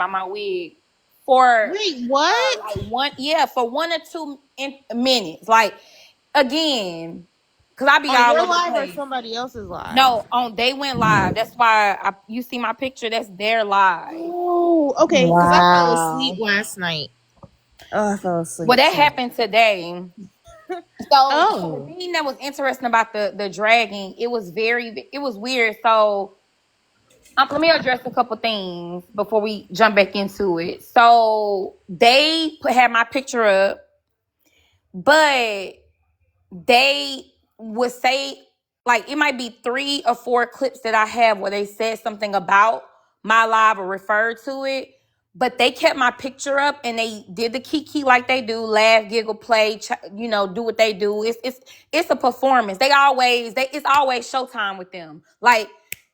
by my wig for Wait, what? like for 1 or 2 minutes. Like again, because I be On all your over the live or place. somebody else's live? No, on they went live. That's why you see my picture. That's their live. Oh, okay. Because I fell asleep Wow. last night. Oh, I fell Well, asleep. that So. happened today. So the Oh. thing that was interesting about the dragging, it was weird. So let me address a couple things before we jump back into it. So had my picture up, but they would say, like, it might be 3 or 4 clips that I have where they said something about my live or referred to it, but they kept my picture up and they did the kiki like they do, laugh, giggle, play, do what they do. It's a performance. It's always showtime with them. Like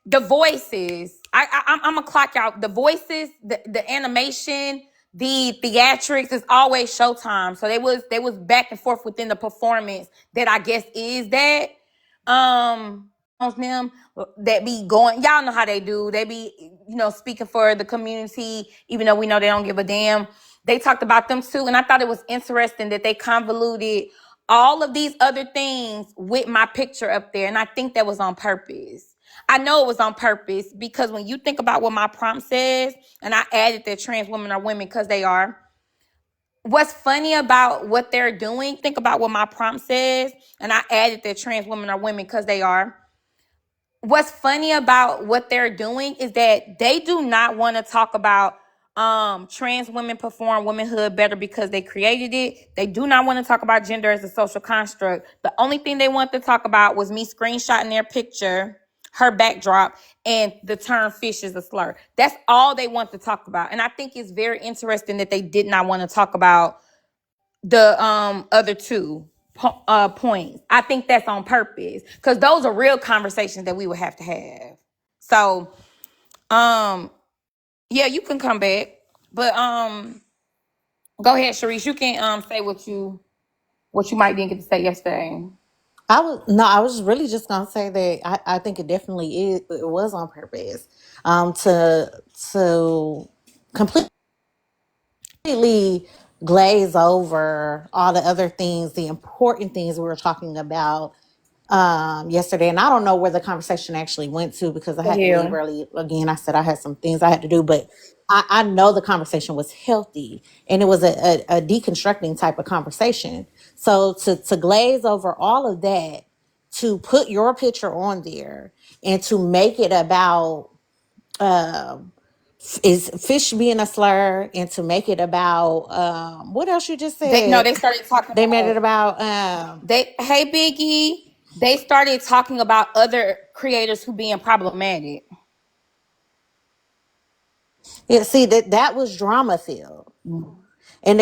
the voices, I'm a clock out. The voices, the animation, the theatrics is always showtime. So they was back and forth within the performance that I guess is that them that be going, y'all know how they do. They be, speaking for the community, even though we know they don't give a damn. They talked about them too, and I thought it was interesting that they convoluted all of these other things with my picture up there, and I think that was on purpose. I know it was on purpose because when you think about what my prompt says, and I added that trans women are women because they are. What's funny about what they're doing, think about what my prompt says, and I added that trans women are women because they are. What's funny about what they're doing is that they do not want to talk about trans women perform womanhood better because they created it. They do not want to talk about gender as a social construct. The only thing they want to talk about was me screenshotting their picture, her backdrop, and the term fish is a slur. That's all they want to talk about. And I think it's very interesting that they did not want to talk about the other two points. I think that's on purpose because those are real conversations that we would have to have. So, yeah, you can come back, but go ahead, Sharice. You can say what you might didn't get to say yesterday. I was really just gonna say that I think it definitely is. It was on purpose, to completely glaze over all the other things, the important things we were talking about yesterday. And I don't know where the conversation actually went to because I The had to leave hell? early. Again, I said I had some things I had to do, but I know the conversation was healthy and it was a deconstructing type of conversation. So to glaze over all of that, to put your picture on there and to make it about um is fish being a slur, and to make it about what else you just They no, said, they started talking they made it about about hey Biggie. They started talking about other creators who being problematic. yeah, see that was drama filled. And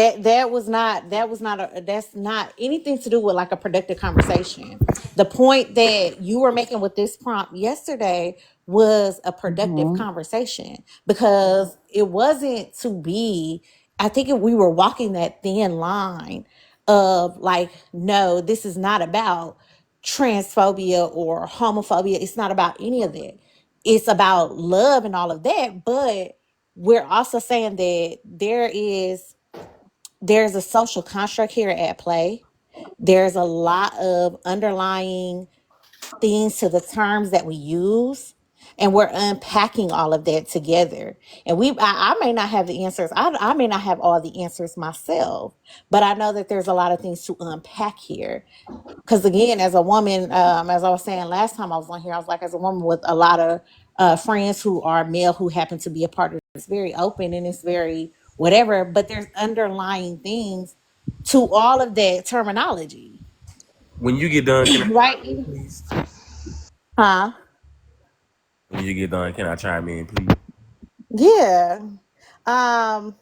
that's not anything to do with like a productive conversation. The point that you were making with this prompt yesterday was a productive Mm-hmm. conversation because it wasn't to be, I think we were walking that thin line of like, no, this is not about transphobia or homophobia. It's not about any of that. It's about love and all of that. But we're also saying that there's a social construct here at play. There's a lot of underlying things to the terms that we use, and we're unpacking all of that together. And I may not have the answers. I may not have all the answers myself, but I know that there's a lot of things to unpack here. Because again, as a woman, as I was saying last time I was on here, I was like, as a woman with a lot of friends who are male who happen to be a part of it, it's very open and it's very whatever, but there's underlying things to all of that terminology. When you get done, can I Right? chime in, please? Huh? When you get done, can I chime in, please? Yeah. Um,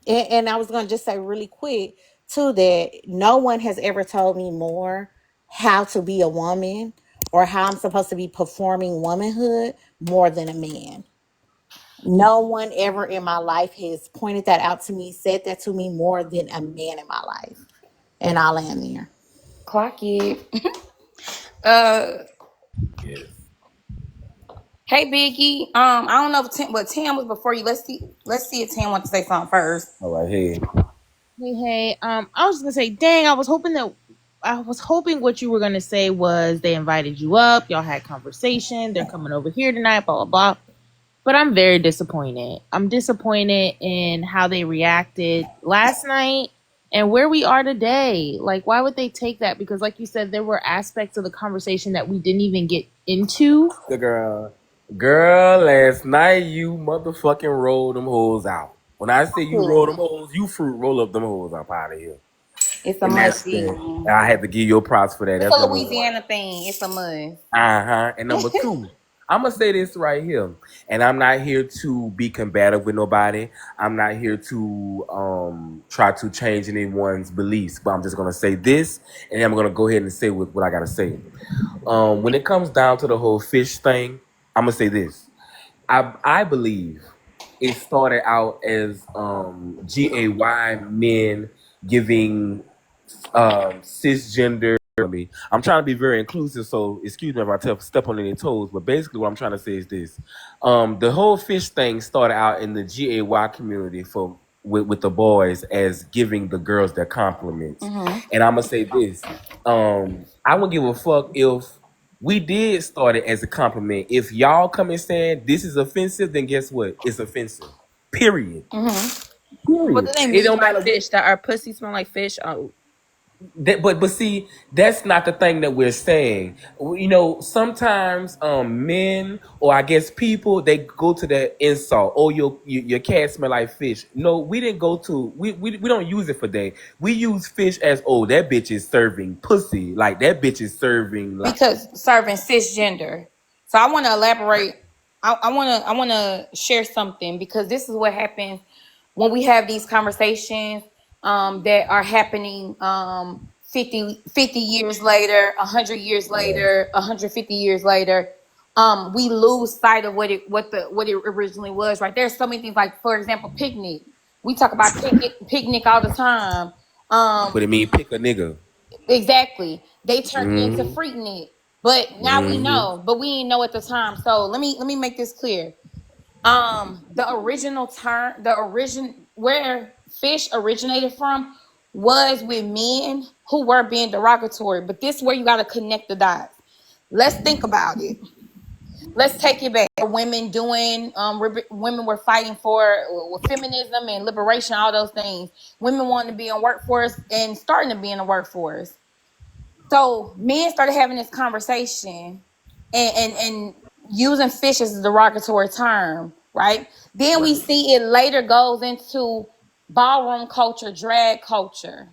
and I was going to just say really quick too that no one has ever told me more how to be a woman or how I'm supposed to be performing womanhood more than a man. No one ever in my life has pointed that out to me, said that to me more than a man in my life. And I'll land there. Clock it. Uh, Yes. Hey Biggie. I don't know if Tam was before you. Let's see if Tam wants to say something first. All right, hey. Hey. I was just gonna say, dang, I was hoping what you were gonna say was they invited you up, y'all had conversation, they're coming over here tonight, blah blah blah. But I'm very disappointed. I'm disappointed in how they reacted last night and where we are today. Like, why would they take that? Because, like you said, there were aspects of the conversation that we didn't even get into. The girl, last night you motherfucking rolled them hoes out. When I say you roll them hoes, you fruit roll up them hoes up out of here. It's a And must. I had to give you props for that. It's That's a number Louisiana thing. It's a must. And number two, I'm gonna say this right here, and I'm not here to be combative with nobody. I'm not here to try to change anyone's beliefs, but I'm just gonna say this, and then I'm gonna go ahead and say what I gotta say. When it comes down to the whole fish thing, I'm gonna say this. I believe it started out as GAY men giving cisgender. I'm trying to be very inclusive, so excuse me if I step on any toes. But basically, what I'm trying to say is this: the whole fish thing started out in the GAY community with the boys as giving the girls their compliments. And I'm gonna say this: I wouldn't give a fuck if we did start it as a compliment. If y'all come and saying this is offensive, then guess what? It's offensive. Period. What do they It mean don't by matter. fish? That our pussy smell like fish? Oh, But see, that's not the thing that we're saying. You know, sometimes men or I guess people they go to that insult. Oh, your cat smell like fish. No, we didn't go to. We don't use it for that. We use fish as oh that bitch is serving pussy. Like that bitch is serving like. because serving cisgender. So I want to elaborate. I want to share something because this is what happens when we have these conversations that are happening 50 years later, 100 years later, 150 years later. We lose sight of what it originally was. Right, there's so many things like, for example, picnic. We talk about picnic all the time. But it mean pick a nigga. Exactly. They turned it into Freaknik. But now we know, but we didn't know at the time. So let me make this clear. The original term, where fish originated from was with men who were being derogatory. But this is where you gotta connect the dots. Let's think about it. Let's take it back. Women doing, women were fighting for feminism and liberation, all those things. Women wanting to be in workforce and starting to be in the workforce. So men started having this conversation and using fish as a derogatory term, right? Then we see it later goes into ballroom culture, drag culture.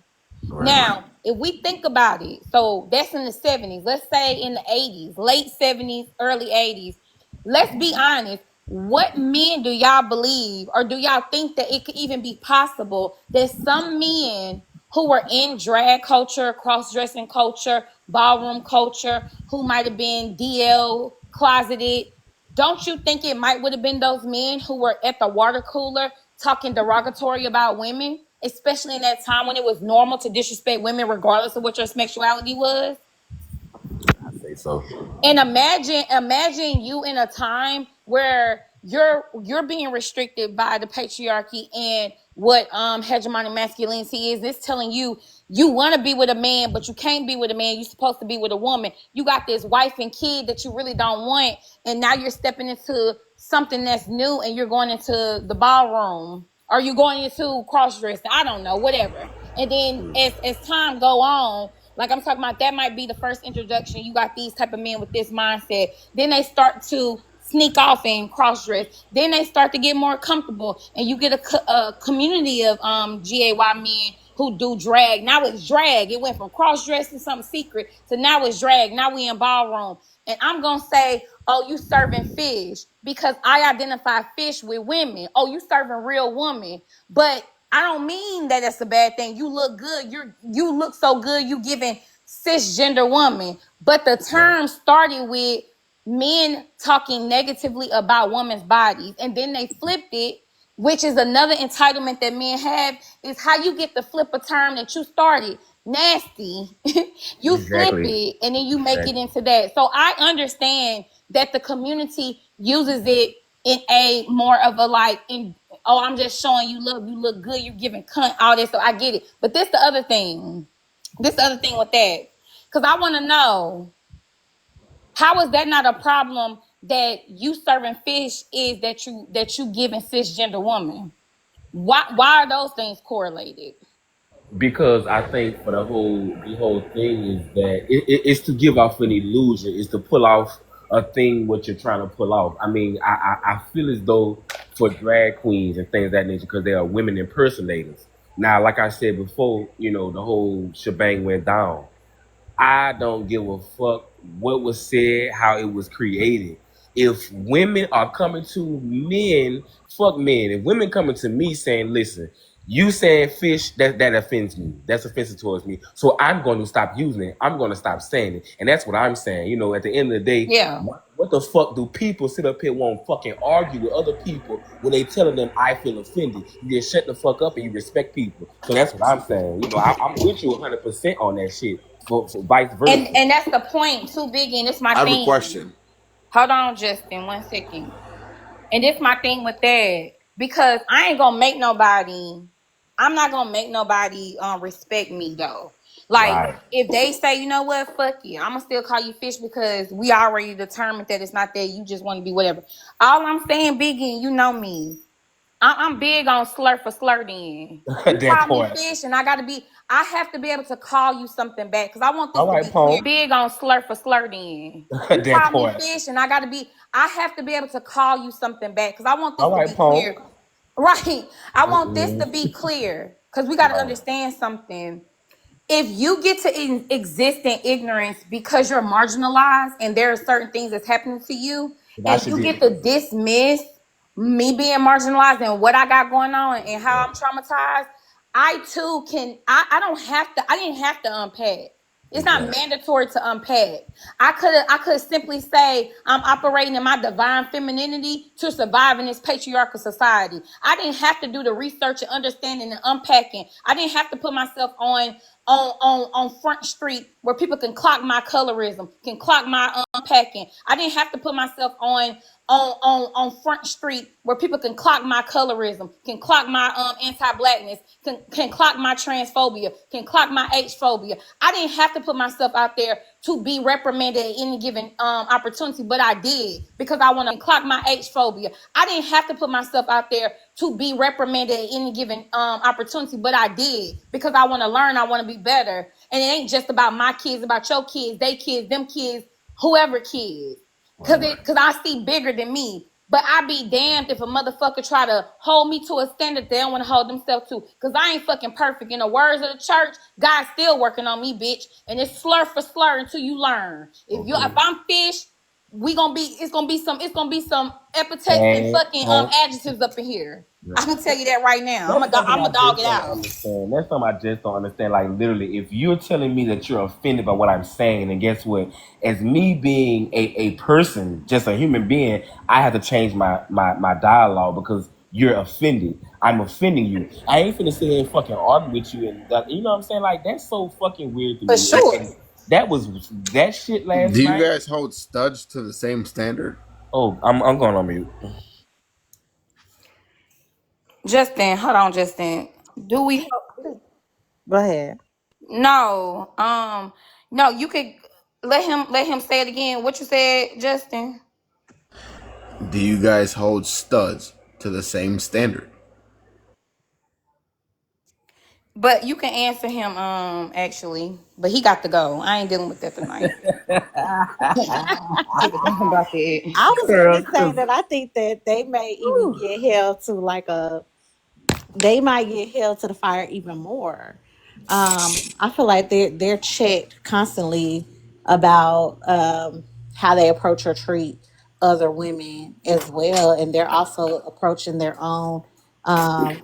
Right. Now, if we think about it, so that's in the 70s. Let's say in the 80s, late 70s, early 80s. Let's be honest. What men do y'all believe, or do y'all think that it could even be possible that some men who were in drag culture, cross-dressing culture, ballroom culture, who might have been DL closeted, don't you think it might would have been those men who were at the water cooler talking derogatory about women, especially in that time when it was normal to disrespect women regardless of what your sexuality was? I say so. And imagine you in a time where you're being restricted by the patriarchy and what hegemonic masculinity is. It's telling you want to be with a man, but you can't be with a man. You're supposed to be with a woman. You got this wife and kid that you really don't want, and now you're stepping into something that's new, and you're going into the ballroom, or you're going into cross-dressing. I don't know, whatever. And then as time go on, like I'm talking about, that might be the first introduction. You got these type of men with this mindset. Then they start to sneak off and cross-dress. Then they start to get more comfortable, and you get a community of GAY men who do drag. Now it's drag. It went from cross-dressing something secret to now it's drag. Now we in ballroom. And I'm going to say, oh, you serving fish because I identify fish with women. Oh, you serving real woman. But I don't mean that that's a bad thing. You look good. You look so good. You giving cisgender woman. But the term started with men talking negatively about women's bodies, and then they flipped it, which is another entitlement that men have, is how you get to flip a term that you started nasty. You flip it, and then you make it into that. So I understand that the community uses it in a more of a like, oh, I'm just showing you love, you look good, you're giving cunt, all this. So I get it. But this the other thing. This the other thing with that. Because I want to know, how is that not a problem that you serving fish is that you giving cisgender woman? Why are those things correlated? Because I think for the whole thing is that it's to give off an illusion, it's to pull off a thing what you're trying to pull off. I mean, I feel as though for drag queens and things of that nature, because they are women impersonators. Now, like I said before, the whole shebang went down. I don't give a fuck what was said, how it was created. If women are coming to men, fuck men. If women coming to me saying, listen, you saying fish, that offends me. That's offensive towards me. So I'm going to stop using it. I'm going to stop saying it. And that's what I'm saying. At the end of the day, Yeah. what the fuck do people sit up here won't fucking argue with other people when they telling them I feel offended? You just shut the fuck up and you respect people. So that's what I'm saying. I'm with you 100% on that shit. For vice versa. And that's the point too, Biggie, and it's my I have thing. a question. Hold on, Justin, 1 second. And it's my thing with that. Because I'm not gonna make nobody respect me though. Like, Right. if they say, you know what, fuck you, I'm gonna still call you fish because we already determined that it's not that, you just want to be whatever. All I'm saying, Biggie, and you know me, I'm big on slur for slurting. You That call me part. fish, and I have to be able to call you something back because I want this All to right, be Paul. clear. Big on slur for slurting. You That call me part. fish, and I have to be able to call you something back because I want this All to right, be Paul. clear. Right. I want this to be clear because we got to understand something. If you get to exist in ignorance because you're marginalized and there are certain things that's happening to you, I and should you be. get to dismiss me being marginalized and what I got going on and how I'm traumatized, I too can. I don't have to. I didn't have to unpack. It's not Exactly. mandatory to unpack. I could simply say I'm operating in my divine femininity to survive in this patriarchal society. I didn't have to do the research and understanding and unpacking. I didn't have to put myself on Front Street where people can clock my colorism, can clock my unpacking. I didn't have to put myself on Front Street where people can clock my colorism, can clock my anti-blackness, can clock my transphobia, can clock my H-phobia. I didn't have to put myself out there to be reprimanded at any given opportunity, but I did because I want to clock my H-phobia. I didn't have to put myself out there to be reprimanded at any given opportunity, but I did because I want to learn, I want to be better. And it ain't just about my kids, about your kids, they kids, them kids, whoever kids. Cause I see bigger than me. But I be damned if a motherfucker try to hold me to a standard they don't want to hold themselves to. Cause I ain't fucking perfect. In the words of the church, God's still working on me, bitch. And it's slur for slur until you learn. If I'm fish, it's gonna be some epithets and fucking adjectives up in here. I'm gonna tell you that right now. I'm a dog it out. Understand. That's something I just don't understand. Like literally, if you're telling me that you're offended by what I'm saying, then guess what? As me being a person, just a human being, I have to change my dialogue because you're offended. I'm offending you. I ain't finna sit here and fucking argue with you and that, you know what I'm saying? Like that's so fucking weird to For me. sure. And that shit last Do you night. guys hold studs to the same standard? Oh, I'm going on mute. Justin, hold on, Justin. Do we Go ahead. No, no, you could let him say it again. What you said, Justin? Do you guys hold studs to the same standard? But you can answer him, actually. But he got to go. I ain't dealing with that tonight. Give a damn about that. I was Girl, going to say that I think that they may even get held to they might get held to the fire even more. I feel like they're checked constantly about how they approach or treat other women as well, and they're also approaching their own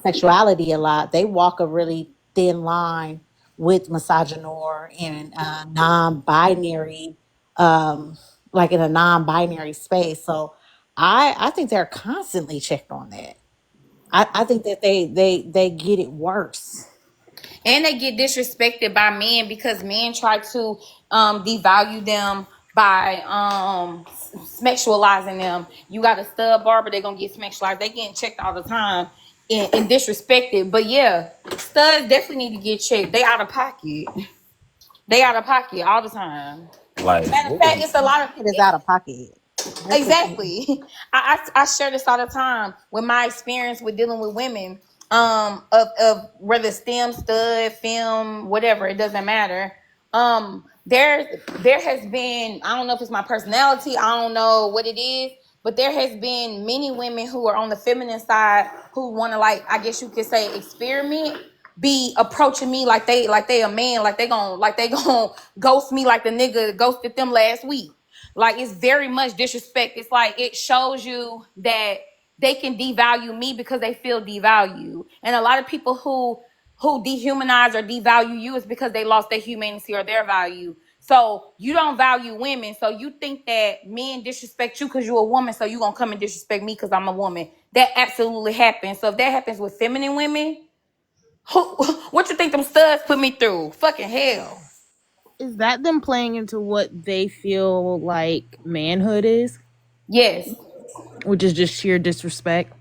sexuality a lot. They walk a really thin line with misogynoir and non-binary, like in a non-binary space. So I think they're constantly checked on that. I think that they get it worse. And they get disrespected by men because men try to devalue them by sexualizing them. You got a stud barber, they're gonna get sexualized. They getting checked all the time and disrespected. But yeah, studs definitely need to get checked. They out of pocket. They out of pocket all the time. Like, Matter of fact, it's a lot of It is out of pocket. That's what exactly. I share this all the time with my experience with dealing with women. Of whether STEM, stud, film, whatever, it doesn't matter. There has been, I don't know if it's my personality, I don't know what it is, but there has been many women who are on the feminine side who want to, like, I guess you could say, experiment, be approaching me like they a man, like they gonna ghost me like the nigga ghosted them last week. Like, it's very much disrespect. It's like it shows you that they can devalue me because they feel devalued. And a lot of people who dehumanize or devalue you is because they lost their humanity or their value. So you don't value women. So you think that men disrespect you because you're a woman. So you gonna come and disrespect me because I'm a woman. That absolutely happens. So if that happens with feminine women, who, what you think them studs put me through? Fucking hell. Is that them playing into what they feel like manhood is, Yes. which is just sheer disrespect?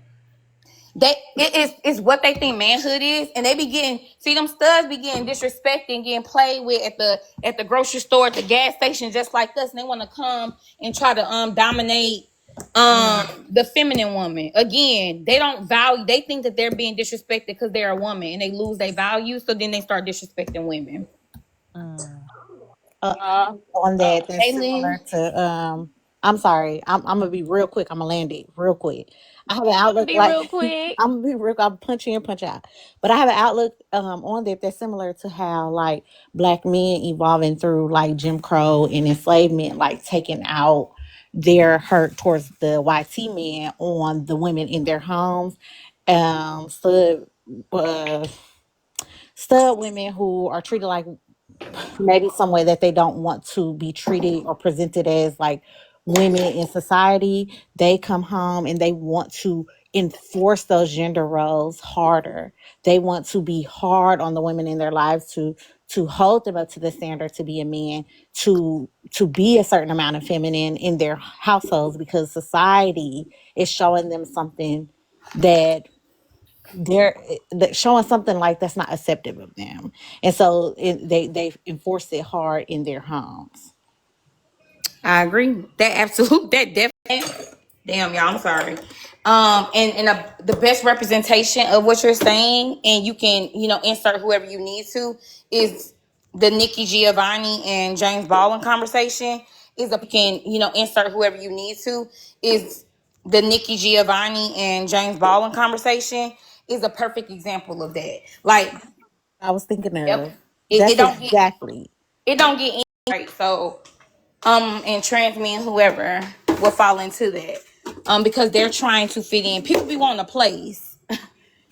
It's what they think manhood is, and they be getting, see, them studs be getting disrespected and getting played with at the grocery store, at the gas station, just like us, and they want to come and try to dominate the feminine woman. Again, they don't value, they think that they're being disrespected because they're a woman, and they lose their value, so then they start disrespecting women. uh, Uh, on that, that's Jalen, similar to I'm sorry, I'm gonna be real quick. I'm gonna land it real quick. I have an outlook be like real quick. I'm gonna be real. I'm punch in, punch out. But I have an outlook on that that's similar to how like black men evolving through like Jim Crow and enslavement, like taking out their hurt towards the YT men on the women in their homes. So uh, stud women who are treated like maybe some way that they don't want to be treated or presented as like women in society, they come home and they want to enforce those gender roles harder. They want to be hard on the women in their lives to hold them up to the standard to be a man, to be a certain amount of feminine in their households because society is showing them something that they're that showing something like that's not acceptive of them, and so they enforce it hard in their homes. I agree. That absolute, that definitely. Damn, y'all, I'm sorry. And the best representation of what you're saying, and you can, insert whoever you need to, is the Nikki Giovanni and James Baldwin conversation. Insert whoever you need to, is the Nikki Giovanni and James Baldwin conversation is a perfect example of that. Like, I was thinking yep, of it that's don't get exactly. it don't get any right. So and trans men, whoever, will fall into that. Because they're trying to fit in. People be wanting a place.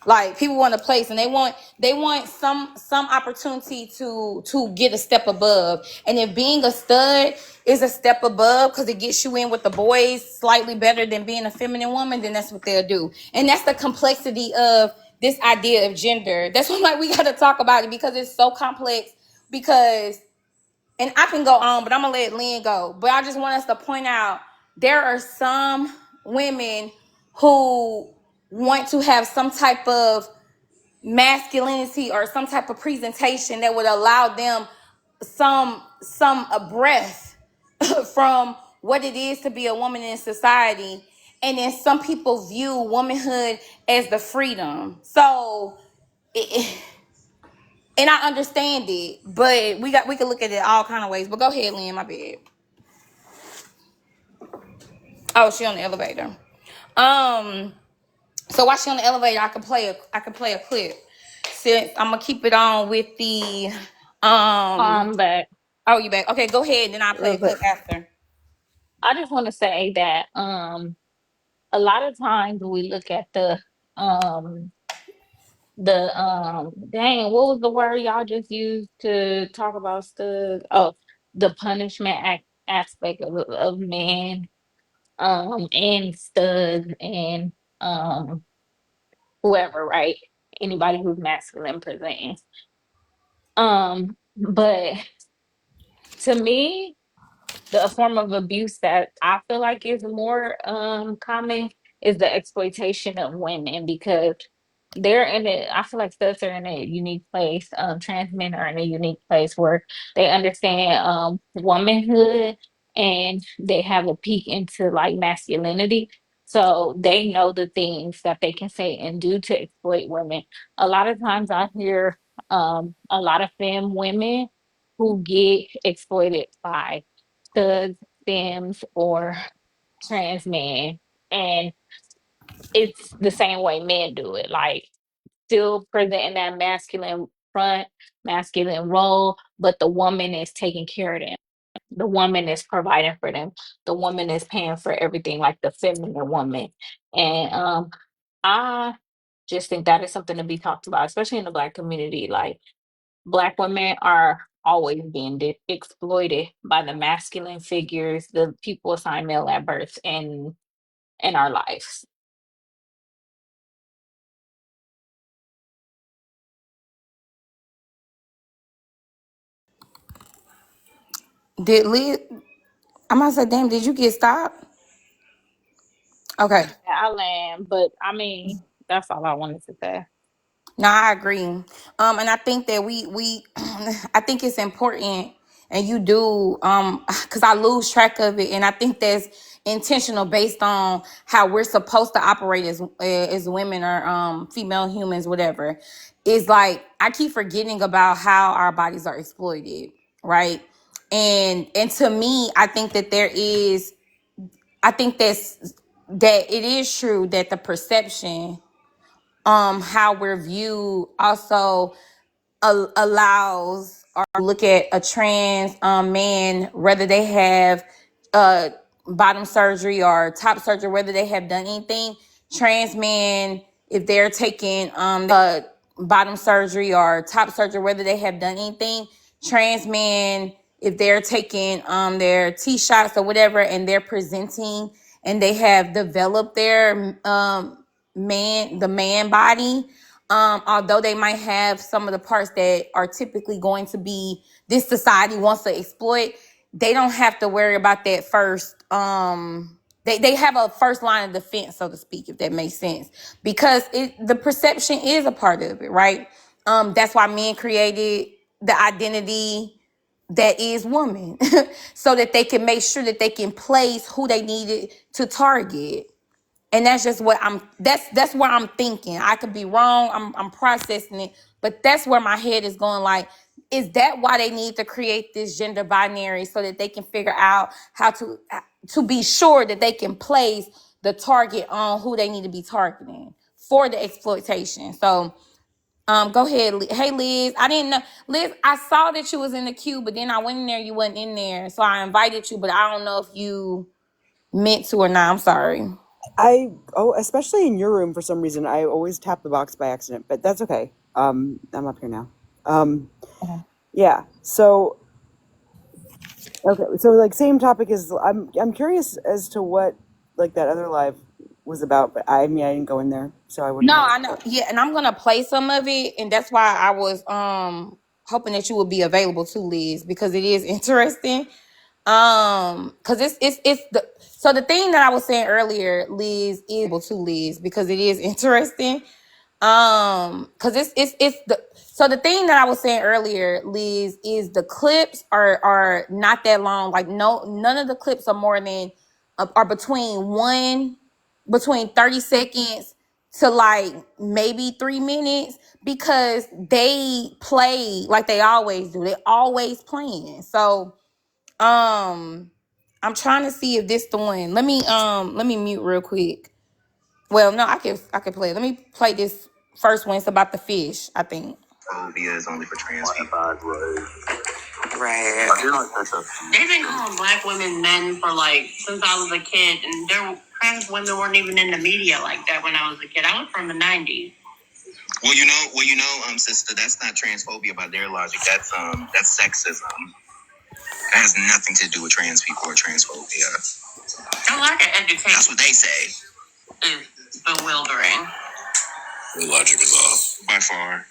Like, people want a place, and they want some opportunity to get a step above. And if being a stud is a step above because it gets you in with the boys slightly better than being a feminine woman, then that's what they'll do. And that's the complexity of this idea of gender. That's why I'm like, we gotta talk about it because it's so complex. Because, and I can go on, but I'm gonna let Lynn go. But I just want us to point out there are some women who want to have some type of masculinity or some type of presentation that would allow them some a breath from what it is to be a woman in society. And then some people view womanhood as the freedom. So and I understand it, but we can look at it all kind of ways. But go ahead, Lynn, my bad. Oh, she on the elevator. Um, so while she on the elevator, I can play a clip. Since I'm gonna keep it on with the um. I'm back. Oh, you back? Okay, go ahead, and then I'll play a But clip after. I just want to say that a lot of times we look at um dang, what was the word y'all just used to talk about stuff? Oh, the punishment aspect of men and studs and um whoever, right? Anybody who's masculine presenting. But to me, the form of abuse that I feel like is more common is the exploitation of women, because they're in it. I feel like studs are in a unique place. Trans men are in a unique place where they understand womanhood, and they have a peek into like masculinity. So they know the things that they can say and do to exploit women. A lot of times I hear a lot of femme women who get exploited by studs, femmes, or trans men. And it's the same way men do it. Like, still presenting that masculine front, masculine role, but the woman is taking care of them. The woman is providing for them. The woman is paying for everything, like the feminine woman. And I just think that is something to be talked about, especially in the Black community. Like, Black women are always being exploited by the masculine figures, the people assigned male at birth in our lives. Did Liz? I'm gonna say, damn. Did you get stopped? Okay. I land, but I mean, that's all I wanted to say. No, I agree. And I think that we I think it's important, and you do, because I lose track of it, and I think that's intentional based on how we're supposed to operate as women or female humans, whatever. Is like I keep forgetting about how our bodies are exploited, right? And to me, I think that I think that it is true that the perception, how we're viewed, also allows or look at a trans man, whether they have uh bottom surgery or top surgery, whether they have done anything. Trans men, if they're taking bottom surgery or top surgery, whether they have done anything. Trans men, if they're taking their T shots or whatever, and they're presenting and they have developed their the man body, although they might have some of the parts that are typically going to be this society wants to exploit, they don't have to worry about that first. They have a first line of defense, so to speak, if that makes sense, because the perception is a part of it, right? That's why men created the identity that is woman, so that they can make sure that they can place who they needed to target. And that's just what that's where I'm thinking. I could be wrong. I'm processing it, but that's where my head is going. Like, is that why they need to create this gender binary, so that they can figure out how to be sure that they can place the target on who they need to be targeting for the exploitation. So go ahead. Hey Liz, I didn't know. Liz, I saw that you was in the queue, but then I went in there, you wasn't in there. So I invited you, but I don't know if you meant to or not. I'm sorry. Especially in your room, for some reason, I always tap the box by accident, but that's okay. I'm up here now. Yeah. So, okay. So, like, same topic as I'm curious as to what like that other live was about, but I mean, I didn't go in there, so I wouldn't No, know. I know. Yeah, and I'm gonna play some of it, and that's why I was hoping that you would be available too, Liz, because it is interesting. Because it's the so the thing that I was saying earlier, Liz, is able to Liz, because it is interesting. Because it's the so the thing that I was saying earlier, Liz, is the clips are not that long. Like, no, none of the clips are more than are between 30 seconds to like maybe 3 minutes, because they play like they always do. They always playing. So I'm trying to see if this the one. Let me mute real quick. Well, no, I can play it. Let me play this first one. It's about the fish, I think. Phobia is only for trans people. Right. I feel like that's they've been calling black women men for like since I was a kid, and trans women weren't even in the media like that when I was a kid. I was from the '90s. Sister, that's not transphobia by their logic. That's sexism. It has nothing to do with trans people or transphobia. I like an education. That's what they say. Is bewildering. The logic is off. By far.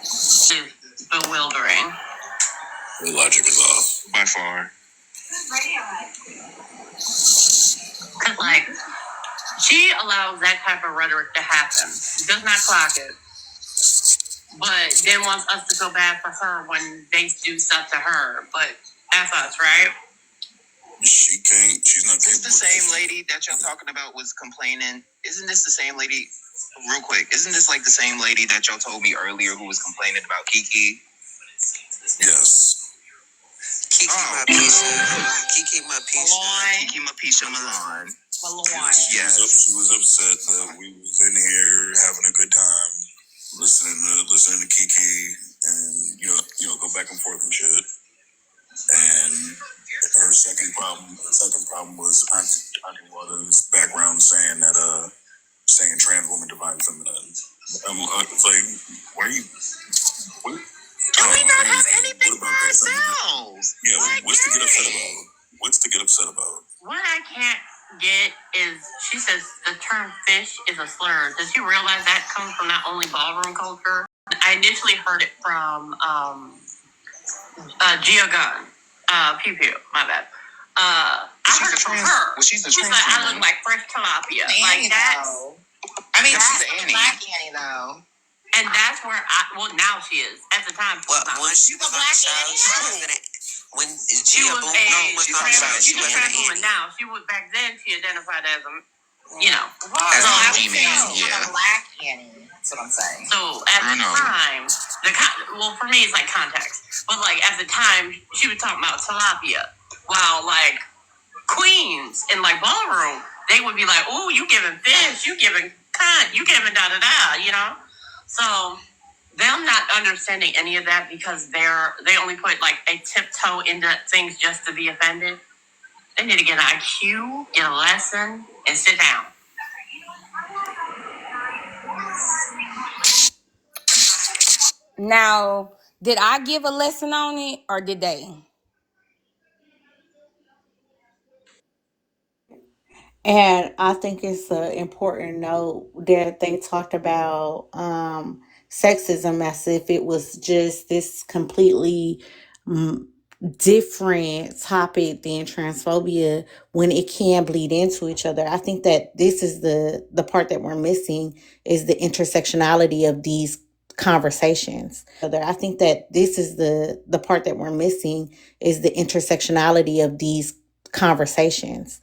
Is bewildering. The logic is off by far. Cause like she allows that type of rhetoric to happen, does not clock it, but then wants us to feel bad for her when they do stuff to her. But that's us, right? She can't. She's not. Is this the same lady that y'all talking about was complaining? Isn't this the same lady? Real quick, isn't this like the same lady that y'all told me earlier who was complaining about Kiki? Yes. Kiki Mapisha. Kiki Mapisha. Kiki Mapisha Milan. Yes. She was upset that we was in here having a good time, listening to Kiki, and go back and forth and shit. And her second problem was Auntie Waters' background saying trans woman divine feminine. It's like, why are you? What? Do we not have anything for ourselves? Yeah, what's to get upset about? What's to get upset about? What I can't get is she says the term fish is a slur. Does she realize that comes from not only ballroom culture? I initially heard it from Gia Gunn. Pew Pew, my bad. I heard it from her. Well, she's like, I look like fresh tilapia. Like that's. I mean, she's an Black Annie though. And that's where now she is. At the time, once she was on the show, when she was a trans woman now. She was back then. She identified as a, as a G-man. Yeah, Black Annie. That's what I'm saying. So at the time, for me, it's like context. But like at the time, she was talking about tilapia, while like queens in like ballroom, they would be like, "Oh, you giving fish? You giving cunt? You giving da da da?" So them not understanding any of that because they only put like a tiptoe into things just to be offended. They need to get an IQ, get a lesson, and sit down. Now, did I give a lesson on it or did they? And I think it's an important note that they talked about sexism as if it was just this completely different topic than transphobia when it can bleed into each other. I think that this is the part that we're missing is the intersectionality of these conversations. I think that this is the part that we're missing is the intersectionality of these conversations.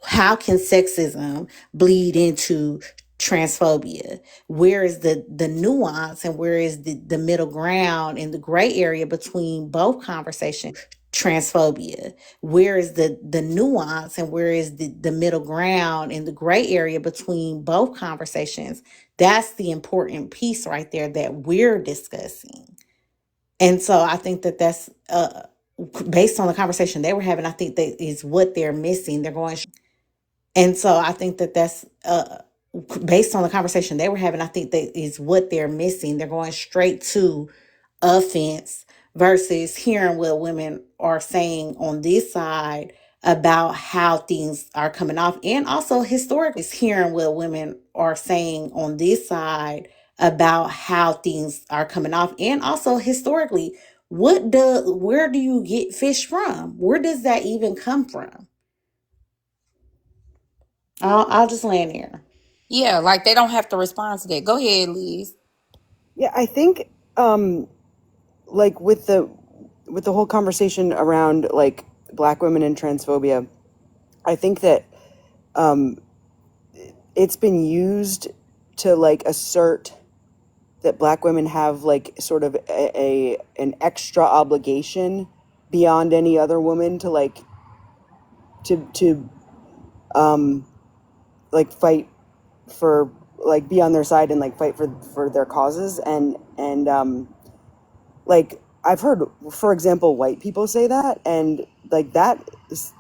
How can sexism bleed into transphobia? Where is the nuance and where is the middle ground and the gray area between both conversations? Transphobia. Where is the nuance and where is the middle ground and the gray area between both conversations? That's the important piece right there that we're discussing. And so I think that that's based on the conversation they were having, I think that is what they're missing. They're going. And so I think that that's based on the conversation they were having, I think that is what they're missing. They're going straight to offense versus hearing what women are saying on this side about how things are coming off. And also historically, hearing what women are saying on this side about how things are coming off. And also historically, where do you get fish from? Where does that even come from? I'll just land here. Yeah, like they don't have to respond to that. Go ahead, Liz. Yeah, I think like with the whole conversation around like Black women and transphobia, I think that it's been used to like assert that Black women have like sort of an extra obligation beyond any other woman to like to like fight for like be on their side and like fight for their causes and like I've heard, for example, white people say that, and like that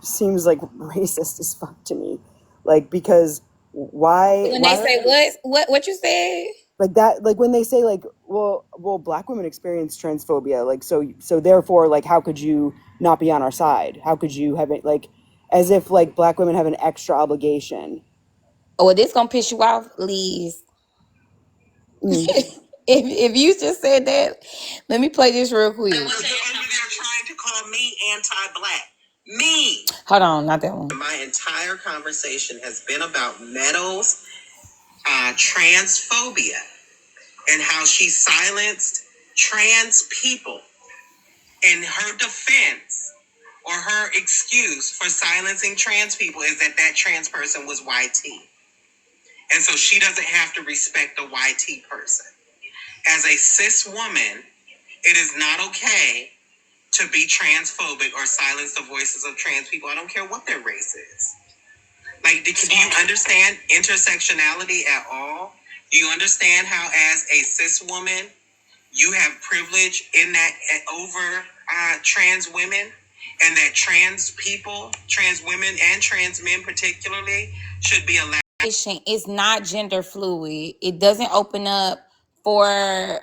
seems like racist as fuck to me, like because why when they say what you said, like that, like when they say like well Black women experience transphobia, like so therefore like how could you not be on our side, how could you have it, like as if like Black women have an extra obligation. Oh, this gonna piss you off, Liz. If you just said that, let me play this real quick. Over there trying to anti-black. Me. Hold on, not that one. My entire conversation has been about Meadows' transphobia and how she silenced trans people. In her defense, or her excuse for silencing trans people, is that that trans person was YT. And so she doesn't have to respect the YT person. As a cis woman, it is not okay to be transphobic or silence the voices of trans people. I don't care what their race is. Like, do you understand intersectionality at all? Do you understand how, as a cis woman, you have privilege in that over trans women, and that trans people, trans women, and trans men particularly should be allowed? It's not gender fluid. It doesn't open up for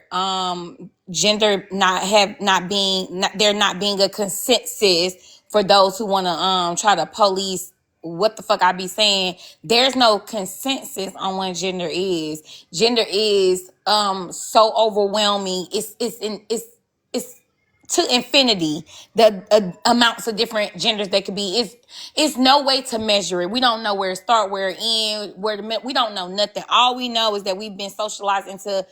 gender there not being a consensus for those who want to try to police what the fuck I be saying. There's no consensus on what gender is. Gender is so overwhelming. It's to infinity the amounts of different genders that could be. It's no way to measure it. We don't know where it start, where it end, we don't know nothing. All we know is that we've been socialized into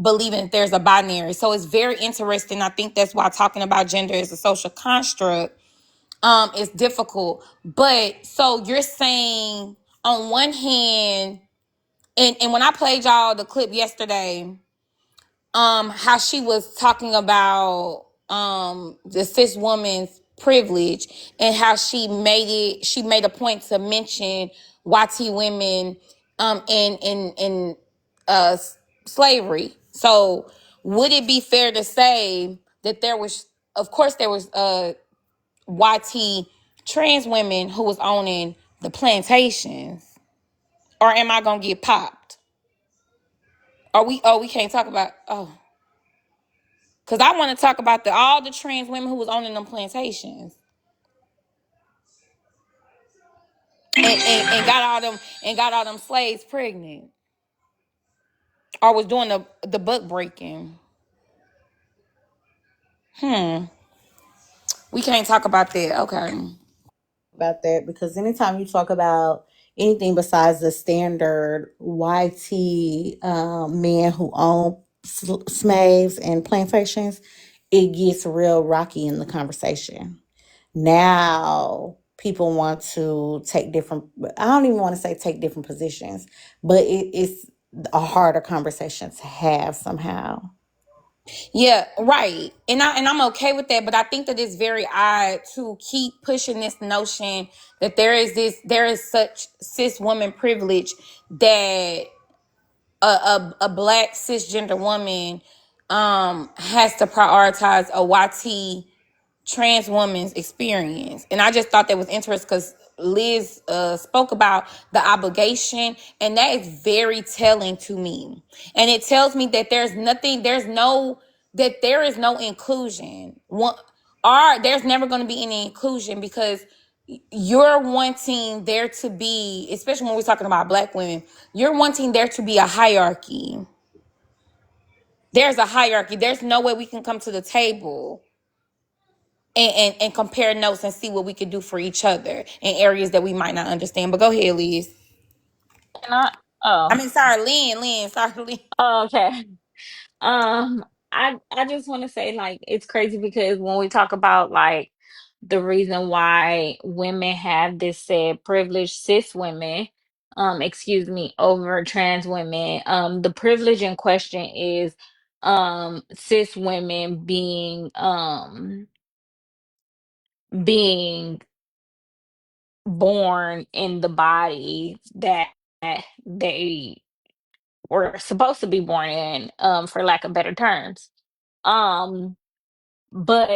believing that there's a binary. So it's very interesting. I think that's why talking about gender as a social construct is difficult. But so you're saying on one hand, and when I played y'all the clip yesterday, how she was talking about the cis woman's privilege, and how she made a point to mention YT women in slavery. So would it be fair to say that there was, of course there was YT trans women who was owning the plantations? Or am I gonna get popped? We can't talk about, because I want to talk about all the trans women who was owning them plantations and got all them slaves pregnant, or was doing the buck breaking. We can't talk about that. Okay. About that, because anytime you talk about anything besides the standard YT men who own slaves and plantations, it gets real rocky in the conversation. Now people want to take different, I don't even want to say take different positions, but it's a harder conversation to have somehow. Yeah, right. And I'm okay with that, but I think that it's very odd to keep pushing this notion that there is such cis woman privilege that a black cisgender woman has to prioritize a YT trans woman's experience. And I just thought that was interesting because Liz spoke about the obligation, and that is very telling to me. And it tells me that there is no inclusion. There's never going to be any inclusion, because you're wanting there to be, especially when we're talking about black women, you're wanting there to be a hierarchy. There's a hierarchy. There's no way we can come to the table and compare notes and see what we could do for each other in areas that we might not understand. But go ahead, Liz. And oh, I mean, sorry, Lynn. Sorry, Lynn. oh, okay. I just want to say, like, it's crazy because when we talk about like the reason why women have this said privilege, cis women, excuse me, over trans women, the privilege in question is cis women being born in the body that they were supposed to be born in, for lack of better terms. Um, but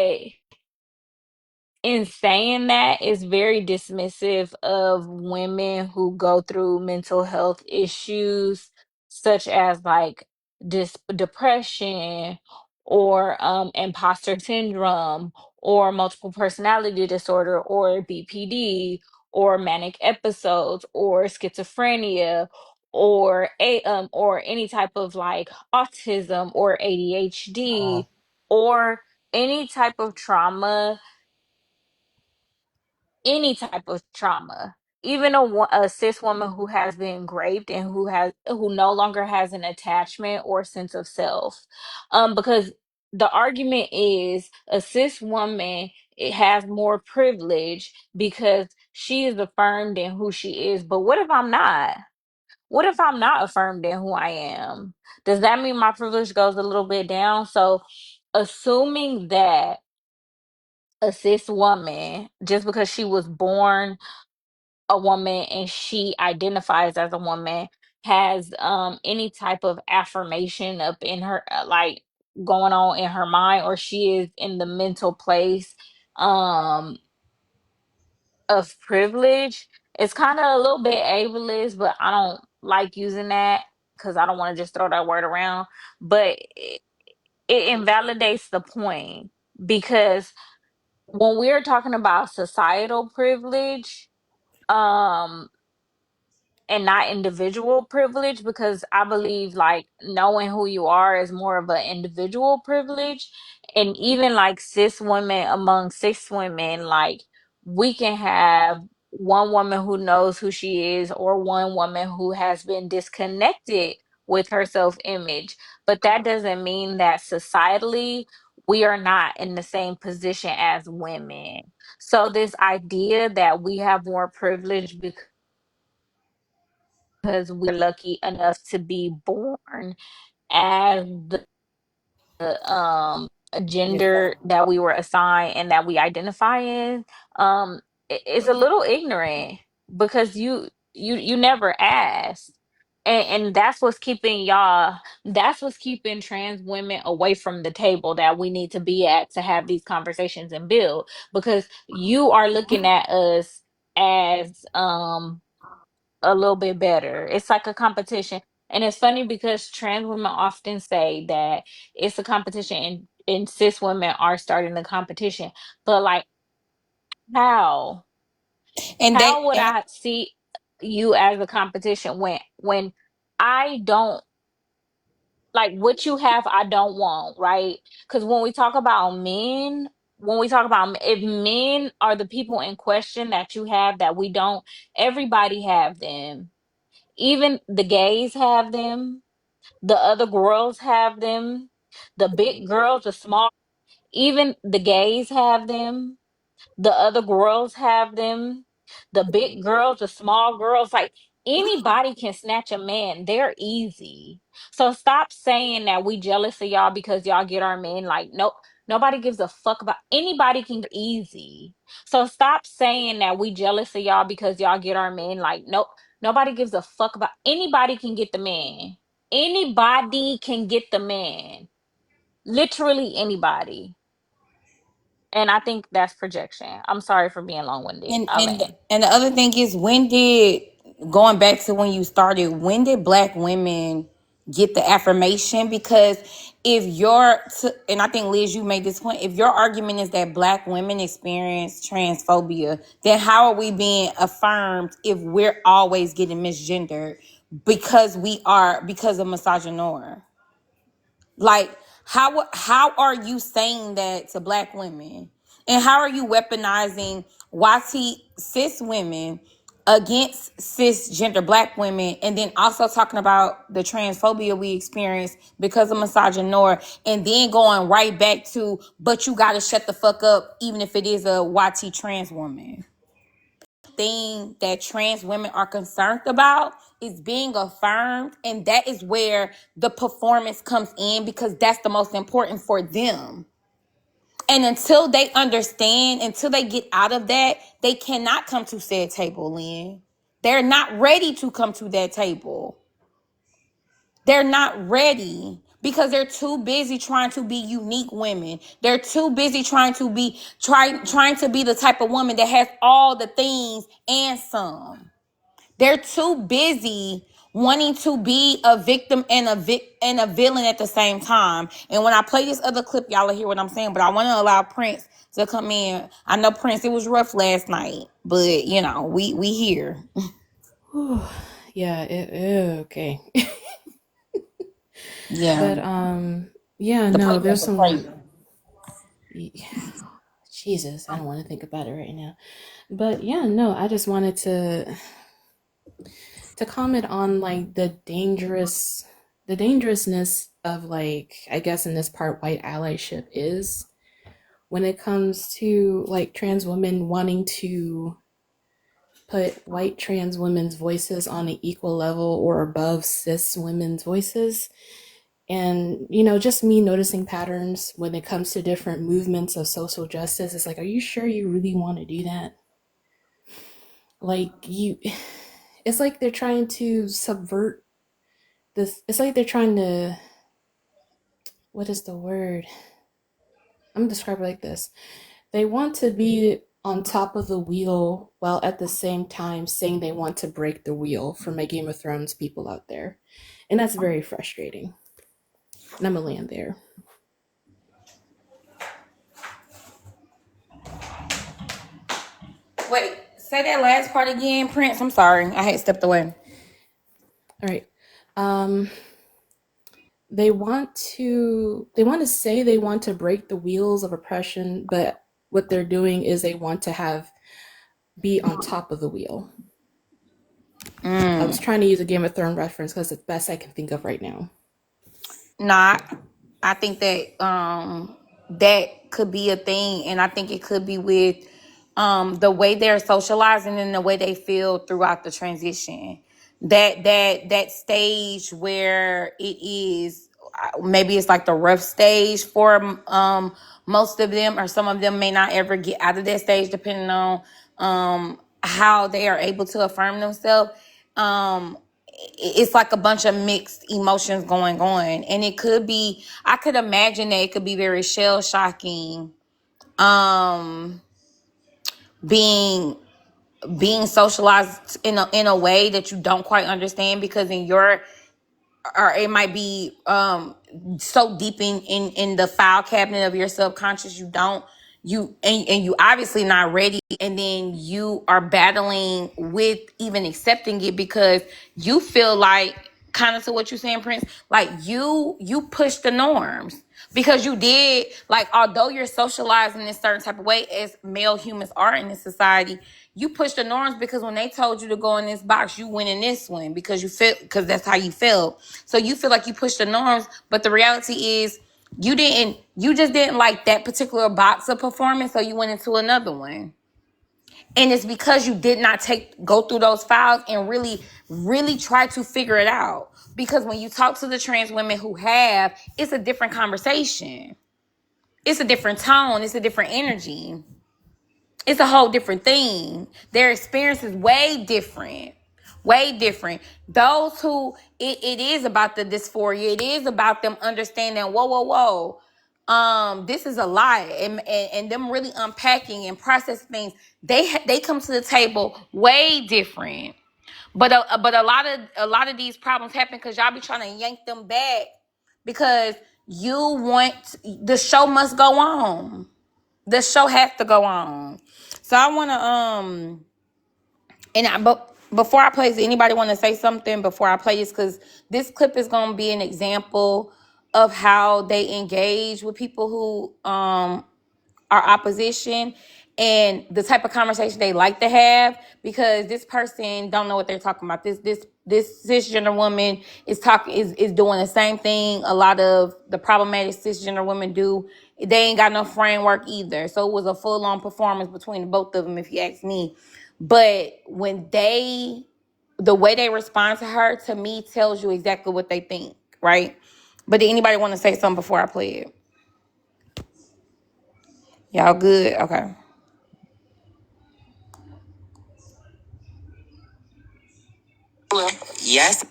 in saying that, it's very dismissive of women who go through mental health issues such as like depression, or imposter syndrome, or multiple personality disorder, or BPD, or manic episodes, or schizophrenia, or any type of like autism or ADHD, or any type of trauma any type of trauma, even a cis woman who has been raped and who no longer has an attachment or sense of self, because the argument is a cis woman, it has more privilege because she is affirmed in who she is. But what if I'm not? What if I'm not affirmed in who I am? Does that mean my privilege goes a little bit down? So assuming that a cis woman, just because she was born a woman and she identifies as a woman, has any type of affirmation up in her, like going on in her mind, or she is in the mental place um of privilege, it's kind of a little bit ableist, but I don't like using that because I don't want to just throw that word around. But it invalidates the point, because when we're talking about societal privilege, um and not individual privilege, because I believe like knowing who you are is more of an individual privilege. And even like cis women, among cis women, like we can have one woman who knows who she is, or one woman who has been disconnected with her self image. But that doesn't mean that societally we are not in the same position as women. So this idea that we have more privilege because we're lucky enough to be born as the gender that we were assigned and that we identify in, um is a little ignorant, because you never asked. And that's what's keeping trans women away from the table that we need to be at to have these conversations and build, because you are looking at us as a little bit better. It's like a competition. And it's funny because trans women often say that it's a competition, and cis women are starting the competition. But like, how? And that How would I see you as a competition when I don't like what you have, I don't want, right? Because when we talk about if men are the people in question that you have that we don't, everybody have them. Even the gays have them. The other girls have them. The big girls, the small, even the gays have them. The other girls have them. The big girls, the small girls, like anybody can snatch a man. They're easy. So stop saying that we jealous of y'all because y'all get our men. Like, nope. Nobody gives a fuck about anybody can get easy. So stop saying that we jealous of y'all because y'all get our men. Like, nope. Nobody gives a fuck about anybody can get the man. Anybody can get the man. Literally anybody. And I think that's projection. I'm sorry for being long-winded. and and Alan. and the other thing is, when did, going back to when you started, when did black women get the affirmation? Because if and I think, Liz, you made this point, if your argument is that black women experience transphobia, then how are we being affirmed if we're always getting misgendered because of misogynoir? Like, how are you saying that to black women? And how are you weaponizing YT cis women against cisgender black women, and then also talking about the transphobia we experience because of misogynoir, and then going right back to, but you gotta shut the fuck up even if it is a YT trans woman? Thing that trans women are concerned about is being affirmed, and that is where the performance comes in, because that's the most important for them. And until they understand, until they get out of that, they cannot come to said table, Lynn. They're not ready to come to that table. They're not ready because they're too busy trying to be unique women. They're too busy trying to be the type of woman that has all the things and some. They're too busy wanting to be a victim and a villain at the same time. And when I play this other clip, y'all will hear what I'm saying. But I want to allow Prince to come in. I know, Prince, it was rough last night, but you know, we here. Yeah, okay. Yeah, But yeah, the no, playback there's was crazy. some Jesus, I don't want to think about it right now. But yeah, no, I just wanted to comment on like the dangerousness of, like, I guess in this part, white allyship is when it comes to like trans women wanting to put white trans women's voices on an equal level or above cis women's voices. And, you know, just me noticing patterns when it comes to different movements of social justice. It's like, are you sure you really want to do that? Like, it's like they're trying to subvert this. It's like they're trying to, what is the word? I'm gonna describe it like this. They want to be on top of the wheel while at the same time saying they want to break the wheel for my Game of Thrones people out there. And that's very frustrating. And I'm gonna land there. Wait, say that last part again, Prince. I'm sorry. I had stepped away. All right. They want to say they want to break the wheels of oppression, but what they're doing is they want to be on top of the wheel. I was trying to use a Game of Thrones reference because it's the best I can think of right now. I think that that could be a thing, and I think it could be with the way they're socializing and the way they feel throughout the transition. That stage where it is, maybe it's like the rough stage for most of them, or some of them may not ever get out of that stage, depending on how they are able to affirm themselves. It's like a bunch of mixed emotions going on, and it could be, I could imagine that it could be very shell shocking, being socialized in a way that you don't quite understand, because or it might be so deep in the file cabinet of your subconscious, you obviously not ready, and then you are battling with even accepting it, because you feel like, kind of to what you're saying, Prince, like you push the norms, because you did, like, although you're socialized in this certain type of way as male humans are in this society, you push the norms, because when they told you to go in this box, you went in this one because that's how you felt. So you feel like you pushed the norms, but the reality is you just didn't like that particular box of performance, so you went into another one. And it's because you did not go through those files and really, really try to figure it out. Because when you talk to the trans women who have, it's a different conversation. It's a different tone. It's a different energy. It's a whole different thing. Their experience is way different. Way different. Those who, it is about the dysphoria. It is about them understanding, whoa. This is a lie, and them really unpacking and processing things. They come to the table way different. But a lot of these problems happen because y'all be trying to yank them back, because you want, the show must go on. The show has to go on. So I want to but before I play, does anybody want to say something before I play this? Because this clip is going to be an example of how they engage with people who are opposition, and the type of conversation they like to have, because this person don't know what they're talking about. This cisgender woman is doing the same thing a lot of the problematic cisgender women do. They ain't got no framework either. So it was a full-on performance between both of them, if you ask me. But when the way they respond to her, to me, tells you exactly what they think, right? But did anybody want to say something before I play it? Y'all good? Okay. Yes,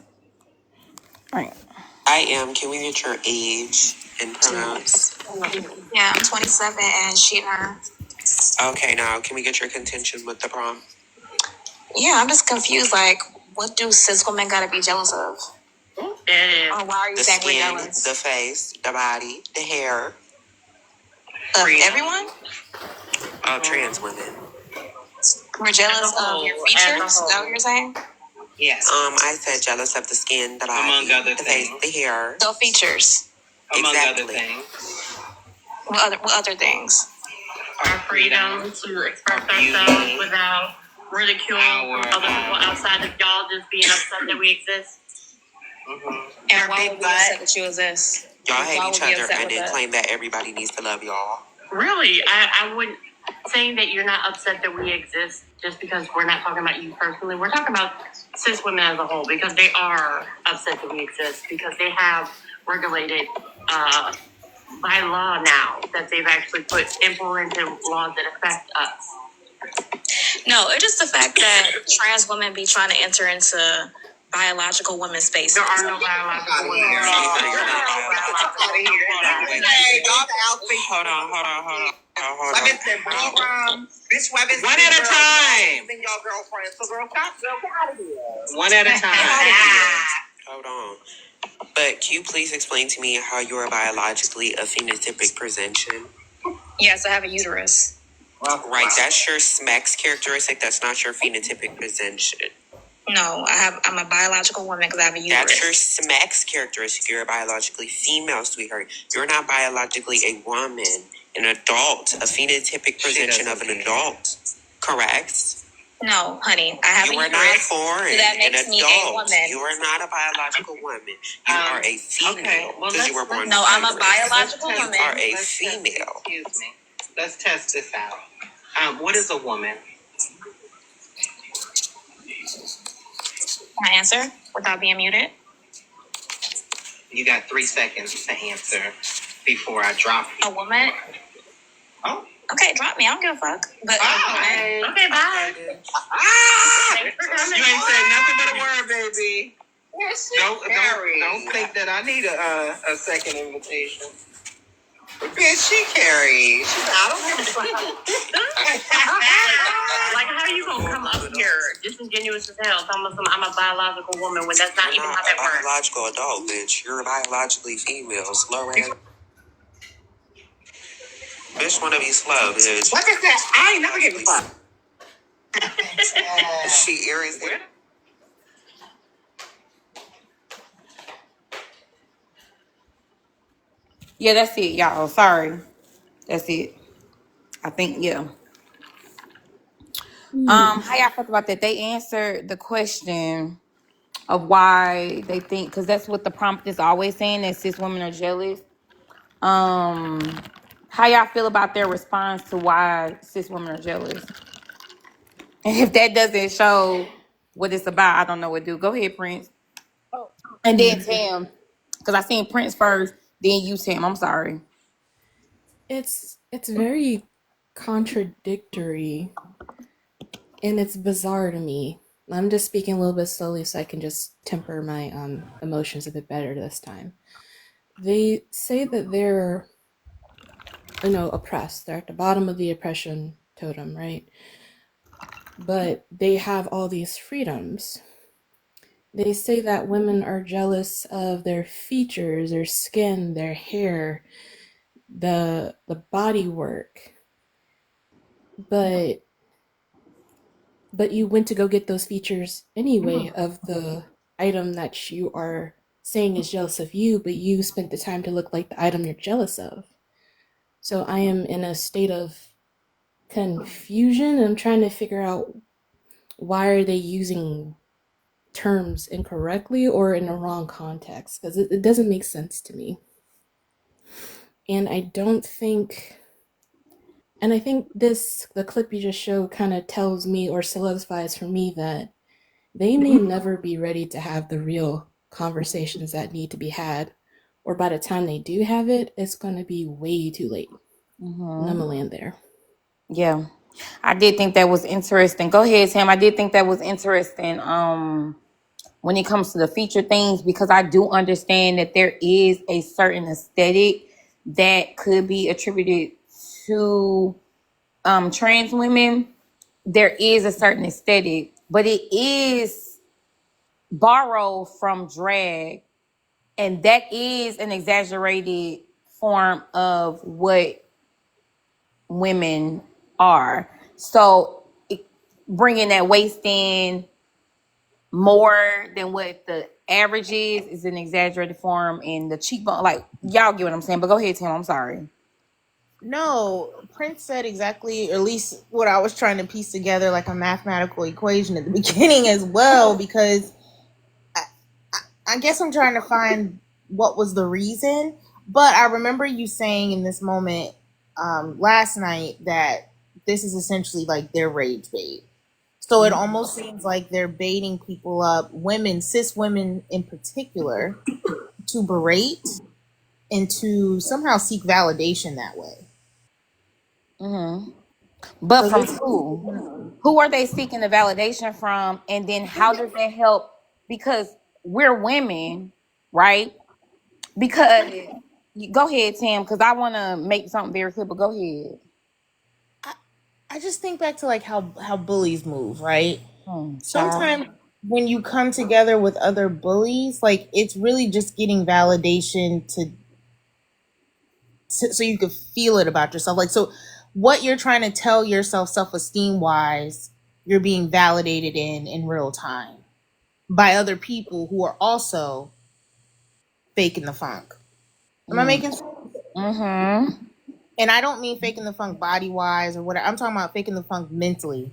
All right. I am. Can we get your age and pronouns? Yeah, I'm 27 and she her. Okay, now can we get your contention with the prompt? Yeah, I'm just confused. Like, what do cis women gotta be jealous of? Or why are you The saying we're skin, jealous? the face, the body, the hair. Of everyone? Of trans women. We're jealous of your features? Is that what you're saying? Yes. I said jealous of the skin, the body, among other the things. face, the hair. So features. Among Exactly. other things. What other things? our freedom to express ourselves without ridicule from other people outside of y'all just being upset that we exist. And why would we upset that you exist? Y'all hate each other and then claim that everybody needs to love y'all. Really, I wouldn't saying that you're not upset that we exist just because we're not talking about you personally. We're talking about cis women as a whole because they are upset that we exist because they have regulated by law now that they've actually implemented laws that affect us. No, it's just the fact that trans women be trying to enter into biological women's spaces. There are no biological women. Hold on. Bitch, weapons. One at a time. Y'all girlfriends. So girl, stop. Get out of here. One at a time. Hold on. But can you please explain to me how you are biologically a phenotypic presentation? Yes, I have a uterus. Right, that's your SMEX characteristic. That's not your phenotypic presentation. No, I'm a biological woman because I have a uterus. That's your SMEX characteristic. You're a biologically female, sweetheart. You're not biologically a woman, an adult, a phenotypic presentation of an adult. Correct? No, honey, I have a uterus. You are not foreign. So that makes me a woman. You are not a biological woman. You are a female. Okay, well, because you were born. No, I'm a biological woman. You are a female. Excuse me. Let's test this out. What is a woman? Can I answer without being muted? You got 3 seconds to answer before I drop you. A woman? Oh. Okay, drop me. I don't give a fuck. But Okay, bye. You ain't said nothing but a word, baby. Don't think that I need a second invitation. Bitch, she carries. I don't give a fuck. Like, how are you gonna come up here disingenuous as hell telling me I'm a biological woman when that's not even how that works? Biological adult, bitch. You're biologically female. Slow ass. Bitch, wanna be slow, bitch. What is that? I ain't never getting fucked. She Aries there. Yeah, that's it, y'all. Sorry. That's it. I think, yeah. How y'all felt about that? They answered the question of why they think, because that's what the prompt is always saying, that cis women are jealous. How y'all feel about their response to why cis women are jealous? And if that doesn't show what it's about, I don't know what to do. Go ahead, Prince. And then Tam, because I seen Prince first, then you, Tam. I'm sorry. It's very contradictory, and it's bizarre to me. I'm just speaking a little bit slowly so I can just temper my emotions a bit better this time. They say that they're, oppressed. They're at the bottom of the oppression totem, right? But they have all these freedoms. They say that women are jealous of their features, their skin, their hair, the body work. But you went to go get those features anyway of the item that you are saying is jealous of you, but you spent the time to look like the item you're jealous of. So I am in a state of confusion. I'm trying to figure out, why are they using terms incorrectly or in the wrong context? Because it doesn't make sense to me. And I think the clip you just showed kind of tells me or solidifies for me that they may never be ready to have the real conversations that need to be had. Or by the time they do have it, it's going to be way too late. And I'm going to land there. Yeah. I did think that was interesting. Go ahead, Tam. I did think that was interesting when it comes to the feature things, because I do understand that there is a certain aesthetic that could be attributed to trans women. There is a certain aesthetic, but it is borrowed from drag, and that is an exaggerated form of what women are. So bringing that waist in more than what the average is an exaggerated form, and the cheekbone, like, y'all get what I'm saying. But go ahead, Tim. I'm sorry. No, Prince said exactly, or at least what I was trying to piece together, like a mathematical equation at the beginning as well, because I guess I'm trying to find what was the reason. But I remember you saying in this moment last night that this is essentially like their rage bait. So it almost seems like they're baiting people up, women, cis women in particular, to berate and to somehow seek validation that way. Mm-hmm. But So from this, who? Who are they seeking the validation from? And then how does that help? Because we're women, right? Because go ahead, Tim, because I want to make something very clear, but go ahead. I just think back to like how bullies move, right? Child. Sometimes when you come together with other bullies, like it's really just getting validation so you could feel it about yourself. Like, so what you're trying to tell yourself self-esteem wise, you're being validated in real time by other people who are also faking the funk. Am I making sense? Mm-hmm. And I don't mean faking the funk body wise or whatever. I'm talking about faking the funk mentally,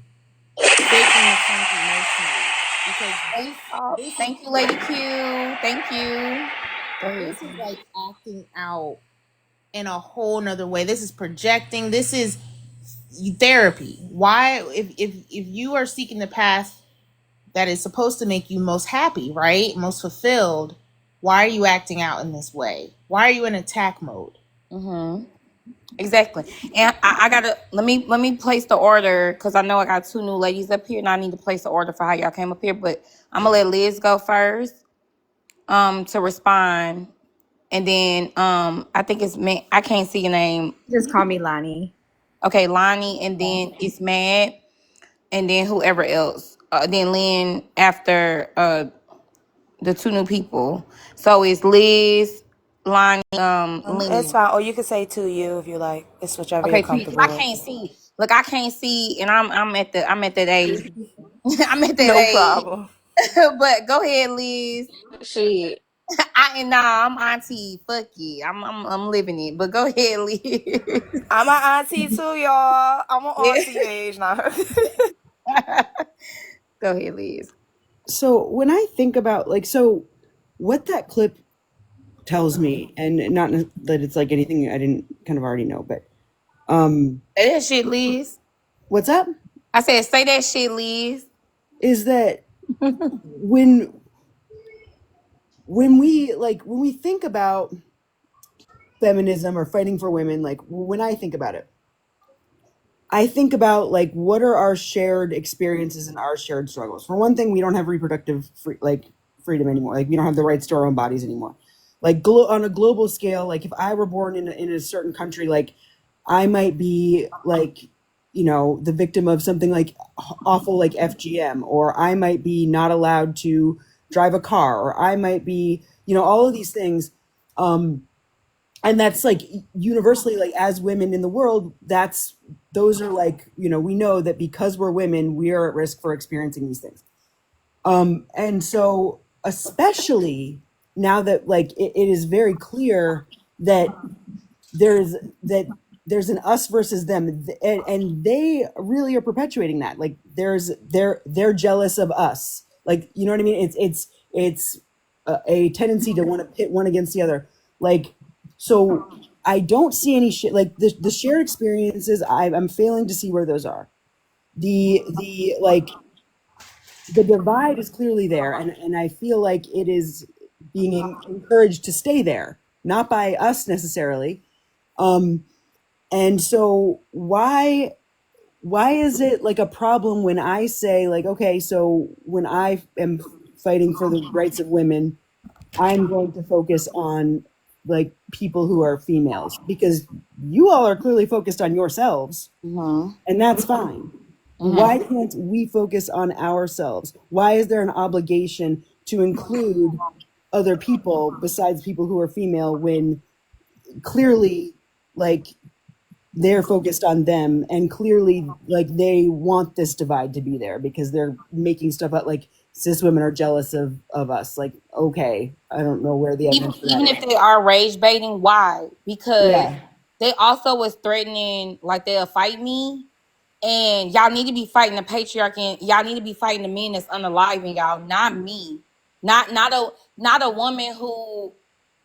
faking the funk emotionally. Because Thank you, Lady Q. Thank you. Go ahead. this is like acting out in a whole nother way. This is projecting. This is therapy. Why, if you are seeking the path that is supposed to make you most happy, right, most fulfilled, why are you acting out in this way? Why are you in attack mode? Mm-hmm. Exactly. And I gotta let me place the order because I know I got two new ladies up here and I need to place the order for how y'all came up here. But I'm gonna let Liz go first to respond. And then I think it's I can't see your name. Just call me Lonnie. Okay, Lonnie, and then it's Mad, and then whoever else. Then Lynn after the two new people. So it's Liz, Lonnie, It's Lynn. fine. Or you could say to you if you like. It's whichever you're Okay, to you, 'cause I comfortable with. can't see. Look, I can't see, and I'm at that age. I'm at that No age. problem. But go ahead, Liz. Shit. I'm auntie. Fuck it. I'm living it. But go ahead, Liz. I'm an auntie too, y'all. I'm an Yeah. auntie age now. Go ahead, Liz. So when I think about so what that clip tells me, and not that it's like anything I didn't kind of already know, but Say that shit, Liz. what's up? I said, say that shit, Liz. Is that when we think about feminism or fighting for women, like when I think about it, I think about like what are our shared experiences and our shared struggles. For one thing, we don't have reproductive freedom anymore. Like we don't have the rights to our own bodies anymore. Like on a global scale, like if I were born in a certain country, like I might be like, the victim of something like awful like FGM, or I might be not allowed to drive a car, or I might be, all of these things. And that's like universally, like as women in the world, those are like, we know that because we're women, we are at risk for experiencing these things. And so especially now that like it is very clear that there's an us versus them, and they really are perpetuating that. Like they're jealous of us. Like, you know what I mean? It's a tendency to want to pit one against the other. Like, so I don't see any shit like the shared experiences. I'm failing to see where those are. The divide is clearly there, and I feel like it is being encouraged to stay there, not by us necessarily. And so why is it like a problem when I say like, okay, so when I am fighting for the rights of women, I'm going to focus on like people who are females, because you all are clearly focused on yourselves, and that's fine. Why can't we focus on ourselves? Why is there an obligation to include other people besides people who are female when clearly like they're focused on them, and clearly like they want this divide to be there because they're making stuff up like cis women are jealous of us. Like, okay, I don't know where the evidence Even if they are rage baiting, why? Because they also was threatening like they'll fight me. And y'all need to be fighting the patriarchy, and y'all need to be fighting the men that's unaliving y'all, not me. Not a woman who,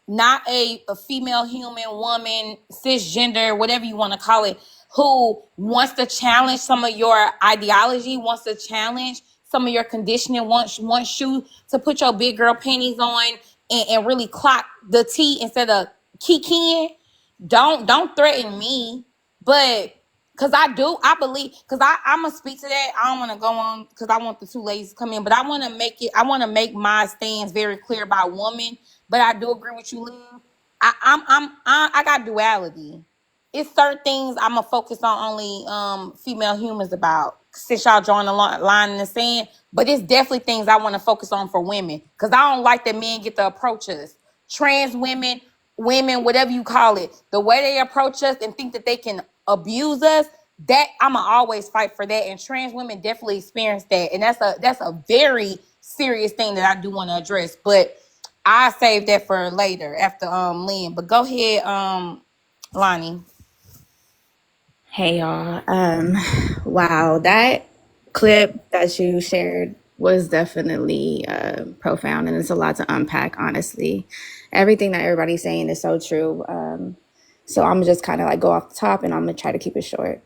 not a female human woman, cisgender, whatever you want to call it, who wants to challenge some of your ideology, wants to challenge some of your conditioning, wants you to put your big girl panties on and really clock the T instead of kikiing. Don't threaten me. But because I believe, because I'm gonna speak to that. I don't want to go on because I want the two ladies to come in, but I want to make my stance very clear about women. But I do agree with you, Lynn. I got duality. It's certain things I'm gonna focus on only female humans about, since y'all drawing the line in the sand. But it's definitely things I want to focus on for women, because I don't like that men get to approach us. Trans women, whatever you call it, the way they approach us and think that they can abuse us, that I'ma always fight for that. And trans women definitely experience that, and that's a very serious thing that I do want to address. But I save that for later after Lynn. But go ahead, Lonnie. Hey y'all. Wow, that clip that you shared was definitely profound, and it's a lot to unpack, honestly. Everything that everybody's saying is so true. So I'm just kind of like go off the top, and I'm gonna try to keep it short.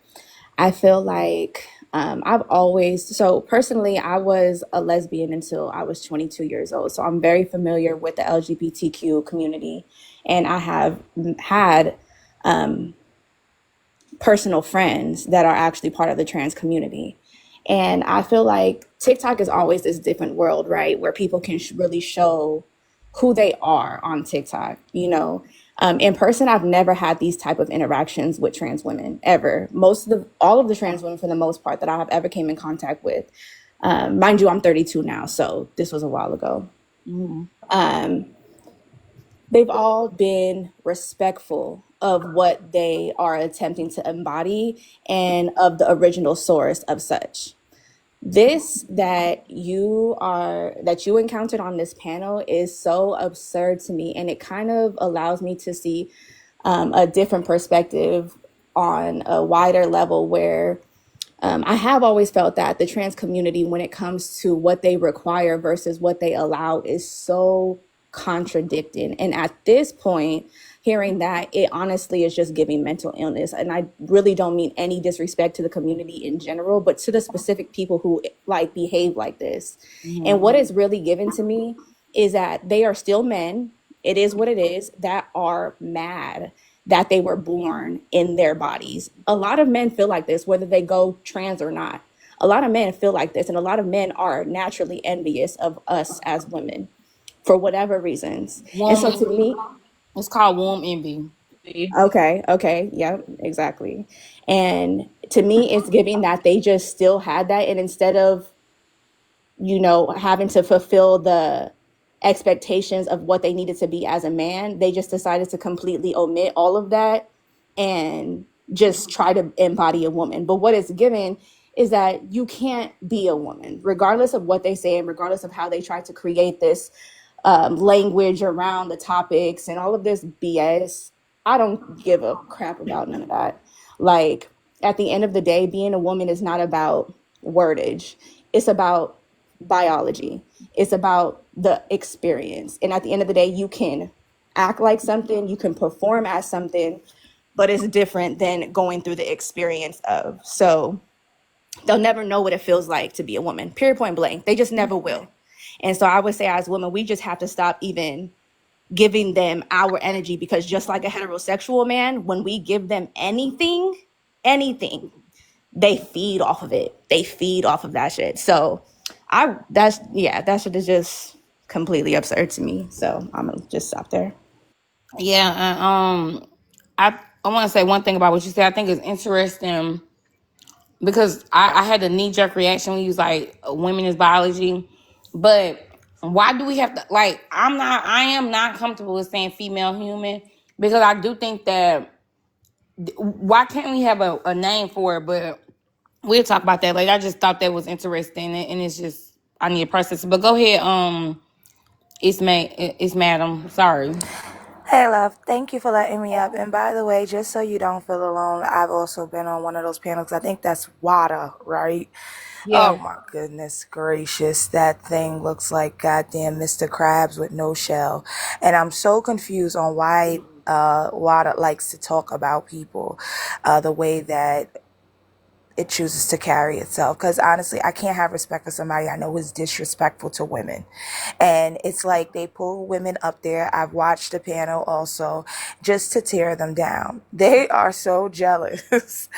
I feel like so personally, I was a lesbian until I was 22 years old. So I'm very familiar with the LGBTQ community, and I have had personal friends that are actually part of the trans community. And I feel like TikTok is always this different world, right? Where people can really show who they are on TikTok, you know. In person, I've never had these type of interactions with trans women ever. All of the trans women, for the most part, that I have ever came in contact with, mind you, I'm 32 now, so this was a while ago. They've all been respectful of what they are attempting to embody and of the original source of such. This that you encountered on this panel is so absurd to me, and it kind of allows me to see a different perspective on a wider level, where I have always felt that the trans community, when it comes to what they require versus what they allow, is so contradicting. And at this point, hearing that, it honestly is just giving mental illness. And I really don't mean any disrespect to the community in general, but to the specific people who like behave like this. And what is really given to me is that they are still men. It is what it is, that are mad that they were born in their bodies. A lot of men feel like this, whether they go trans or not. A lot of men feel like this, and a lot of men are naturally envious of us as women for whatever reasons. And so to me, it's called womb envy. Okay. Yeah, exactly. And to me, it's giving that they just still had that. And instead of, having to fulfill the expectations of what they needed to be as a man, they just decided to completely omit all of that and just try to embody a woman. But what it's given is that you can't be a woman, regardless of what they say and regardless of how they try to create this language around the topics and all of this BS. I don't give a crap about none of that. Like, at the end of the day, being a woman is not about wordage. It's about biology. It's about the experience. And at the end of the day, you can act like something, you can perform as something, but it's different than going through the experience of. So they'll never know what it feels like to be a woman, period, point blank. They just never will. And so I would say, as women, we just have to stop even giving them our energy, because just like a heterosexual man, when we give them anything, they feed off of it. They feed off of that shit. So that shit is just completely absurd to me. So I'm gonna just stop there. Yeah, I want to say one thing about what you said. I think it's interesting because I had a knee-jerk reaction when you was like, women is biology. But why do we have to, like, I am not comfortable with saying female human, because I do think that, why can't we have a name for it? But we'll talk about that later. I just thought that was interesting, and it's just, I need to process it. But go ahead, it's madam. Sorry. Hey, love. Thank you for letting me up. And by the way, just so you don't feel alone, I've also been on one of those panels. I think that's WADA, right? Yeah. Oh my goodness gracious. That thing looks like goddamn Mr. Krabs with no shell. And I'm so confused on why WADA likes to talk about people the way that it chooses to carry itself. Because honestly, I can't have respect for somebody I know is disrespectful to women. And it's like they pull women up there. I've watched the panel also just to tear them down. They are so jealous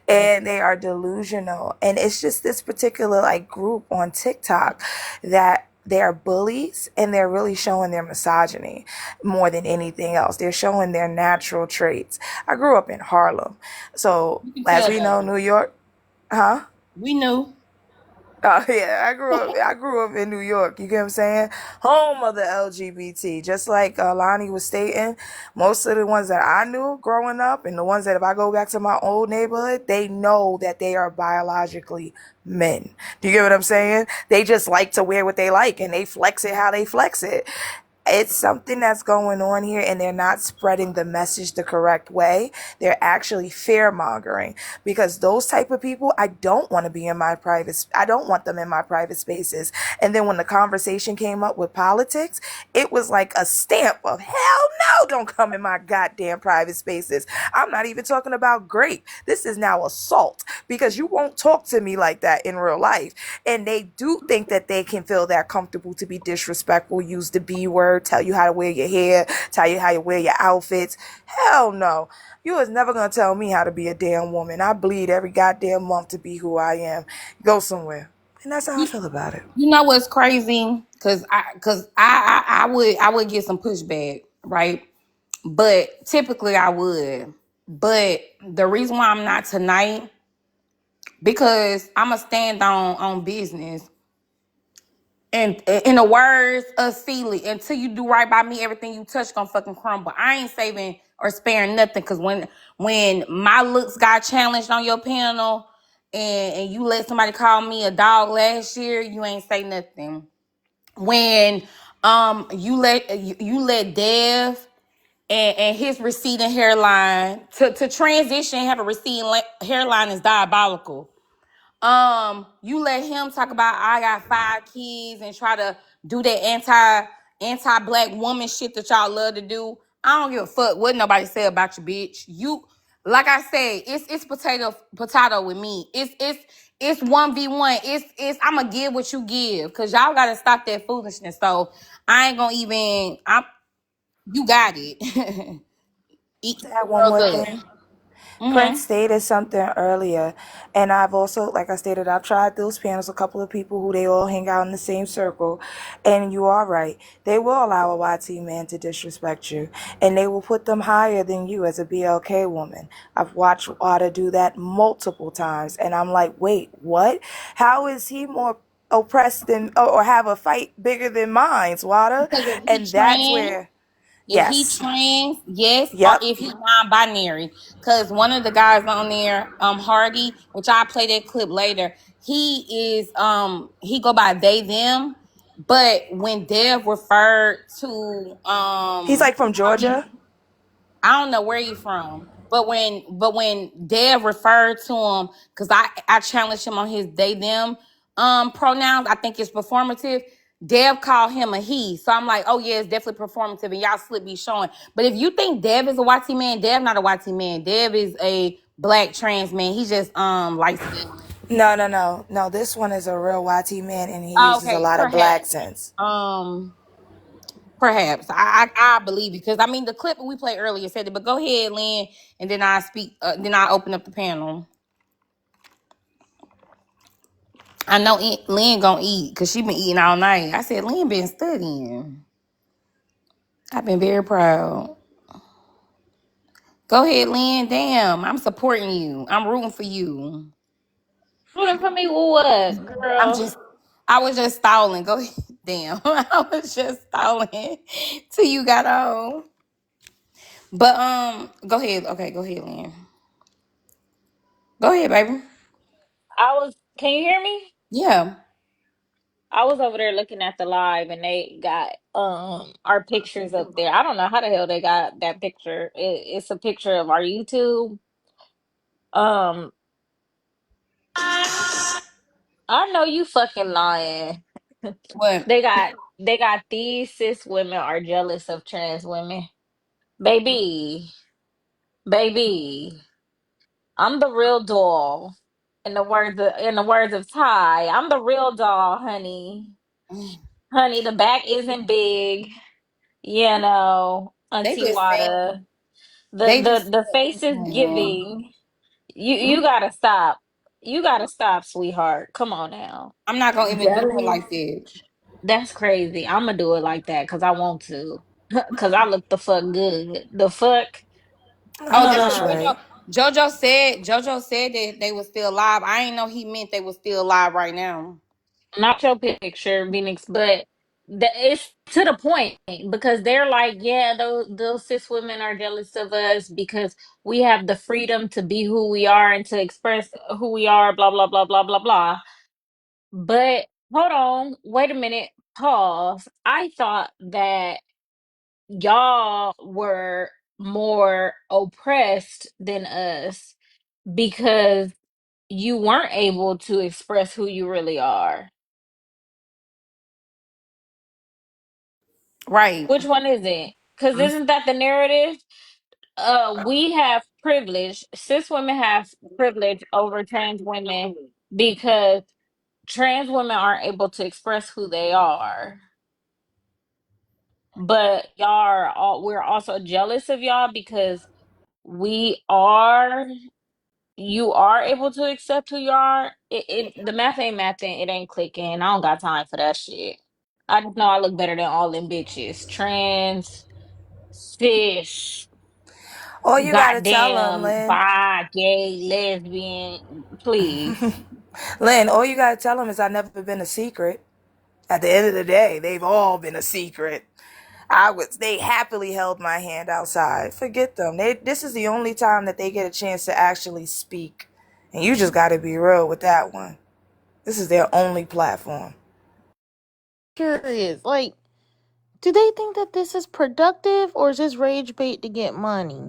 and they are delusional. And it's just this particular like group on TikTok that they are bullies and they're really showing their misogyny more than anything else. They're showing their natural traits. I grew up in Harlem. So You can as tell we know, though. New York, huh? We knew. Oh yeah, I grew up in New York. You get what I'm saying? Home of the LGBT. Just like Lonnie was stating, most of the ones that I knew growing up, and the ones that if I go back to my old neighborhood, they know that they are biologically men. Do you get what I'm saying? They just like to wear what they like, and they flex it how they flex it. It's something that's going on here, and they're not spreading the message the correct way. They're actually fear mongering, because those type of people, I don't want to be in my private. I don't want them in my private spaces. And then when the conversation came up with politics, it was like a stamp of hell no, don't come in my goddamn private spaces. I'm not even talking about grape. This is now assault, because you won't talk to me like that in real life. And they do think that they can feel that comfortable to be disrespectful, use the B word, tell you how to wear your hair, tell you how to wear your outfits. Hell no. You was never going to tell me how to be a damn woman. I bleed every goddamn month to be who I am. Go somewhere. And that's how I feel about it. You know what's crazy? I would get some pushback, right? But typically I would. But the reason why I'm not tonight, because I'm a stand on business. And in the words of Celie, until you do right by me, everything you touch gonna fucking crumble. I ain't saving or sparing nothing, because when my looks got challenged on your panel, and you let somebody call me a dog last year, you ain't say nothing. When you let Dev and his receding hairline to transition, have a receding hairline is diabolical. You let him talk about I got 5 kids and try to do that anti black woman shit that y'all love to do. I don't give a fuck what nobody say about you, bitch. You, like I said, it's potato with me. It's 1v1. It's I'ma give what you give, cause y'all gotta stop that foolishness. So I ain't gonna even. You got it. Eat To the add one world more up. thing. Prince Mm-hmm. stated something earlier, and I've also, like I stated, I've tried those panels, a couple of people who they all hang out in the same circle, and you are right. They will allow a YT man to disrespect you, and they will put them higher than you as a BLK woman. I've watched Wada do that multiple times, and I'm like, wait, what? How is he more oppressed than, or have a fight bigger than mine, Wada? Because if he And that's trans, where, if he yes, trans, yes, or yep. if he non-binary. Because one of the guys on there, Hardy, which I'll play that clip later, he is he go by they them. But when Dev referred to He's like from Hardy, Georgia. I don't know where he from. But when Dev referred to him, because I challenged him on his they them pronouns, I think it's performative. Dev called him a he. So I'm like, oh yeah, it's definitely performative, and y'all slip be showing. But if you think Dev is a YT man, Dev not a YT man. Dev is a black trans man. He just light skinned. No. This one is a real YT man, and he Oh, uses a okay, lot of black perhaps. sense. Perhaps I believe, because I mean the clip we played earlier said it. But go ahead, Lynn, and then I speak. Then I open up the panel. I know Lynn gonna eat because she been eating all night. I said Lynn been studying. I've been very proud. Go ahead, Lynn. Damn, I'm supporting you. I'm rooting for you. Rooting for me with what, I'm girl? just. I was just stalling. Go ahead. Damn, I was just stalling till you got on. But go ahead. Okay, go ahead, Lynn. Go ahead, baby. Can you hear me? Yeah. I was over there looking at the live and they got our pictures up there. I don't know how the hell they got that picture. It's a picture of our YouTube. Um I know you fucking lying. What? They got these cis women are jealous of trans women. Baby, baby. I'm the real doll. In the words of Ty, I'm the real doll, honey. Honey, the back isn't big. You know, They Auntie just saying. Wada. The They the just. the face is Man. giving. You gotta stop. You gotta stop, sweetheart. Come on now. I'm not gonna even do it Jealous. like that. That's crazy. I'm gonna do it like that because I want to. Because I look the fuck good. The fuck. I Oh, know that's that's what Um, right. JoJo said that they were still alive. I ain't know he meant they were still alive right now. not your picture, Phoenix, but it's to the point because they're like, yeah, those cis women are jealous of us because we have the freedom to be who we are and to express who we are, blah blah blah blah blah blah. But hold on, wait a minute, pause. I thought that y'all were more oppressed than us because you weren't able to express who you really are. Right. Which one is it? Because isn't that the narrative? We have privilege. Cis women have privilege over trans women because trans women aren't able to express who they are. But y'all are we're also jealous of y'all because we are you are able to accept who you are. The math ain't mathing, it ain't clicking. I don't got time for that shit. I just know I look better than all them bitches. Trans, cis, All you gotta tell them, goddamn, Lynn. bi, gay, lesbian, please. Lynn, all you gotta tell them is I've never been a secret. At the end of the day, they've all been a secret. They happily held my hand outside. Forget them. This is the only time that they get a chance to actually speak. And you just gotta be real with that one. This is their only platform. Curious, like, do they think that this is productive or is this rage bait to get money?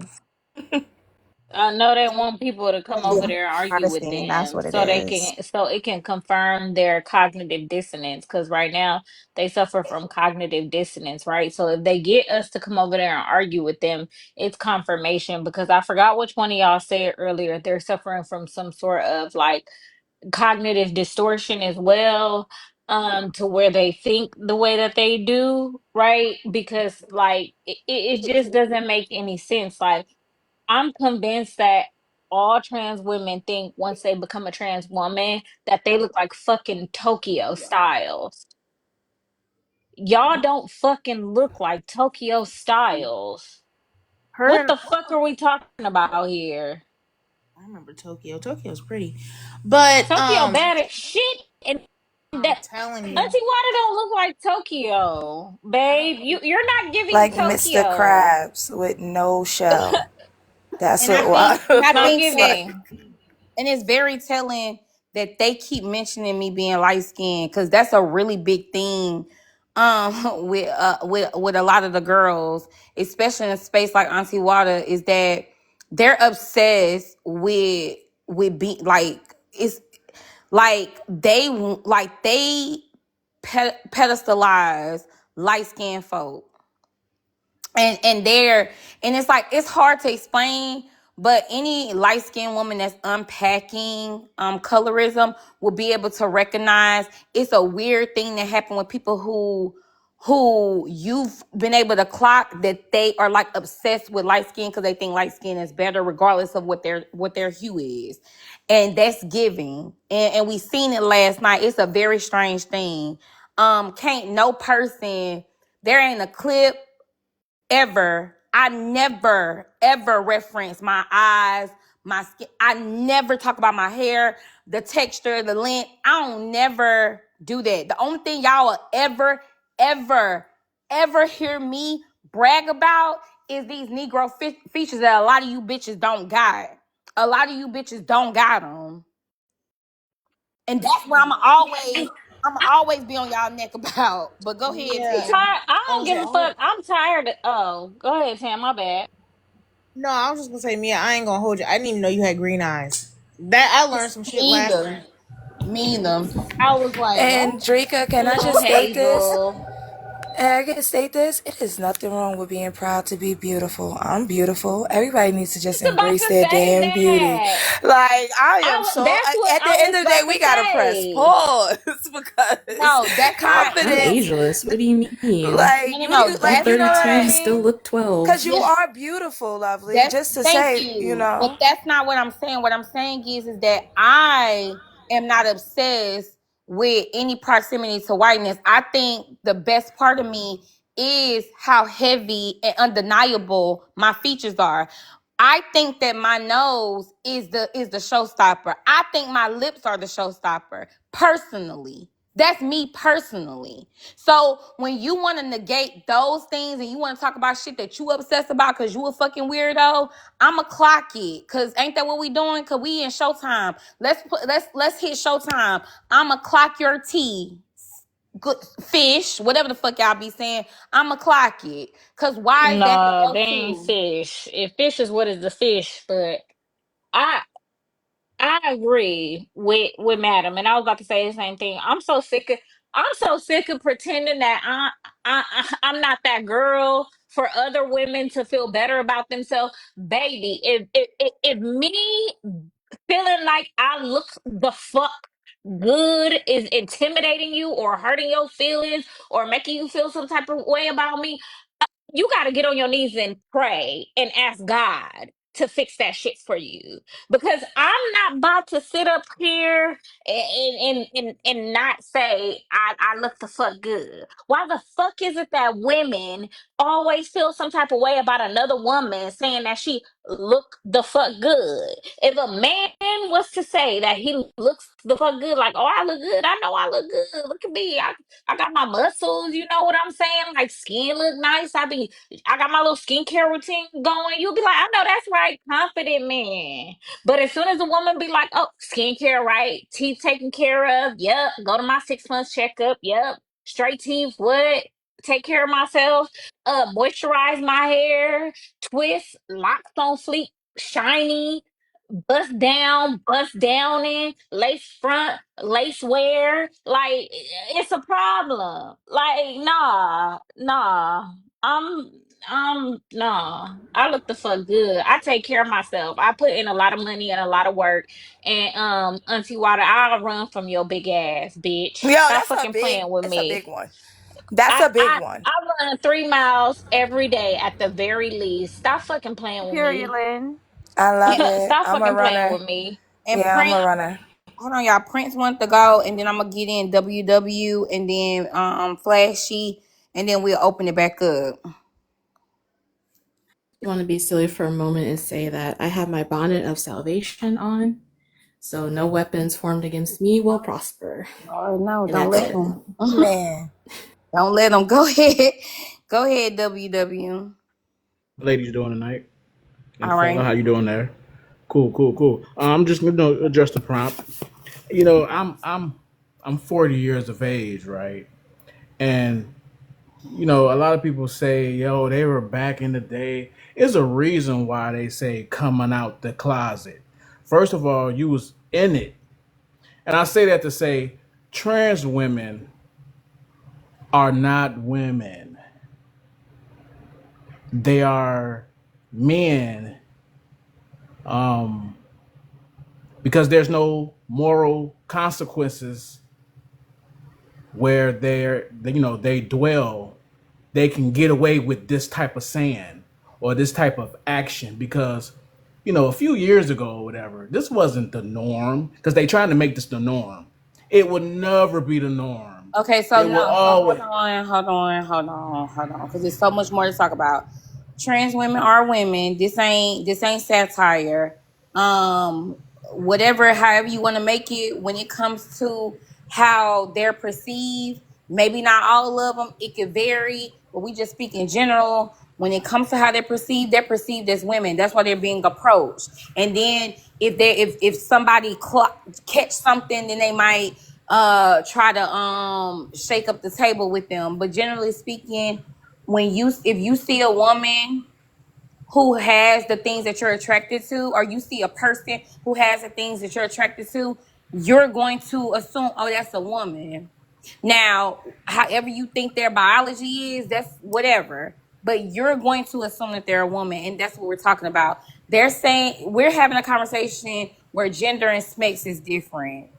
I know they want people to come over Yeah, there and argue with Modesty, that's them what it so they is. can so it can confirm their cognitive dissonance because right now they suffer from cognitive dissonance, right? So if they get us to come over there and argue with them, it's confirmation because I forgot which one of y'all said earlier they're suffering from some sort of like cognitive distortion as well, to where they think the way that they do, right? Because like it just doesn't make any sense. Like I'm convinced that all trans women think once they become a trans woman that they look like fucking Tokyo Styles. Y'all don't fucking look like Tokyo Styles. Her What and the fuck are we talking about here? I remember Tokyo. Tokyo's pretty, but Tokyo bad as shit, and I'm that telling you. Auntie Wada don't look like Tokyo, babe. You're not giving Like Mr. Tokyo. Krabs with no shell. That's And I what think and Wada I Not think looks that like. giving. and it's very telling that they keep mentioning me being light skinned because that's a really big thing with a lot of the girls, especially in a space like Auntie Wada, is that they're obsessed with being like it's they pedestalize light skinned folk and it's like it's hard to explain, but any light-skinned woman that's unpacking colorism will be able to recognize it's a weird thing that happened with people who you've been able to clock that they are like obsessed with light skin because they think light skin is better regardless of what their hue is, and that's giving, and we seen it last night. It's a very strange thing. Can't no person, there ain't a clip ever. I never ever reference my eyes, my skin. I never talk about my hair, the texture, the length. I don't never do that. The only thing y'all will ever hear me brag about is these Negro features that a lot of you bitches don't got. A lot of you bitches don't got them, and that's where I'm always. I'm always be on y'all neck about. But go ahead, Yeah. Tam. I don't And give a fuck. I'm tired of. Oh, go ahead, Tam. My bad. no, I was just gonna say, Mia, I ain't gonna hold you. I didn't even know you had green eyes. That I learned some shit Me last either. night. Me either. I was like, And oh, Drika, can I Hello, just state this? Hazel. And I can state this, it is nothing wrong with being proud to be beautiful. I'm beautiful. Everybody needs to just I was about embrace to their say damn beauty. that. Like, I am so, That's what at the I end was of the day, about to we gotta press say. pause because No, that's not. I'm confidence, ageless. What do you mean? like, No, no, no. I'm like, you That's know what I 32, not. still mean? look Because 12. you Yeah, are beautiful, lovely. that's. Just to Thank say, you. But that's not what I'm saying. What I'm saying is that I am not obsessed with any proximity to whiteness. I think the best part of me is how heavy and undeniable my features are. I think that my nose is the showstopper. I think my lips are the showstopper. Personally, that's me personally. So when you want to negate those things and you want to talk about shit that you obsessed about because you a fucking weirdo, I'ma clock it. Cause ain't that what we doing? Cause we in Showtime. Let's hit Showtime. I'ma clock your tea. Good fish, whatever the fuck y'all be saying. I'ma clock it. Cause why is that the No, they ain't go-to? fish. If fish is what is the fish, but I I agree with Madam, and I was about to say the same thing. I'm so sick of pretending that I'm not that girl for other women to feel better about themselves, baby. If me feeling like I look the fuck good is intimidating you or hurting your feelings or making you feel some type of way about me, you got to get on your knees and pray and ask God to fix that shit for you, because I'm not about to sit up here and not say I look the fuck good. Why the fuck is it that women always feel some type of way about another woman saying that she look the fuck good? If a man was to say that he looks the fuck good, like, oh, I look good, I know I look good, look at me, I got my muscles, you know what I'm saying? Like, skin look nice. I got my little skincare routine going. You'll be like, I know that's right, confident man. But as soon as a woman be like, oh, skincare right, teeth taken care of, yep, go to my 6 months checkup, yep, straight teeth, what? Take care of myself, moisturize my hair, twist, locks on fleek, shiny, bust down in, lace front, lace wear. Like, it's a problem. Like, nah. Nah. I look the fuck good. I take care of myself. I put in a lot of money and a lot of work. And Auntie Water, I'll run from your big ass, bitch. Yo, Stop fucking playing with it's a big me. one. That's I a big I one. I run 3 miles every day at the very least. Stop fucking playing with Period, me. Lynn. I love And, it. Stop I'm a fucking playing runner. with me. and Yeah, I'm Prince, a runner. hold on, y'all. Prince wants to go, and then I'm gonna get in WW, and then Flashy, and then we'll open it back up. I want to be silly for a moment and say that I have my bonnet of salvation on, so no weapons formed against me will prosper. Oh no, And don't that's let it. them. Man. Don't let them. Go ahead. Go ahead, WW. Ladies doing tonight? And All fella, right. how you doing there? Cool. I'm just gonna adjust the prompt. I'm 40 years of age, right? And a lot of people say, yo, they were back in the day. There's a reason why they say coming out the closet. First of all, you was in it. And I say that to say trans women are not women. They are men. Because there's no moral consequences where they dwell, they can get away with this type of saying or this type of action because a few years ago or whatever, this wasn't the norm because they trying to make this the norm. It would never be the norm. Okay, so It will no, so always. hold on, because there's so much more to talk about. Trans women are women. This ain't satire. Whatever, however you want to make it, when it comes to how they're perceived, maybe not all of them. It could vary, but we just speak in general. When it comes to how they're perceived as women. That's why they're being approached. And then if somebody catch something, then they might try to shake up the table with them. But generally speaking, if you see a woman who has the things that you're attracted to, or you see a person who has the things that you're attracted to, you're going to assume, oh, that's a woman. Now, however you think their biology is, that's whatever. But you're going to assume that they're a woman, and that's what we're talking about. They're saying we're having a conversation where gender and sex is different,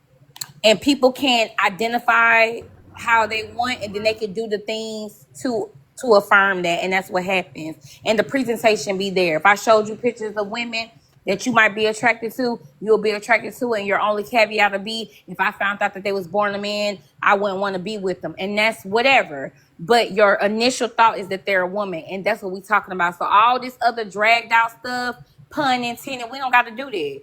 and people can't identify how they want, and then they can do the things to affirm that, and that's what happens. And the presentation be there. If I showed you pictures of women that you might be attracted to, you'll be attracted to it, and your only caveat would be, if I found out that they was born a man, I wouldn't want to be with them, and that's whatever. But your initial thought is that they're a woman, and that's what we talking about. So all this other dragged out stuff, pun intended, we don't got to do that.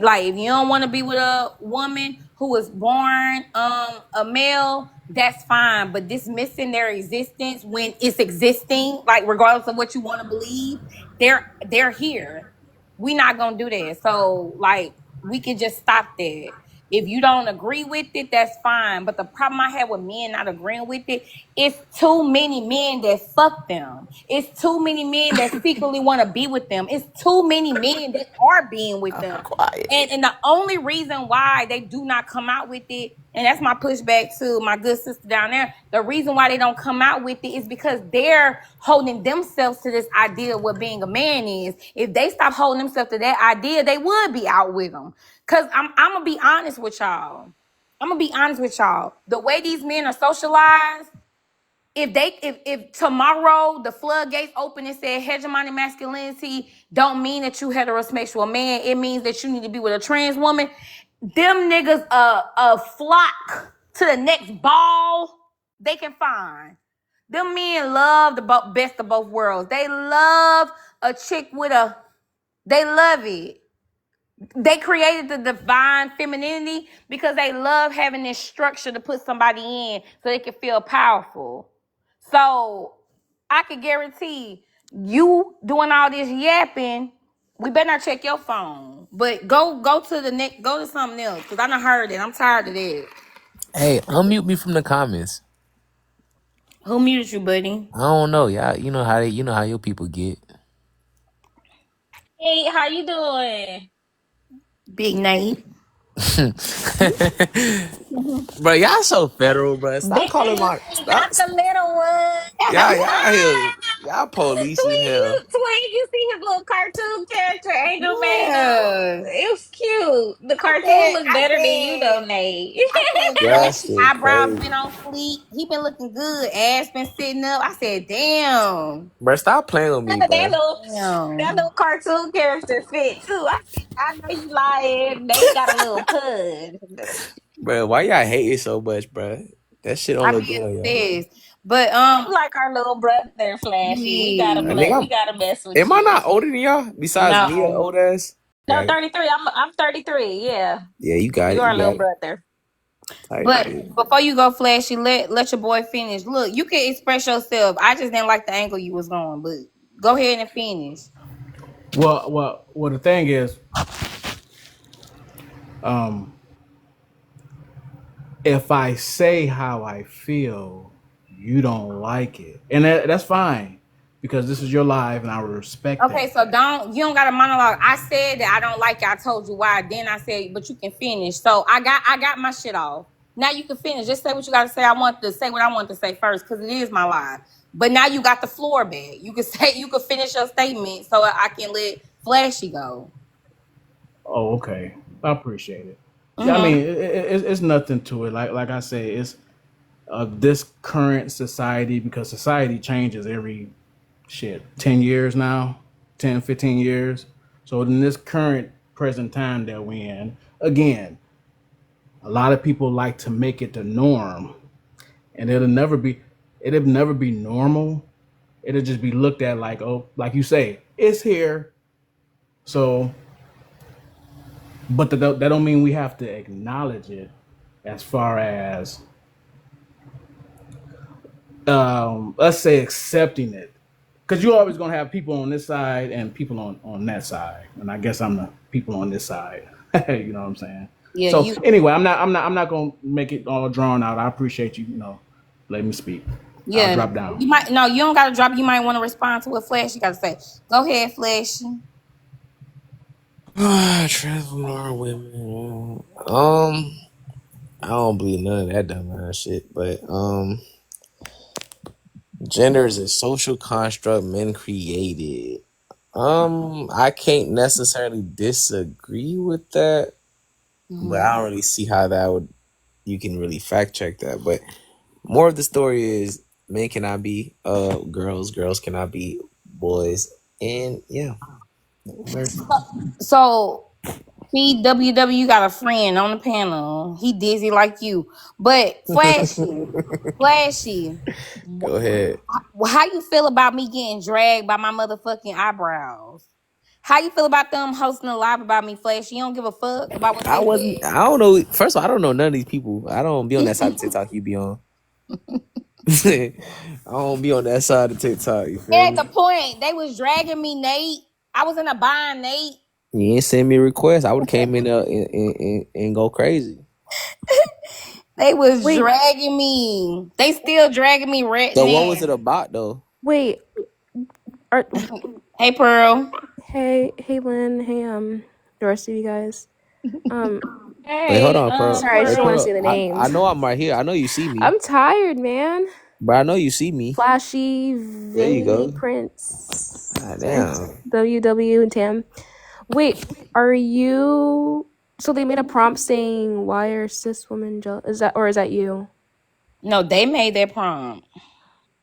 Like, if you don't want to be with a woman who was born a male, that's fine. But dismissing their existence when it's existing, like regardless of what you want to believe, they're here. We not gonna do that. So like, we can just stop that. If you don't agree with it, that's fine. But the problem I have with men not agreeing with it, it's too many men that fuck them. It's too many men that secretly want to be with them. It's too many men that are being with them. And the only reason why they do not come out with it, and that's my pushback to my good sister down there, the reason why they don't come out with it is because they're holding themselves to this idea of what being a man is. If they stop holding themselves to that idea, they would be out with them. Because I'm going to be honest with y'all. The way these men are socialized, if tomorrow the floodgates open and say hegemonic masculinity don't mean that you heterosexual man, it means that you need to be with a trans woman, them niggas flock to the next ball they can find. Them men love the best of both worlds. They love a chick they love it. They created the divine femininity because they love having this structure to put somebody in so they can feel powerful. So I can guarantee you doing all this yapping, we better not check your phone. But go to the next, go to something else, because I done heard it. I'm tired of that. Hey, unmute me from the comments. Who muted you, buddy? I don't know, y'all. You know how your people get. Hey, how you doing? Big Nate. Bro, y'all so federal, bro. Stop Big calling my not the little one. y'all here. Y'all police in hell. Twin, you see his little cartoon character Angel made Yeah. It was cute. The cartoon looked better than you though, Nate. That's eyebrows crazy. been on fleek. He been looking good. Ass been sitting up. I said, damn. Bro, stop playing with me, that bro. little cartoon character fit too. I know you lying. Nate got a little pud. Bro, why y'all hating so much, bro? That shit don't look good on y'all. But You like our little brother, Flashy. We gotta we gotta mess with Am you. I not older than y'all? Besides Nia, No. old ass. No, 33. I'm 33. Yeah. Yeah, you got it. You are You little got it. brother. But before you go, Flashy, let your boy finish. Look, you can express yourself. I just didn't like the angle you was going, but go ahead and finish. Well, the thing is, if I say how I feel, you don't like it, and that's fine because this is your live, and I respect that. Okay, so you don't got a monologue. I said that I don't like it. I told you why. Then I said, but you can finish. So I got my shit off. Now you can finish. Just say what you got to say. I want to say what I want to say first because it is my live. But now you got the floor back. You can finish your statement so I can let Flashy go. Oh, okay. I appreciate it. Yeah, I mean, it's nothing to it. Like I say, it's this current society, because society changes every 10 years now, 10, 15 years. So in this current present time that we're in, again, a lot of people like to make it the norm, and it'll never be normal. It'll just be looked at like, oh, like you say, it's here. So, but that don't mean we have to acknowledge it as far as, let's say, accepting it. Because you're always going to have people on this side and people on that side. And I guess I'm the people on this side. You know what I'm saying? Yeah, So you. anyway, I'm not gonna make it all drawn out. I appreciate you, letting me speak. I'll Yeah, drop down. you might. No, you don't gotta drop. You might want to respond to what Flash you gotta say. Go ahead, Flash. Trans women. I don't believe none of that dumbass shit. But gender is a social construct men created. I can't necessarily disagree with that, but I don't really see how you can really fact check that. But more of the story is men cannot be girls, girls cannot be boys, and yeah. So, PWW got a friend on the panel. He dizzy like you, but Flashy. Go ahead. How you feel about me getting dragged by my motherfucking eyebrows? How you feel about them hosting a live about me, Flash? You don't give a fuck about what they said. I don't know. First of all, I don't know none of these people. I don't be on that side of TikTok you be on. I don't be on that side of TikTok. You feel At me? the point, they was dragging me, Nate. I was in a bind, Nate. You ain't send me a request. I would have came in there and go crazy. They was dragging me. They still dragging me right So what was now. it about though? Wait. Hey, Pearl. Hey, Lynn. Hey, the rest of you guys. Wait, hold Hey, on, Pearl. Sorry, I Hey, just want to Pearl. say the I names. know I'm right here. I know you see me, I'm tired, man. but I know you see me. Flashy, There you Vinny, go. Prince, God damn. WW, and Tam. Wait, are you? So they made a prompt saying, "Why are cis women jealous?" Is that you? No, they made that prompt.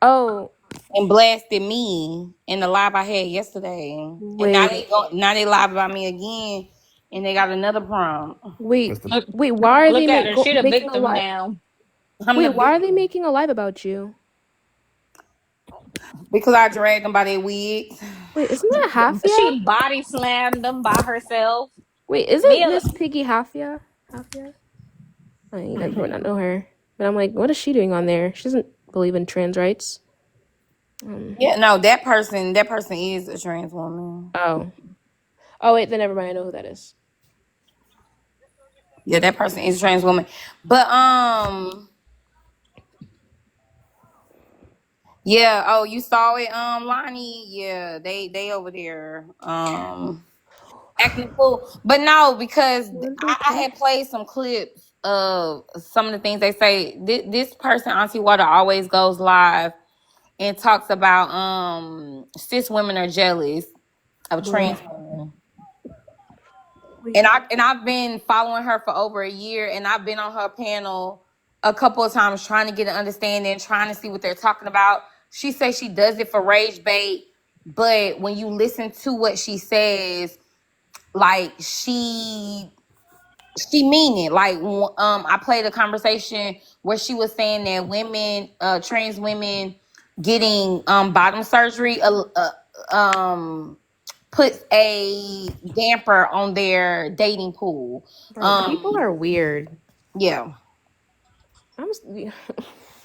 Oh. And blasted me in the live I had yesterday. Wait. And now they live about me again, and they got another prompt. Wait. Why are they Look at her. She the making a victim live? now. Wait, why are they making a live about you? Because I dragged them by their wigs. Wait, isn't that Hafia? She body slammed them by herself. Wait, isn't Miss Piggy Hafia? Oh, you guys probably not know her. But I'm like, what is she doing on there? She doesn't believe in trans rights. Yeah, no, that person is a trans woman. Oh wait, then never mind. I know who that is. Yeah, that person is a trans woman. But yeah, oh, you saw it, Lonnie? Yeah, they over there acting a fool. But no, because I had played some clips of some of the things they say. This person, Auntie Water, always goes live and talks about cis women are jealous of trans women. And I've been following her for over a year, and I've been on her panel a couple of times trying to get an understanding, trying to see what they're talking about. She says she does it for rage bait, but when you listen to what she says, like she mean it. Like I played a conversation where she was saying that women, trans women, getting bottom surgery, puts a damper on their dating pool. People are weird. Yeah.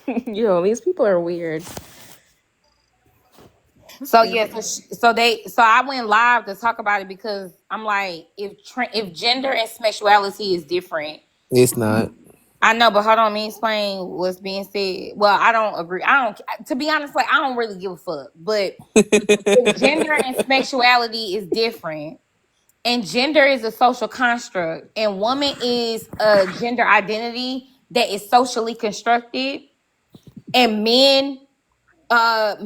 These people are weird. So yeah, so I went live to talk about it because I'm like, if gender and sexuality is different, It's not. I know, but hold on, let me explain what's being said. Well, I don't agree. To be honest, like I don't really give a fuck. But if gender and sexuality is different, and gender is a social construct, and woman is a gender identity that is socially constructed, and men are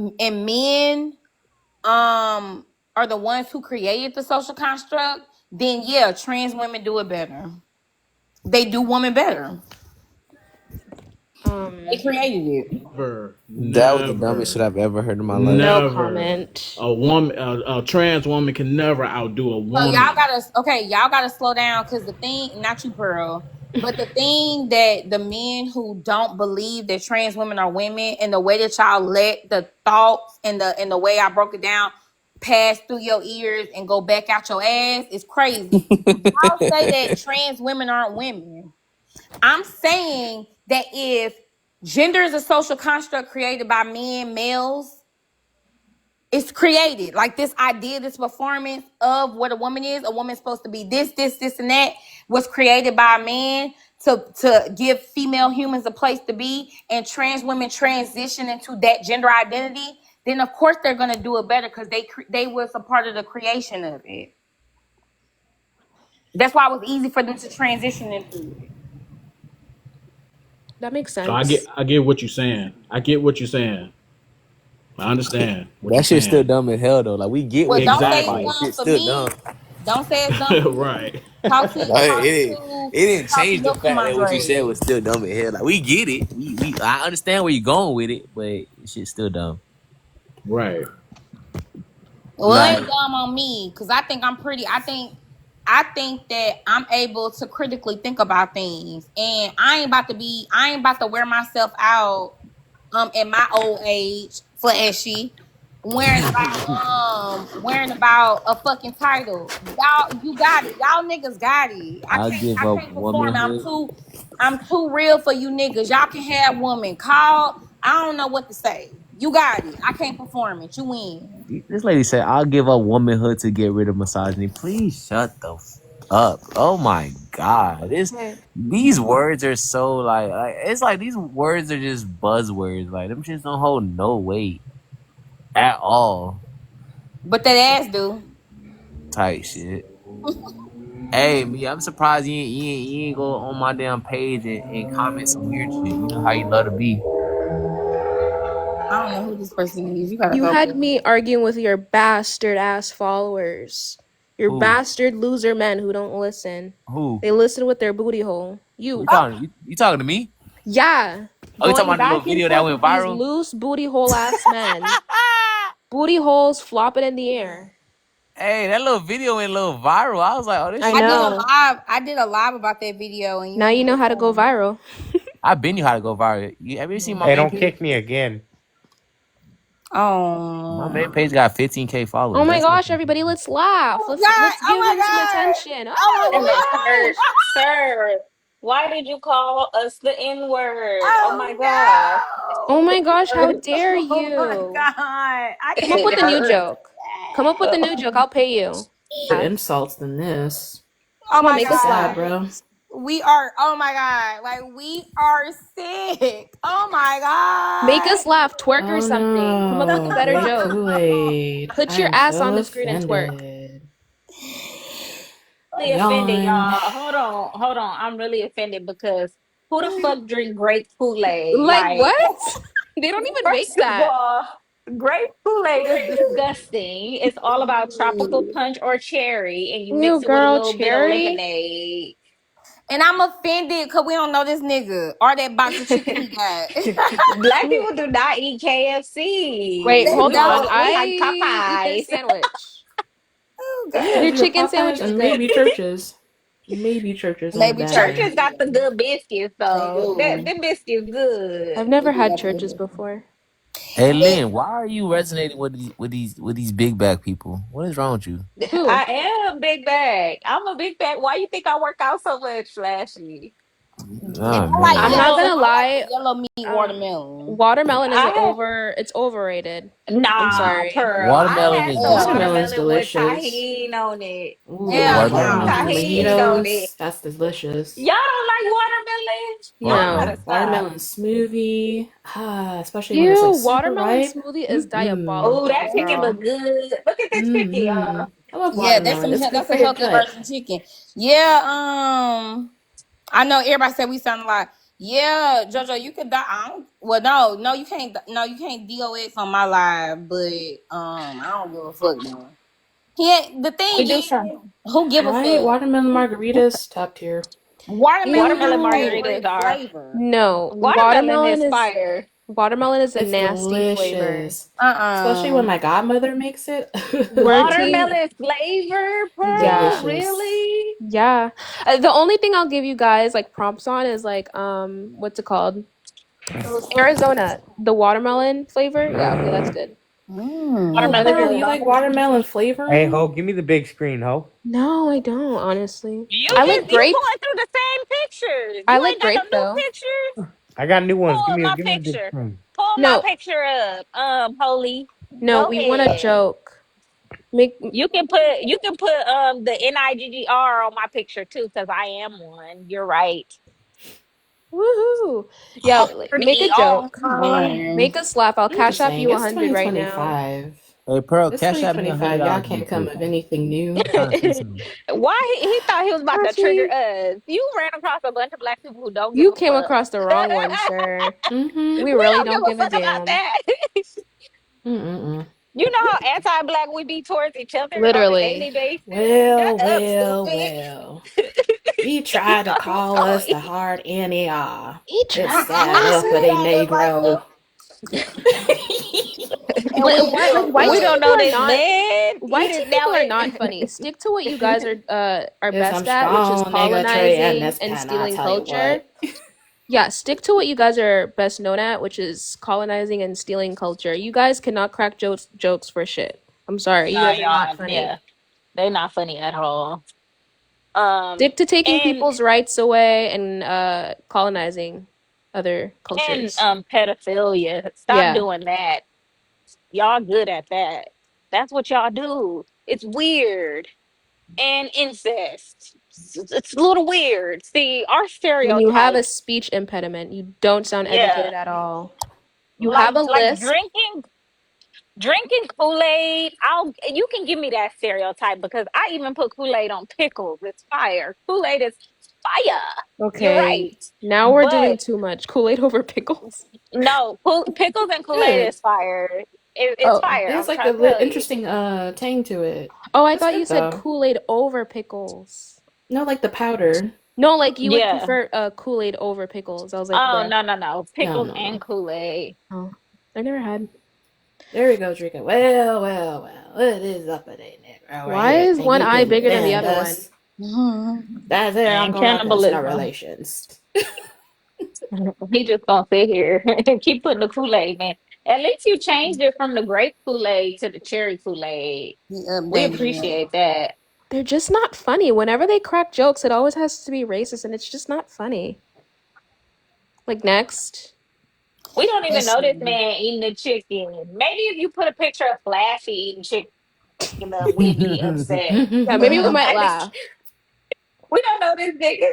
the ones who created the social construct, then yeah, trans women do it better. They do women better. They created it. That was the dumbest shit I've ever heard in my life. No comment. A trans woman can never outdo a woman. So y'all gotta slow down, because the thing, not you, Pearl, but the thing that the men who don't believe that trans women are women, and the way that y'all let the thoughts and the way I broke it down pass through your ears and go back out your ass is crazy. Y'all say that trans women aren't women. I'm saying that if gender is a social construct created by males, it's created. Like this idea, this performance of what a woman is. A woman's supposed to be this, and that was created by a man to give female humans a place to be, and trans women transition into that gender identity. Then of course they're gonna do it better because they was a part of the creation of it. That's why it was easy for them to transition into it. That makes So sense. I get what you're saying. I get what you're saying. I understand what you're That shit's still saying. dumb as hell though. Like we get Well, what he's don't say talking it's about. Exactly. That dumb shit's for still me. dumb. Don't say it's dumb for me. Right. Talk to Like, it didn't talk to change the your fact that what you said comrade. was still dumb as hell. Like we get it. I understand where you're going with it, but shit's still dumb. Right. Well, it Like ain't dumb on me because I think I'm pretty. I think that I'm able to critically think about things, and I ain't about to wear myself out in my old age flashy wearing about a fucking title. You got it. Y'all niggas got it. I'll give I up can't perform. womanhood. I'm too real for you niggas. Y'all can have woman call. I don't know what to say. You got it. I can't perform it. You win. This lady said, "I'll give up womanhood to get rid of misogyny." Please shut the up. Oh my god, Hey. these words are so like it's like these words are just buzzwords. Like them shits don't hold no weight at all. But that ass do. Type shit. Hey, me, I'm surprised you ain't go on my damn page and comment some weird shit. You know how you love to be. I don't know who this person is. You gotta You go. had me arguing with your bastard ass followers. Your Who? bastard loser men who don't listen. Who? They listen with their booty hole. You You. talking? You talking to me? Yeah. Oh, you talking Going about the little back and video that forth went with these viral? loose booty hole ass men. Booty holes flopping in the air. Hey, that little video went a little viral. I was like, oh, this I shit. know. I did a live about that video, and Now you know how to go viral. I've been knew how to go viral. Have you seen my Hey, main don't page? kick me again. My main page got 15K followers. Oh my That's gosh, nothing. everybody, let's laugh. Let's Oh give my him some god! attention. Oh my Sir, god! sir, why did you call us the N-word? Oh my God. Oh my gosh, how Oh dare no! Oh my you? god! I Come up with a new cannot. joke. Come up with a new joke. I'll pay you. Insults than this. Oh Come on, my make us Sad, laugh. god! bro. We are. Oh my god! Like we are sick. Oh my Make god! us laugh. Twerk or Oh something. Come up with a no. better Great joke. Kool-Aid. Put I your am ass on so the screen and twerk. offended. Really offended, Yawn. y'all. Hold on. I'm really offended because who the fuck drink grape Kool-Aid? Like Like, what? They don't even make first of that. all, grape Kool-Aid is disgusting. It's all about tropical punch or cherry, and you Ew, mix it with a girl, little bit of cherry. lemonade. And I'm offended because we don't know this nigga or that box of chicken he got. Black people do not eat Wait, KFC. They hold We on. only don't. eat like I eat their Popeyes. sandwich. Oh Yeah, god. Their you have chicken sandwich Popeyes is and good. maybe churches. Maybe churches on a Maybe bad church. day. Churches got the good biscuits They though. That do. them biscuits good. I've never They do had got the churches good. before. Hey It, Lynn, why are you resonating with these big back people? What is wrong with you? Who? I am big bag. I'm a big bag. Why you think I work out so much, Flashy? and Oh I like I'm man. not yellow. gonna I like the lie. yellow meat watermelon. Watermelon is I it's overrated. I'm Nah, sorry. Pearl. I Watermelon had is some disgusting. Watermelon's watermelon with delicious. tahini on it. Ooh, Hell Watermelon With is watermelon no. on tahini delicious. on it. mojitos. That's delicious. Y'all don't like watermelon? Y'all Uh-uh. gotta No. stop. Watermelon smoothie. Ah, especially when it's Ew, like super watermelon ripe. smoothie is Mm-mm. Oh, diabolical, that chicken look girl. good. Look at this chicken, Mm-hmm. y'all. I love Yeah, watermelon. It's good that's for a your healthy gut. version chicken. Yeah, I know everybody said we sound like, yeah, Jojo, you could die. Well, no, you can't. No, you can't DOX on my live, but I don't give a fuck though. The thing We do is, some who give a Right? fuck? Watermelon margaritas, top tier. Watermelon is watermelon my Ew. margaritas favorite are flavor. No. watermelon is fire. Watermelon is a It's nasty flavor. delicious. Especially when my godmother makes it. We're team Watermelon flavor, Pearl? yeah. Delicious. Really? Yeah. The only thing I'll give you guys like prompts on is like what's it called? Arizona. The watermelon flavor. Yeah, okay, that's good. Oh, Other Pearl, than you like that, watermelon Hey, flavoring? Ho, give me the big screen, Ho. no, I don't, honestly. You I like just you grape. going through the same pictures. I You like ain't got no grape new though. pictures. I got new ones. Pull Give up me, my give me the big picture. screen. Pull my No, picture up. Holy. No, Go we want a ahead. joke. Make You can put the NIGGR on my picture too, because I am one. You're right. woohoo. Yeah, like, Hard make a joke. ER. Make us laugh. I'll I'm cash just app saying, you it's 100 right now. 2025. Hey, Pearl, It's cash out me $100 2025. Y'all real can't come quick. up with anything I'm new. trying to see something. Why he thought he was about to trigger Actually, us? You ran across a bunch of black people who don't give you a came fuck. across the wrong one, sir. Mm-hmm. We We really don't give don't a give a fuck about damn. that. Mm-mm-mm. You know how anti-black we be towards each other on a daily Literally. basis? Well, Shut up, well, stupid. well. He tried to call us the hard NER. He This tried. sad What is uppity it? Negro. Like white We don't people know are this not man. He white is now people are not funny. Stick to what you guys are Yes, I'm best at, which is strong, nigga, Trey, and colonizing this and pen, I stealing tell you culture. what. Yeah, stick to what you guys are best known at, which is colonizing and stealing culture. You guys cannot crack jokes for shit. I'm sorry, you Nah, guys are not y'all. funny. Yeah, they not funny at all. Stick to taking And people's rights away and colonizing other cultures. pedophilia. Stop Yeah. doing that. Y'all good at that. That's what y'all do. It's weird. And incest. It's a little weird. See, our When you have a stereotypes. speech impediment, you don't sound Yeah, educated at all. You have like a like lisp. drinking Kool-Aid. You can give me that stereotype because I even put Kool-Aid on pickles. It's fire. Kool-Aid is fire. You're Okay. right. Now we're doing But too much. Kool-Aid over pickles. no, pickles and Kool-Aid Good. is fire. It's Oh. fire. It has I'm like trying to tell you. interesting tang to it. Oh, I It's thought good you said though. Kool-Aid over pickles. No, like the powder. No, like you would Yeah. prefer Kool-Aid over pickles. I was like, Oh bruh. no. No, Pickles no, and no. Kool-Aid. Oh, I never had. There we go, drinking. Well, well, well. It is uppity Negro right Why here. is And one you eye can bigger than the defend other one? us. That's it. I'm And going out there. No cannibalism. relations. He just gonna sit here and keep putting the Kool-Aid, man. At least you changed it from the grape Kool-Aid to the cherry Kool-Aid. We appreciate that. They're just not funny. Whenever they crack jokes, it always has to be racist, and it's just not funny. Like, next. We don't even know this man eating the chicken. Maybe if you put a picture of Flashy eating chicken up, we'd be upset. Yeah, But maybe we might nobody, laugh. we don't know this nigga.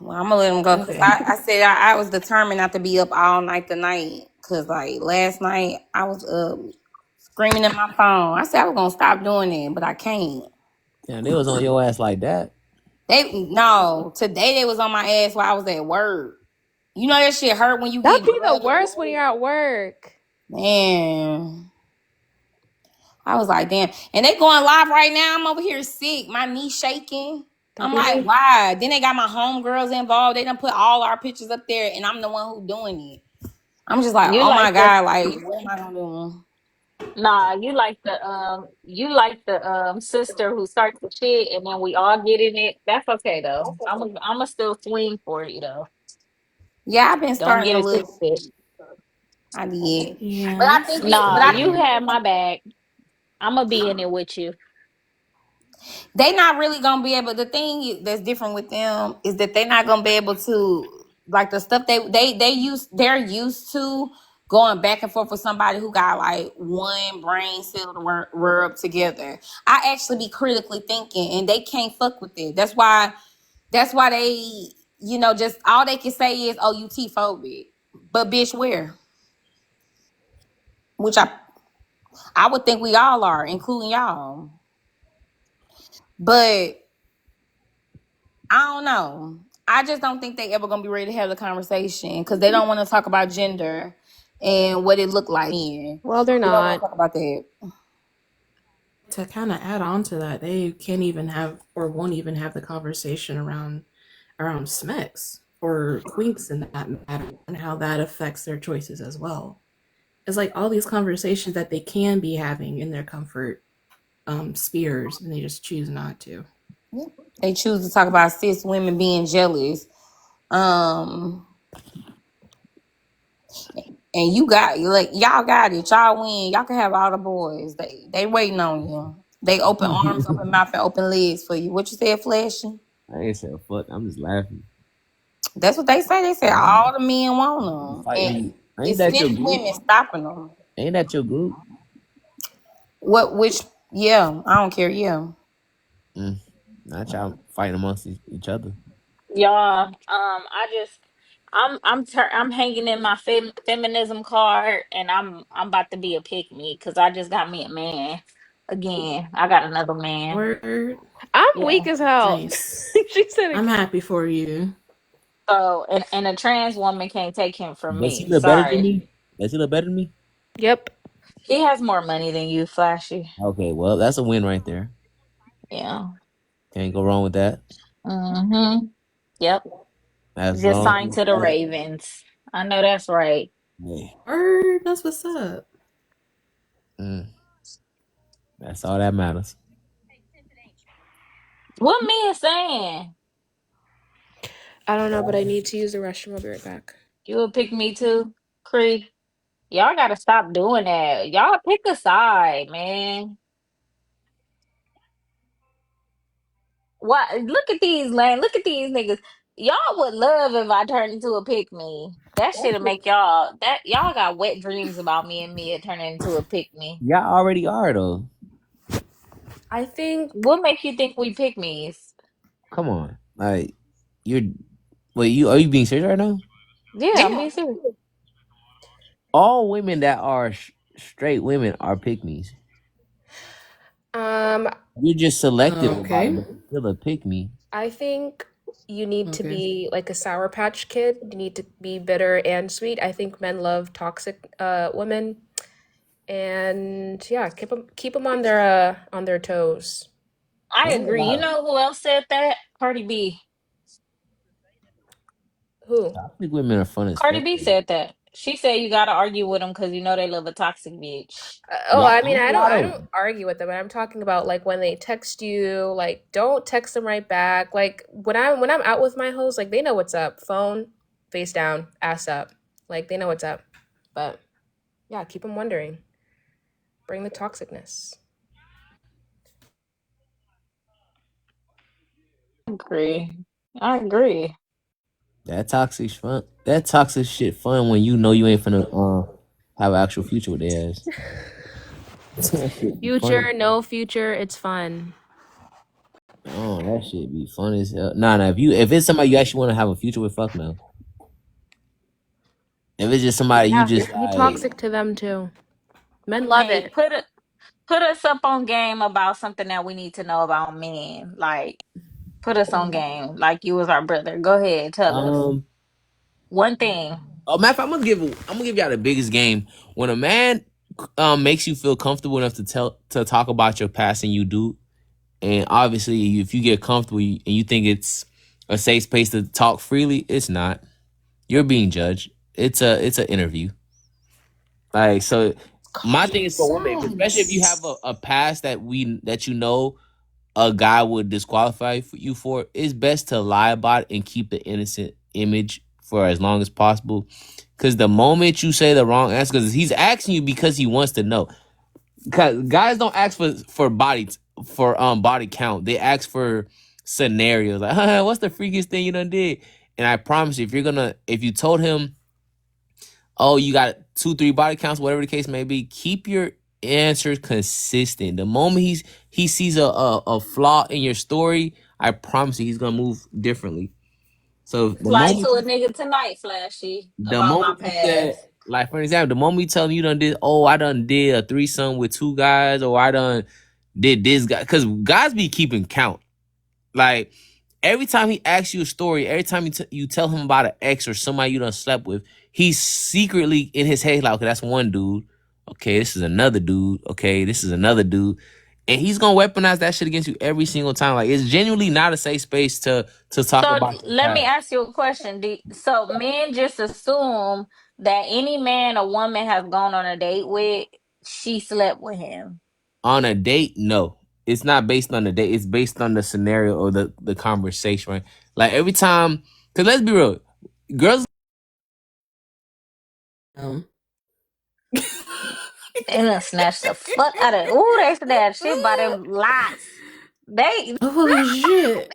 Well, I'm gonna let him go because Okay. I said I was determined not to be up all night tonight. Cause like last night I was up screaming at my phone. I said I was gonna stop doing it, but I can't. Damn, they was on your ass like that. Today they was on my ass while I was at work. You know that shit hurt when you That'd get be the drugged worst when away? you're at work. Man. I was like, damn. And they going live right now. I'm over here sick. My knee shaking. I'm like, why? Then they got my homegirls involved. They done put all our pictures up there, and I'm the one who doing it. I'm just like, You oh my like the God, like, what am I gonna do? Nah, you like the sister who starts the shit and then we all get in it. That's okay though. I'm a still swing for you though. Yeah, I've been Don't starting get to it look. twisted. I did. But Yeah, I I think see it, but Nah, I that. you think have my back. I'm gonna be in it with you. they not really gonna be able. The thing that's different with them is that they not gonna be able to like the stuff they're used to going back and forth with somebody who got like one brain cell to rub together. I actually be critically thinking, and they can't fuck with it. That's why they just all they can say is, "Oh, you T-phobic," but bitch, where? Which I would think we all are, including y'all. But I don't know. I just don't think they ever gonna be ready to have the conversation because they don't want to talk about gender and what it looked like. Well, they're They don't want not. to talk about that. To kind of add on to that, they can't even have or won't even have the conversation around SMEX or Quinks in that matter and how that affects their choices as well. It's like all these conversations that they can be having in their comfort spheres, and they just choose not to. They choose to talk about cis women being jealous. And you got y'all got it. Y'all win. Y'all can have all the boys. They waiting on you. They open arms, open mouth, and open legs for you. What you said, Flashy? I ain't saying fuck. I'm just laughing. That's what they say. They said all the men want them. Fight me. Ain't It's that your cis group? women stopping them. Ain't that your group? Which, yeah, I don't care. Yeah. Not y'all fighting amongst each other. Y'all, I'm hanging in my feminism card, and I'm about to be a pick me because I just got me a man again. I got another man. Word. I'm Yeah. weak as hell. Nice. She said I'm it. happy for you. So, and a trans woman can't take him from Does he me. look better than Sorry. me? Does he look better than me? Yep. He has more money than you, Flashy. Okay, well, that's a win right there. Yeah. Can't go wrong with that. Mm-hmm. Yep. As Just long signed as to the Ravens. I know that's right. yeah. Word. That's what's up. That's all that matters. What Mia saying? I don't know, but I need to use the restroom. I'll be right back. You would pick me too, Cree? Y'all gotta stop doing that. Y'all pick a side, man. Why? Look at these lame. Look at these niggas. Y'all would love if I turned into a pick me. That shit'll make y'all got wet dreams about me and Mia turning into a pick me. Y'all already are though. I think. What make you think we pick me's? Come on, like you're. Wait, are you being serious right now? Yeah, I'm being serious. All women that are straight women are pick me's. Um, You're just selective about it, Okay. but you're still a pick me. I think you need to Okay. be like a Sour Patch Kid. You need to be bitter and sweet. I think men love toxic women, and yeah, keep them on their toes. I Ain't a agree. You lot of know who else said that? Cardi B. Who? toxic women are fun as Cardi fuck. B said that. She said you gotta argue with them because you know they love a toxic bitch. Oh, Yeah, I ain't mean, a I lot of don't argue with them. I'm talking about like when they text you, like don't text them right back. Like when I'm out with my hoes, like they know what's up. Phone, face down, ass up. Like they know what's up. But yeah, keep them wondering. Bring the toxicness. I agree. I agree. that toxic fun. That toxic shit fun when you know you ain't finna have an actual future with their ass. That shit be funny. Future, no future. It's fun. Oh, that shit be fun as hell. Nah. If it's somebody you actually want to have a future with, fuck no. If it's just somebody you Yeah. just Be like, toxic to them too. Men love Hey, it. put us up on game about something that we need to know about men. Like put us on game. Like you was our brother. Go ahead, tell us. um. One thing. Oh, matter of fact, I'm gonna give y'all the biggest game. When a man makes you feel comfortable enough to talk about your past, and you do, and obviously if you get comfortable and you think it's a safe space to talk freely, it's not. You're being judged. It's an interview. Like so, my thing Common is for women, especially if you sense. have a past that you know a guy would disqualify you for, it's best to lie about it and keep the innocent image for as long as possible. Because the moment you say the wrong answer, because he's asking you because he wants to know. Because guys don't ask for body count. They ask for scenarios like, what's the freakiest thing you done did? And I promise you, if you told him, oh, you got 2, 3 body counts, whatever the case may be, keep your answers consistent. The moment he sees a flaw in your story, I promise you he's gonna move differently. So Lie to a nigga tonight, Flashy, the about my moment you said, past. like for example, the moment you tell him you done did, oh, I done did a threesome with 2 guys, or I done did this guy, because guys be keeping count. Like every time he asks you a story, every time you tell him about an ex or somebody you done slept with, he's secretly in his head like, okay, that's one dude. Okay, this is another dude. Okay, this is another dude. And he's gonna weaponize that shit against you every single time. Like it's genuinely not a safe space to talk So about your let me past. ask you a question. So men just assume that any man a woman has gone on a date with, she slept with him. On a date, no. It's not based on the date. It's based on the scenario or the conversation, right? Like every time, cause let's be real, girls. They done snatched the fuck out of ooh, they snatched shit by them lots. They Oh shit.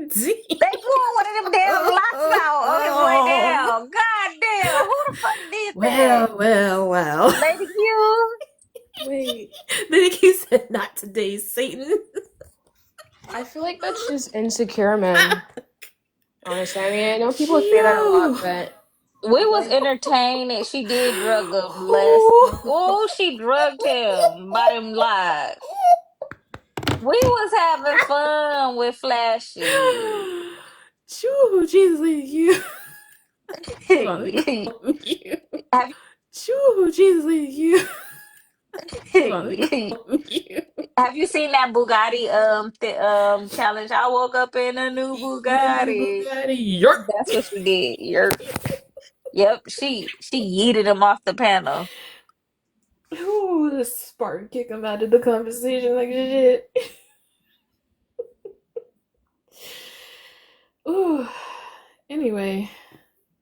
They pulling one of them damn locks out on his way down. God damn, who the fuck did that? Well. Lady Q? Wait. Then he said not today, Satan. I feel like that's just insecure men. Honestly, I mean, I know people say that a lot, but We was entertained and she did drug him last. Oh, she drugged him by them lies. We was having fun with Flashy. Choo, Jesus, Lady Q. Hold on, let me go on mute. Choo, Jesus, Lady Q. Hold on, let me go on mute. Have you seen that Bugatti challenge? I woke up in a new Bugatti. Yerp. That's what she did. Yep. She yeeted him off the panel. Ooh, the Spartan kick him out of the conversation like shit. Ooh. Anyway,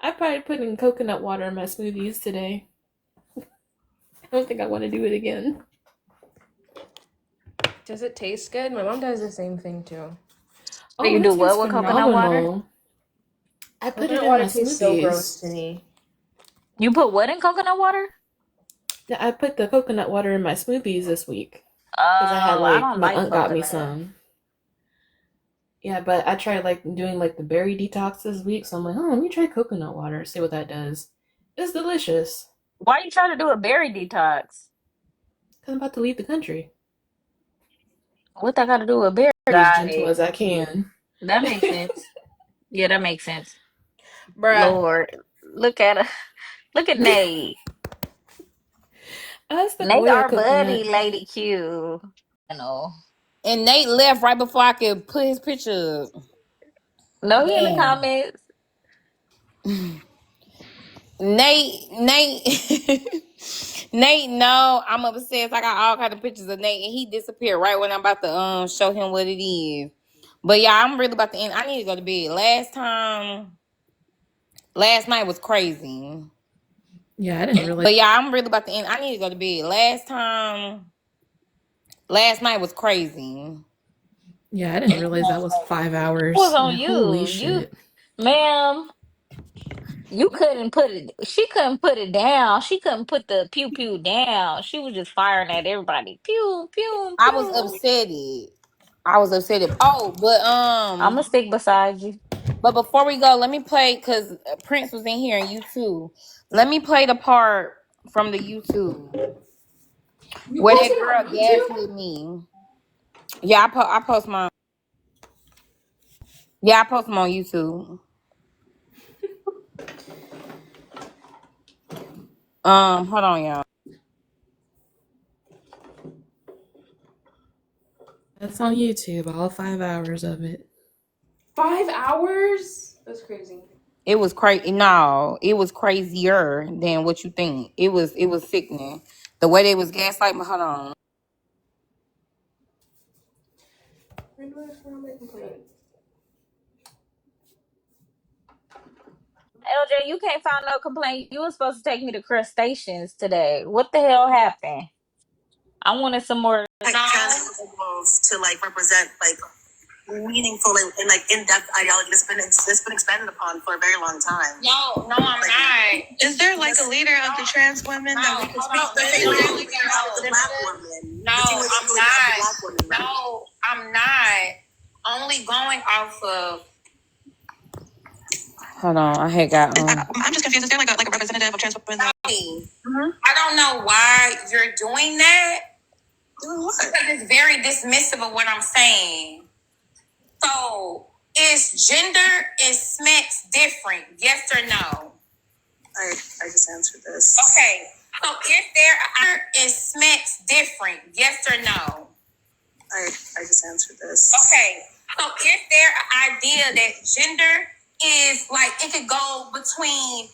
I probably put in coconut water in my smoothies today. I don't think I want to do it again. does it taste good? My mom does the same thing too. Oh, You it do what tastes with coconut water? phenomenal. I put it Coconut in water my tastes so gross smoothies. to me. You put what in coconut water? Yeah, I put the coconut water in my smoothies this week because I had Oh, I don't my like aunt got me coconut. some. Yeah, but I tried doing the berry detox this week, so I'm like, oh, let me try coconut water, see what that does. It's delicious. Why you trying to do a berry detox? Cause I'm about to leave the country. What that got to do with berry? As gentle as I can. That makes sense. Yeah, that makes sense. Bruh. Lord, look at her. Look at Nate. That's the Nate, Goya our coconut. buddy, Lady Q. You know. And Nate left right before I could put his picture up. No, he in the Damn. comments. Nate, Nate, no, I'm obsessed. I got all kind of pictures of Nate, and he disappeared right when I'm about to show him what it is. But yeah, I'm really about to end. I need to go to bed. Last night was crazy. Yeah, I didn't realize. But yeah, I'm really about to end. I need to go to bed. Last night was crazy. Yeah, I didn't realize that was 5 hours. It was on Holy you. shit. Ma'am, you couldn't put it. She couldn't put it down. She couldn't put the pew pew down. She was just firing at everybody. Pew pew I was pew. upset. Oh, but I'm gonna stick beside you. But before we go, let me play because Prince was in here and you too. Let me play the part from the YouTube where that girl gaslit me. Yeah, I post my. Yeah, I post them on YouTube. Hold on, y'all. That's on YouTube, all 5 hours of it. 5 hours? That's crazy. It was crazy. No, it was crazier than what you think. It was sickening. The way they was gaslighting me. Hold on. When do I file my complaint? LJ, you can't file no complaint. You were supposed to take me to crustaceans today. What the hell happened? I wanted some more. Trans individuals to represent meaningful and in-depth ideology that's been expanded upon for a very long time. No, I'm not. Is there a leader of the trans women that we could speak to? No, I'm not. Only going off of. Hold on, I had got. I'm just confused. Is there a representative of trans women? I don't know why you're doing that. Doing what? Because it's very dismissive of what I'm saying. So, is gender and sex different? Yes or no? I just answered this. Okay. So, is there is sex different? Yes or no? I just answered this. Okay. So, is there an idea that gender is it could go between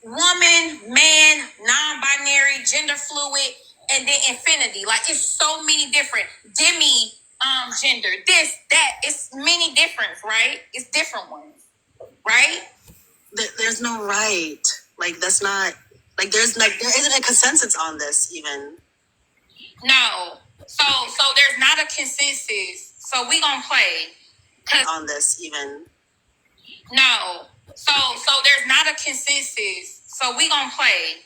woman, man, non-binary, gender fluid, and then infinity. It's so many different gender, this, that. It's many different, right? It's different ones, right? There's no right. That's not there isn't a consensus on this even. No. So there's not a consensus. So we gonna play. on this even. No. So there's not a consensus. So we gonna play.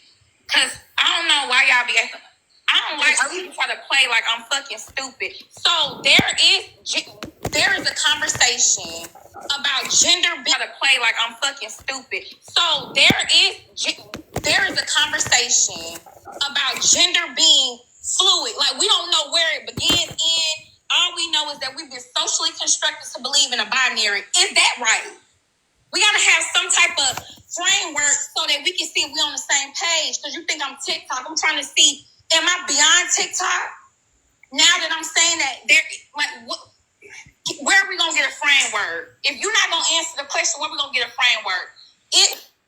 Cause I don't know why y'all be acting. I don't like when people try to play like I'm fucking stupid. So there is a conversation about gender being to play like I'm fucking stupid. So there is a conversation about gender being fluid. Like we don't know where it begins in. All we know is that we've been socially constructed to believe in a binary. Is that right? We gotta have some type of framework so that we can see if we're on the same page. Because you think I'm TikTok. I'm trying to see, am I beyond TikTok? Now that I'm saying that, where are we gonna get a framework? If you're not gonna answer the question, where are we gonna get a framework?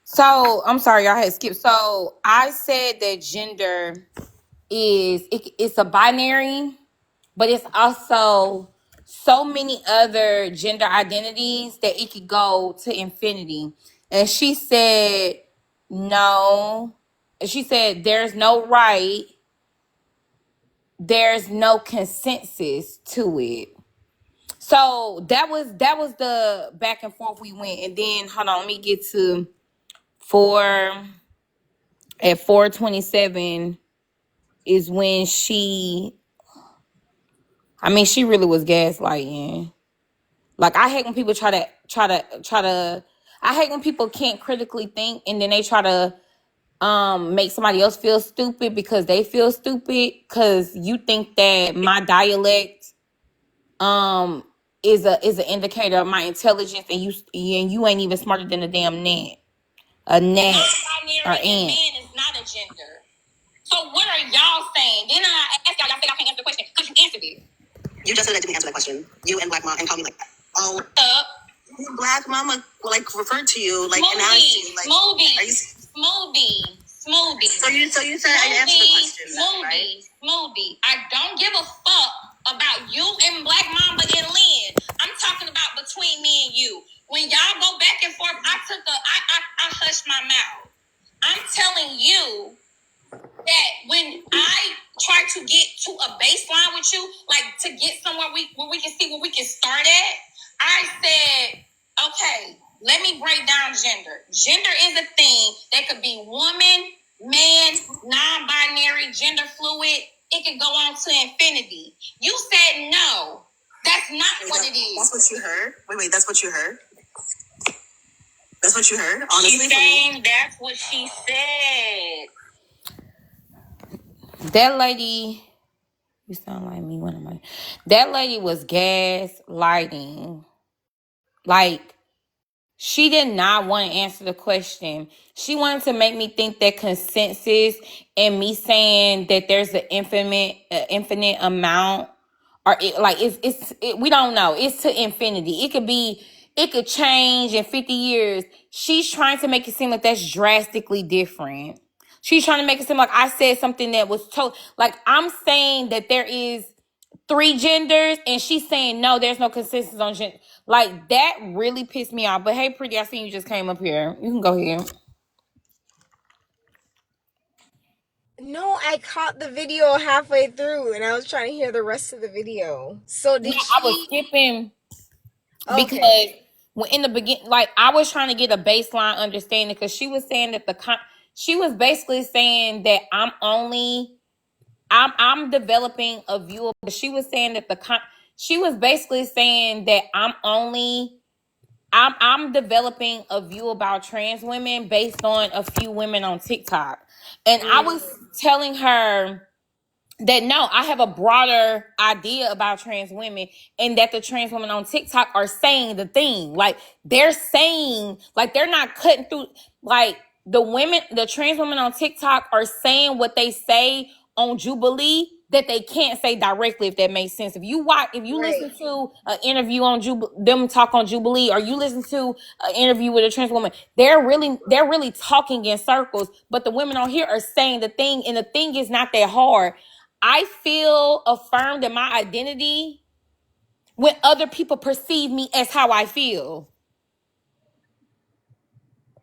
So I'm sorry, y'all had skipped. So I said that gender it's a binary, but it's also so many other gender identities that it could go to infinity. And she said, no. She said, there's no right. There's no consensus to it. So that was the back and forth we went. And then, hold on, let me get to 4:27 is when she really was gaslighting. Like, I hate when people try to I hate when people can't critically think and then they try to make somebody else feel stupid because they feel stupid because you think that my dialect is an indicator of my intelligence and you ain't even smarter than a damn gnat. A gnat or ant. Man is not a gender. So what are y'all saying? Then I ask y'all say y'all can't answer the question because you answered it. You just said I didn't answer that question. You and Black Mom and call me like that. Oh, Black Mama like referred to you like announced you like Smoothie. So you said I didn't answer the question, right? Smoothie. I don't give a fuck about you and Black Mamba and Lynn. I'm talking about between me and you. When y'all go back and forth, I hushed my mouth. I'm telling you that when I try to get to a baseline with you, like to get somewhere where we can see where we can start at, I said, okay, let me break down gender. Gender is a thing that could be woman, man, non-binary, gender fluid. It could go on to infinity. You said no. That's not what it is. That's what you heard? Wait, that's what you heard? That's what you heard? Honestly, she's saying that's what she said. That lady, you sound like me. What am I? That lady was gaslighting. Like, she did not want to answer the question. She wanted to make me think that consensus and me saying that there's an infinite amount, or we don't know. It's to infinity. It could change in 50 years. She's trying to make it seem like that's drastically different. She's trying to make it seem like I said something that was like I'm saying that there is 3 genders and she's saying no, there's no consensus on gender. Like, that really pissed me off. But hey, Pretty, I seen you just came up here. You can go ahead. No, I caught the video halfway through and I was trying to hear the rest of the video. So did she... I was skipping because when in the beginning, like, I was trying to get a baseline understanding because she was saying that she was basically saying that I'm developing a view of. She was saying that she was basically saying that I'm developing a view about trans women based on a few women on TikTok. And I was telling her that no, I have a broader idea about trans women and that the trans women on TikTok are saying the thing. Like, they're saying, like, they're not cutting through. Like, the trans women on TikTok are saying what they say on Jubilee that they can't say directly, if that makes sense. If you listen to an interview on them talk on Jubilee, or you listen to an interview with a trans woman, they're really talking in circles. But the women on here are saying the thing, and the thing is not that hard. I feel affirmed in my identity when other people perceive me as how I feel.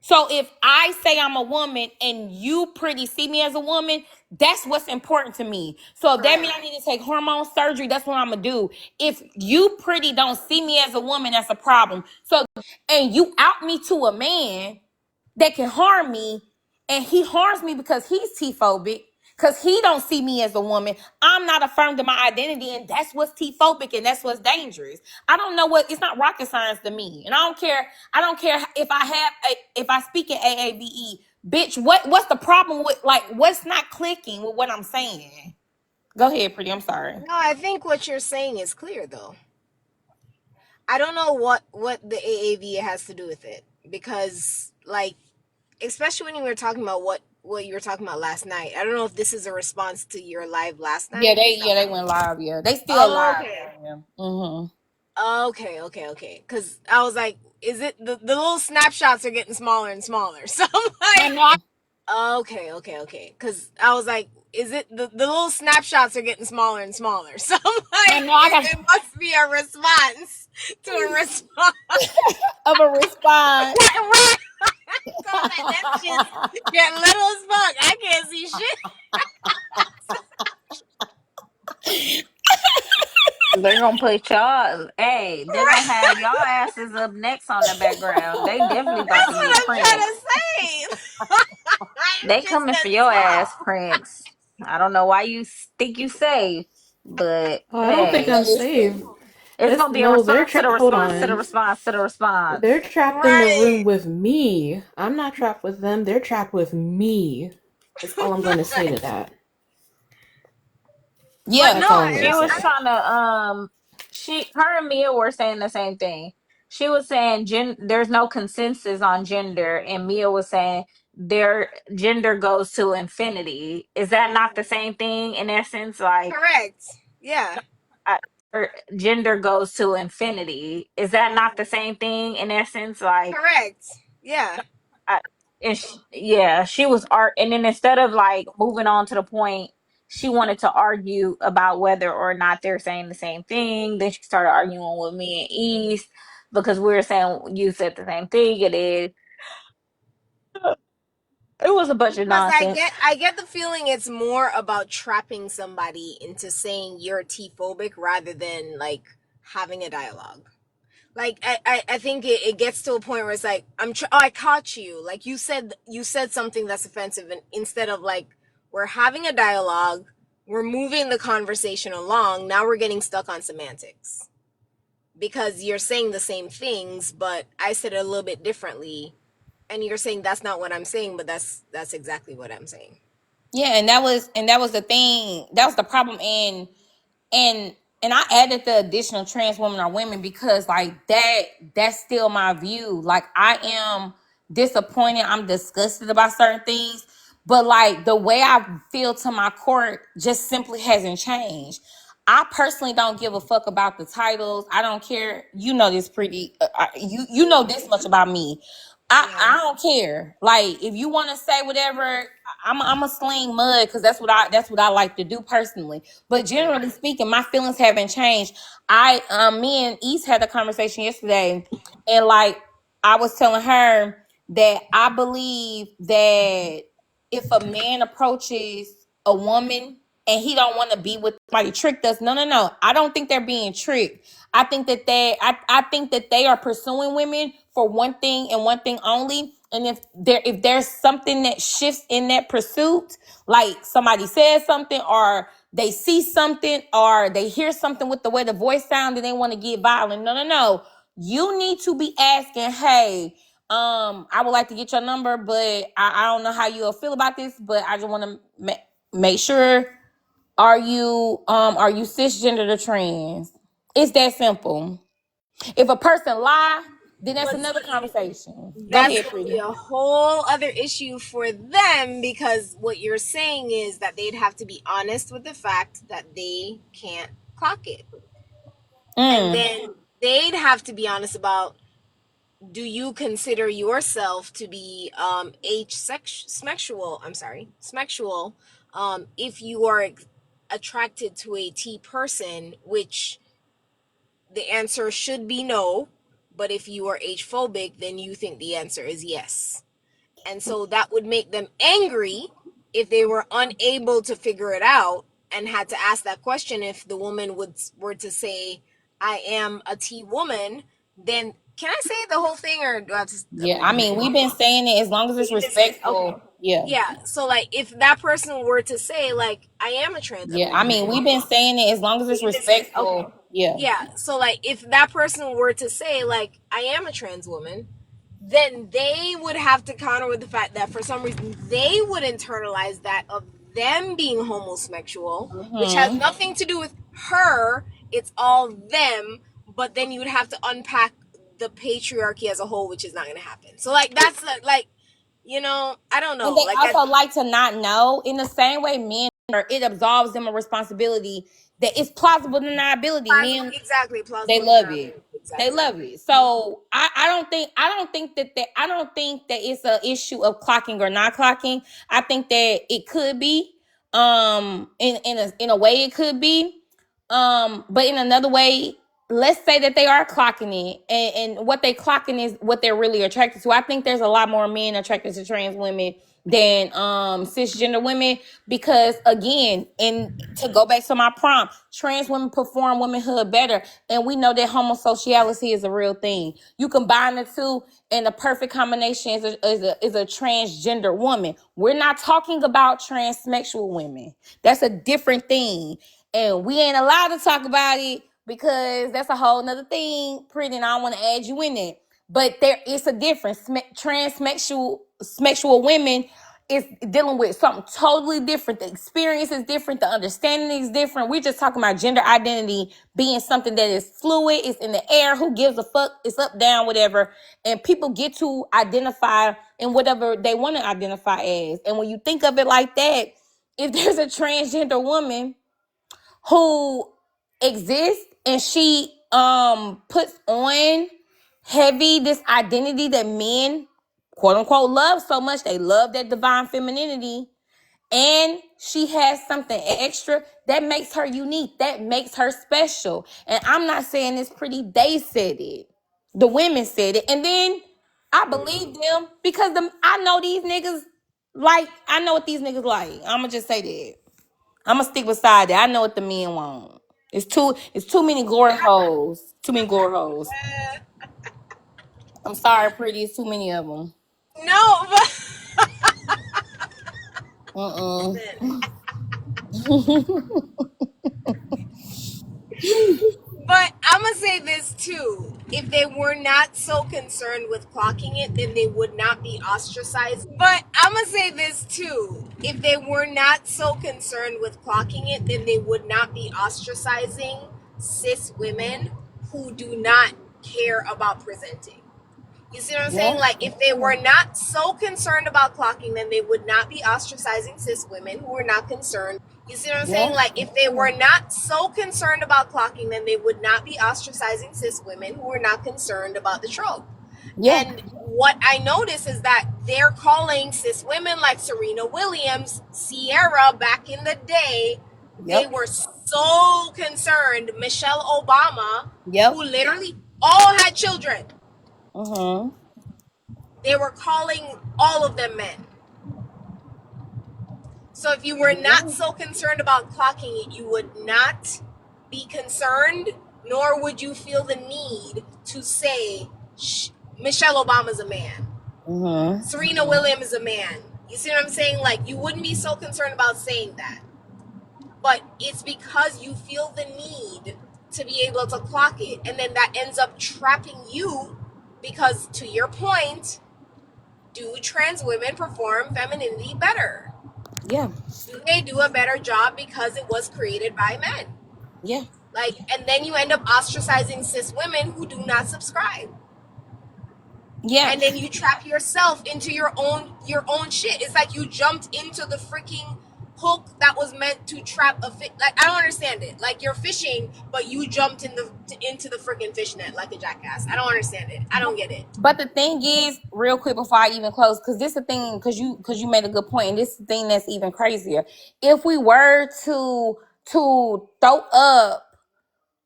So if I say I'm a woman and you Pretty see me as a woman, That's what's important to me. So if that means I need to take hormone surgery, that's what I'm gonna do. If you pretty don't see me as a woman, that's a problem. So and you out me to a man that can harm me, and he harms me because he's T-phobic, because he don't see me as a woman. I'm not affirmed in my identity, and that's what's T-phobic, and that's what's dangerous. I don't know what, it's not rocket science to me. And I don't care if if I speak in AAVE. Bitch, what's the problem with, like, what's not clicking with what I'm saying? Go ahead, pretty. I'm sorry. No, I think what you're saying is clear though. I don't know what the AAV has to do with it, because like, especially when we were talking about what you were talking about last night. I don't know if this is a response to your live last night. They went live. Yeah, they still live. Okay. Yeah. Mm-hmm. Okay. Because I was like, is it the little snapshots are getting smaller and smaller? So I'm like, okay. Because I was like, is it the little snapshots are getting smaller and smaller? So I'm like, it must be a response to a response of a response. So that shit's getting little as fuck. I can't see shit. They're gonna put y'all. Hey, they're gonna have y'all asses up next on the background. They definitely about That's to what get I'm Prince. trying to say. They coming for your ass, Prince. I don't know why you think you safe, but Oh, I don't think hey, I'm safe. it's gonna be a No, they're response to the trapped. Hold response to the on. response to the response. They're trapped in the room with me. I'm not trapped with them. They're trapped with me. That's all I'm going to say to that. Yeah, that's all I'm she going to was say. trying to her and Mia were saying the same thing. She was saying there's no consensus on gender, and Mia was saying their gender goes to infinity. Is that not the same thing in essence? Like, correct. Yeah. Gender goes to infinity. Is that not the same thing in essence? Like, correct. Yeah. She was and then instead of like moving on to the point, she wanted to argue about whether or not they're saying the same thing. Then she started arguing with me and East because we were saying you said the same thing. It was a bunch of Because nonsense. I get the feeling it's more about trapping somebody into saying you're T-phobic rather than like having a dialogue. Like I think it gets to a point where it's like I caught you. Like you said something that's offensive, and instead of like we're having a dialogue, we're moving the conversation along. Now we're getting stuck on semantics because you're saying the same things, but I said it a little bit differently, and you're saying that's not what I'm saying, but that's exactly what I'm saying. Yeah, and that was the thing. That was the problem. And I added the additional trans women or women because like that's still my view. Like I am disappointed. I'm disgusted about certain things. But like the way I feel to my core just simply hasn't changed. I personally don't give a fuck about the titles. I don't care. You know this pretty. You know this much about me. I don't care. Like if you want to say whatever, I'm a sling mud because that's what I like to do personally. But generally speaking, my feelings haven't changed. Me and East had a conversation yesterday, and like I was telling her that I believe that if a man approaches a woman and he don't want to be with somebody tricked us, no. I don't think they're being tricked. I think that I think that they are pursuing women for one thing and one thing only. And if there's something that shifts in that pursuit, like somebody says something or they see something or they hear something with the way the voice sounds and they want to get violent, no. You need to be asking, hey, I would like to get your number, but I don't know how you'll feel about this, but I just want to make sure. Are you cisgender or trans? It's that simple. If a person lie, then that's another conversation. Go That's ahead, gonna pretty. be a whole other issue for them, because what you're saying is that they'd have to be honest with the fact that they can't clock it. And then they'd have to be honest about, do you consider yourself to be smexual? I'm sorry, smexual. If you are attracted to a T person, which the answer should be no, but if you are age phobic, then you think the answer is yes. And so that would make them angry if they were unable to figure it out and had to ask that question, if the woman were to say, I am a T woman, then can I say the whole thing, or do I have to Yeah, I mean, we've been saying it as long as it's You've been saying, okay. respectful. Yeah. Yeah. So like if that person were to say like I am a trans Yeah, I mean, we've been saying it as long as it's You've been saying, okay. respectful. Yeah. Yeah. So like if that person were to say like I am a trans woman, then they would have to counter with the fact that for some reason they would internalize that of them being homosexual, which has nothing to do with her. It's all them. But then you would have to unpack the patriarchy as a whole, which is not going to happen. So like that's like, you know, I don't know. And they Like also like to not know. In the same way men are, it absolves them a responsibility that it's plausible deniability. Men, exactly they plausible love deniability. it. Exactly. They love it. So I don't think that it's an issue of clocking or not clocking. I think that it could be. In a way it could be. But in another way, let's say that they are clocking it, and what they clocking is what they're really attracted to. I think there's a lot more men attracted to trans women than cisgender women, because again, and to go back to my prompt, trans women perform womanhood better, and we know that homosexuality is a real thing. You combine the two, and the perfect combination is a transgender woman. We're not talking about transsexual women. That's a different thing, and we ain't allowed to talk about it because that's a whole nother thing. Pretty, and I don't want to add you in it. But there is a difference. Transsexual women is dealing with something totally different. The experience is different. The understanding is different. We're just talking about gender identity being something that is fluid. It's in the air. Who gives a fuck? It's up, down, whatever. And people get to identify in whatever they want to identify as. And when you think of it like that, if there's a transgender woman who exists and she puts on heavy this identity that men quote unquote love so much, they love that divine femininity, and she has something extra that makes her unique, that makes her special. And I'm not saying this, Pretty, they said it, the women said it, and then I believe them because I know these niggas, like, I know what these niggas like. I'ma just say that. I'm gonna stick beside that. I know what the men want. It's too many glory holes. Too many glory holes. I'm sorry, Pretty. It's too many of them. No, but I'm gonna say this too. If they were not so concerned with clocking it, then they would not be ostracized. But I'm gonna say this too. If they were not so concerned with clocking it, then they would not be ostracizing cis women who do not care about presenting. You see what I'm saying? Like, if they were not so concerned about clocking, then they would not be ostracizing cis women who are not concerned. You see what I'm saying? Like, if they were not so concerned about clocking, then they would not be ostracizing cis women who are not concerned about the trope. Yeah. And what I notice is that they're calling cis women like Serena Williams, Sierra back in the day. They were so concerned. Michelle Obama, who literally all had children. They were calling all of them men. So if you were not so concerned about clocking it, you would not be concerned, nor would you feel the need to say Michelle Obama's a man. Serena Williams is a man. You see what I'm saying? Like, you wouldn't be so concerned about saying that. But it's because you feel the need to be able to clock it. And then that ends up trapping you because, to your point, do trans women perform femininity better? Yeah. Do they do a better job because it was created by men? Yeah. Like, and then you end up ostracizing cis women who do not subscribe. Yeah. And then you trap yourself into your own shit. It's like you jumped into the freaking hook that was meant to trap a fish. Like, I don't understand it. Like, you're fishing, but you jumped into the freaking fishnet like a jackass. I don't understand it. I don't get it. But the thing is, real quick before I even close, because this is the thing, because you made a good point, and this is the thing that's even crazier. If we were to throw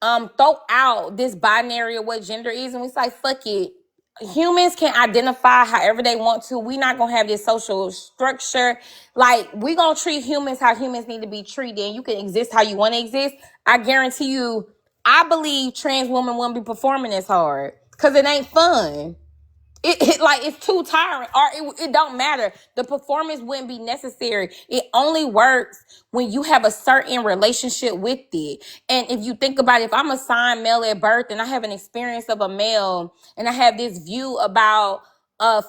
out this binary of what gender is, and we say fuck it, humans can identify however they want to. We're not gonna have this social structure. Like, we gonna treat humans how humans need to be treated, and you can exist how you want to exist. I guarantee you, I believe trans women wouldn't be performing as hard because it ain't fun. It like, it's too tiring, or it don't matter. The performance wouldn't be necessary. It only works when you have a certain relationship with it. And if you think about it, if I'm assigned male at birth and I have an experience of a male and I have this view about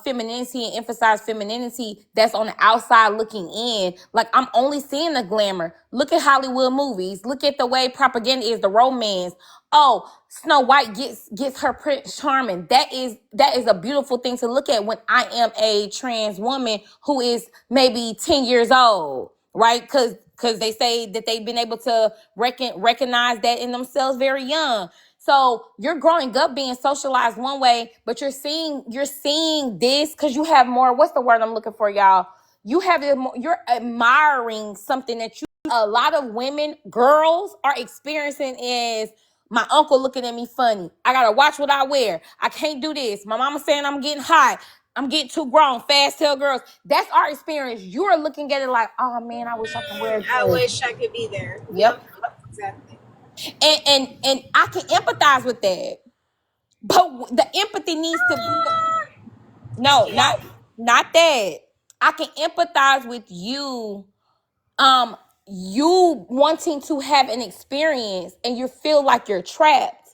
femininity and emphasize femininity that's on the outside looking in, like, I'm only seeing the glamour. Look at Hollywood movies. Look at the way propaganda is, the romance. Oh, Snow White gets her Prince Charming. That is a beautiful thing to look at when I am a trans woman who is maybe 10 years old, right? Because they say that they've been able to recognize that in themselves very young. So you're growing up being socialized one way, but you're seeing this because you have more. What's the word I'm looking for, y'all? You're admiring something that a lot of women, girls, are experiencing is, my uncle looking at me funny. I gotta watch what I wear. I can't do this. My mama saying I'm getting hot. I'm getting too grown. Fast tail girls. That's our experience. You're looking at it like, oh man, I wish I could wear I this. wish I could be there. Yep. Exactly. And I can empathize with that. But the empathy needs to be not that. I can empathize with you, you wanting to have an experience and you feel like you're trapped.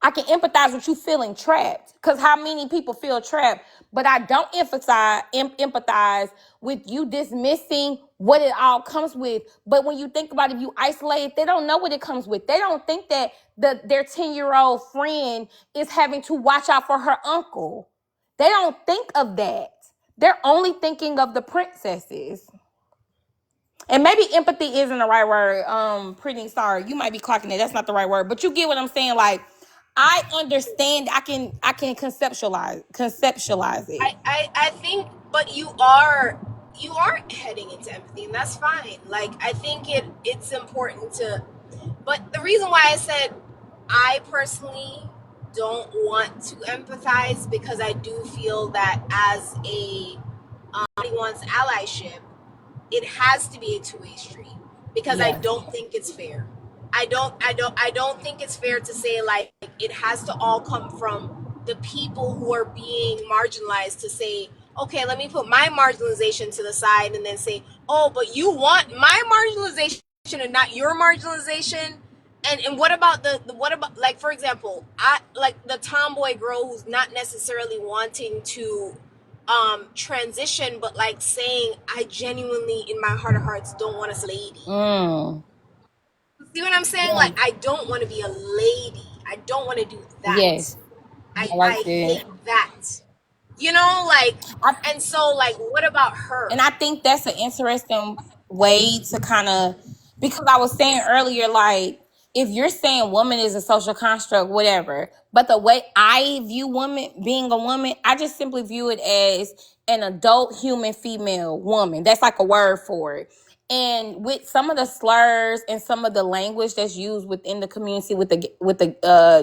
I can empathize with you feeling trapped, because how many people feel trapped? But I don't empathize with you dismissing what it all comes with. But when you think about it, if you isolate it, they don't know what it comes with. They don't think that their 10-year-old friend is having to watch out for her uncle. They don't think of that. They're only thinking of the princesses. And maybe empathy isn't the right word. Pretty sorry. You might be clocking it. That's not the right word. But you get what I'm saying. Like, I understand. I can conceptualize it. I think, but you are heading into empathy, and that's fine. Like, I think it's important to, but the reason why I said I personally don't want to empathize, because I do feel that as a anyone's allyship, it has to be a two-way street, because Yeah. I don't think it's fair. I don't think it's fair to say, like, it has to all come from the people who are being marginalized, to say, okay, let me put my marginalization to the side and then say, oh, but you want my marginalization and not your marginalization. And what about what about, like, for example, I like the tomboy girl who's not necessarily wanting to transition, but like saying, I genuinely in my heart of hearts don't want to be a lady. See what I'm saying? Yeah. Like, I don't want to be a lady. I don't want to do that. Yes. I hate that. You know, like, and so, like, what about her? And I think that's an interesting way to kind of, because I was saying earlier, like, if you're saying woman is a social construct, whatever, but the way I view woman, being a woman, I just simply view it as an adult human female woman. That's like a word for it. And with some of the slurs and some of the language that's used within the community with the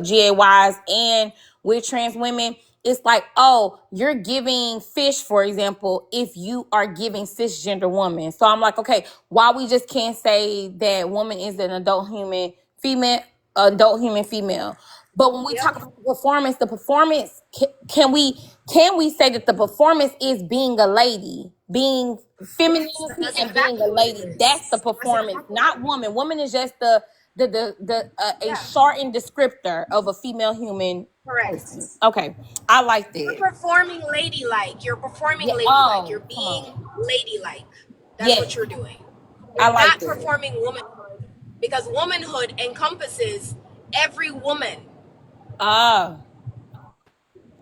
GAYs and with trans women, it's like, oh, you're giving fish, for example, if you are giving cisgender woman. So I'm like, okay, why we just can't say that woman is an adult human female? But when we talk about the performance, can we say that the performance is being a lady, being femininity, and being a lady? That's the performance, not woman. Woman is just a shortened descriptor of a female human. Correct. Person. Okay, I like that. You're performing ladylike. You're performing ladylike. You're being ladylike. That's what you're doing. You're not performing womanhood, because womanhood encompasses every woman. I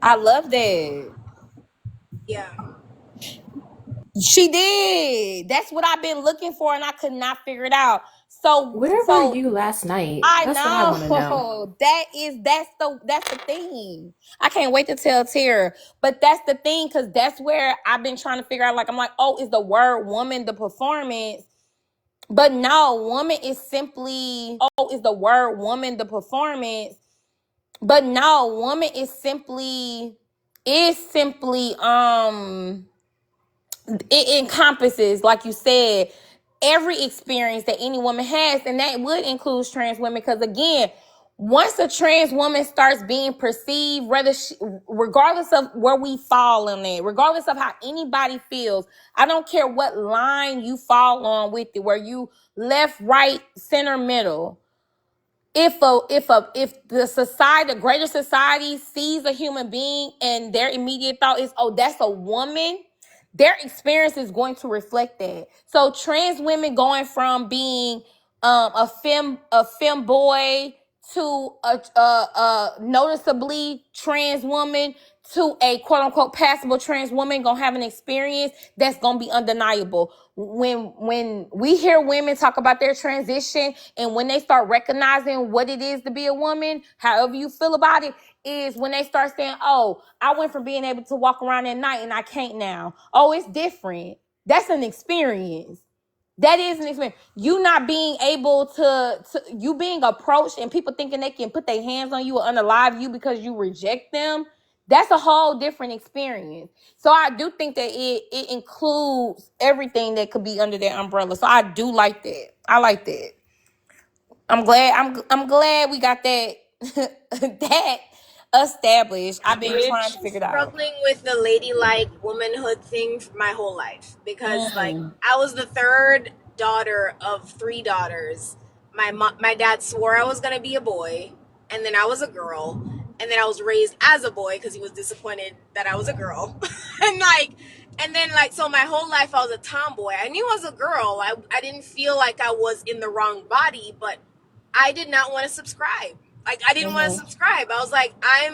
love that. Yeah. She did. That's what I've been looking for, and I could not figure it out. So where were you last night? That's what I want to know. That's the thing. I can't wait to tell Tara. But that's the thing, because that's where I've been trying to figure out. Like, I'm like, oh, is the word woman the performance? But no, woman is simply, oh, is the word woman the performance? But no, woman is simply It simply it encompasses, like you said, every experience that any woman has, and that would include trans women. Because again, once a trans woman starts being perceived, regardless of where we fall in it, regardless of how anybody feels, I don't care what line you fall on with it, where you left, right, center, middle. If the society, the greater society, sees a human being and their immediate thought is, oh, that's a woman, their experience is going to reflect that. So trans women going from being a femboy to a noticeably trans woman to a quote unquote passable trans woman gonna have an experience that's gonna be undeniable. When we hear women talk about their transition, and when they start recognizing what it is to be a woman, however you feel about it, is when they start saying, oh, I went from being able to walk around at night and I can't now. Oh, it's different. That's an experience. That is an experience. You not being able to you being approached and people thinking they can put their hands on you or unalive you because you reject them. That's a whole different experience. So I do think that it includes everything that could be under that umbrella. So I do like that. I like that. I'm glad we got that that established. I've been trying to figure it out. Struggling with the ladylike womanhood thing for my whole life because like I was the third daughter of three daughters. My dad swore I was gonna be a boy, and then I was a girl, and then I was raised as a boy because he was disappointed that I was a girl, and then so my whole life I was a tomboy. I knew I was a girl. I didn't feel like I was in the wrong body, but I did not want to subscribe. Like I didn't want to subscribe. I was like, I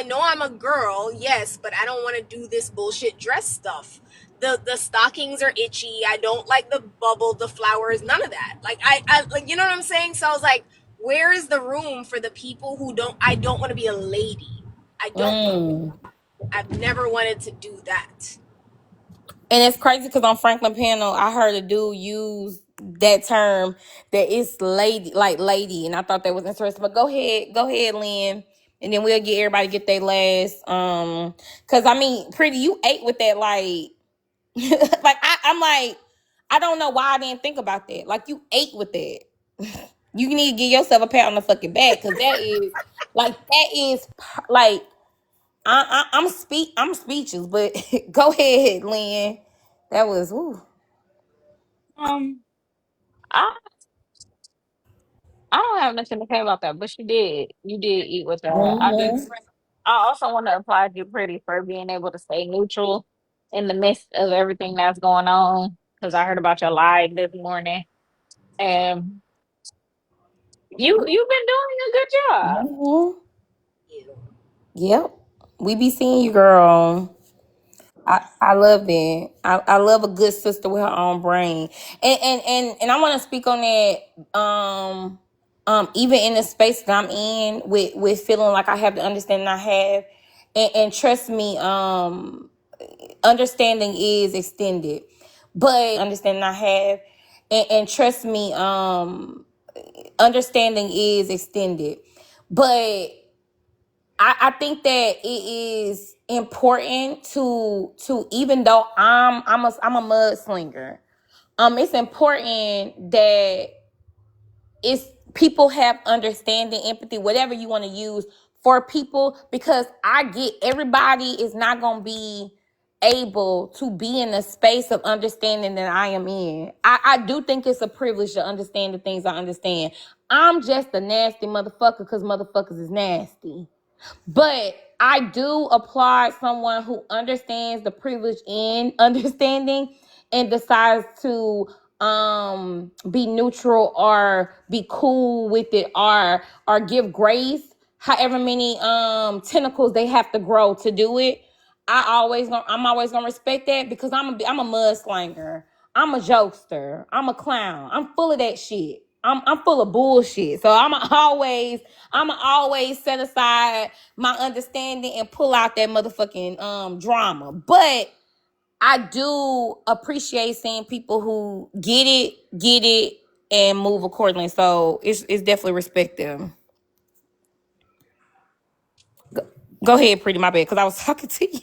know I'm a girl, yes, but I don't want to do this bullshit dress stuff. The stockings are itchy. I don't like the bubble, the flowers, none of that. Like I like, you know what I'm saying? So I was like, where is the room for the people who I don't want to be a lady. I've never wanted to do that. And it's crazy because on Franklin panel, I heard a dude use that term that it's lady, like lady, and I thought that was interesting. But go ahead, Lynn, and then we'll get everybody get their last. Because I mean, Pretty, you ate with that like, like I'm like, I don't know why I didn't think about that. Like you ate with that. You need to give yourself a pat on the fucking back because that is like. I'm speechless, but go ahead, Lynn. That was ooh. I I don't have nothing to say about that, but you did eat with that. I also want to applaud you, Pretty, for being able to stay neutral in the midst of everything that's going on. Because I heard about your live this morning, and you've been doing a good job. Yep. We be seeing you, girl. I love that. I love a good sister with her own brain. And I want to speak on that. Even in the space that I'm in with feeling like I have the understanding I have. And trust me, understanding is extended. But understanding I have. And trust me, understanding is extended. But I think that it is important to even though I'm a mudslinger, it's important that it's people have understanding, empathy, whatever you want to use for people, because I get everybody is not gonna be able to be in a space of understanding that I am in. I do think it's a privilege to understand the things I understand. I'm just a nasty motherfucker because motherfuckers is nasty. But I do applaud someone who understands the privilege in understanding and decides to be neutral or be cool with it or give grace however many tentacles they have to grow to do it. I'm always gonna respect that because I'm a mudslinger. I'm a jokester. I'm a clown. I'm full of that shit. I'm full of bullshit. So I'm always set aside my understanding and pull out that motherfucking drama. But I do appreciate seeing people who get it, and move accordingly. So it's definitely respect them. Go ahead, pretty my bad, because I was talking to you.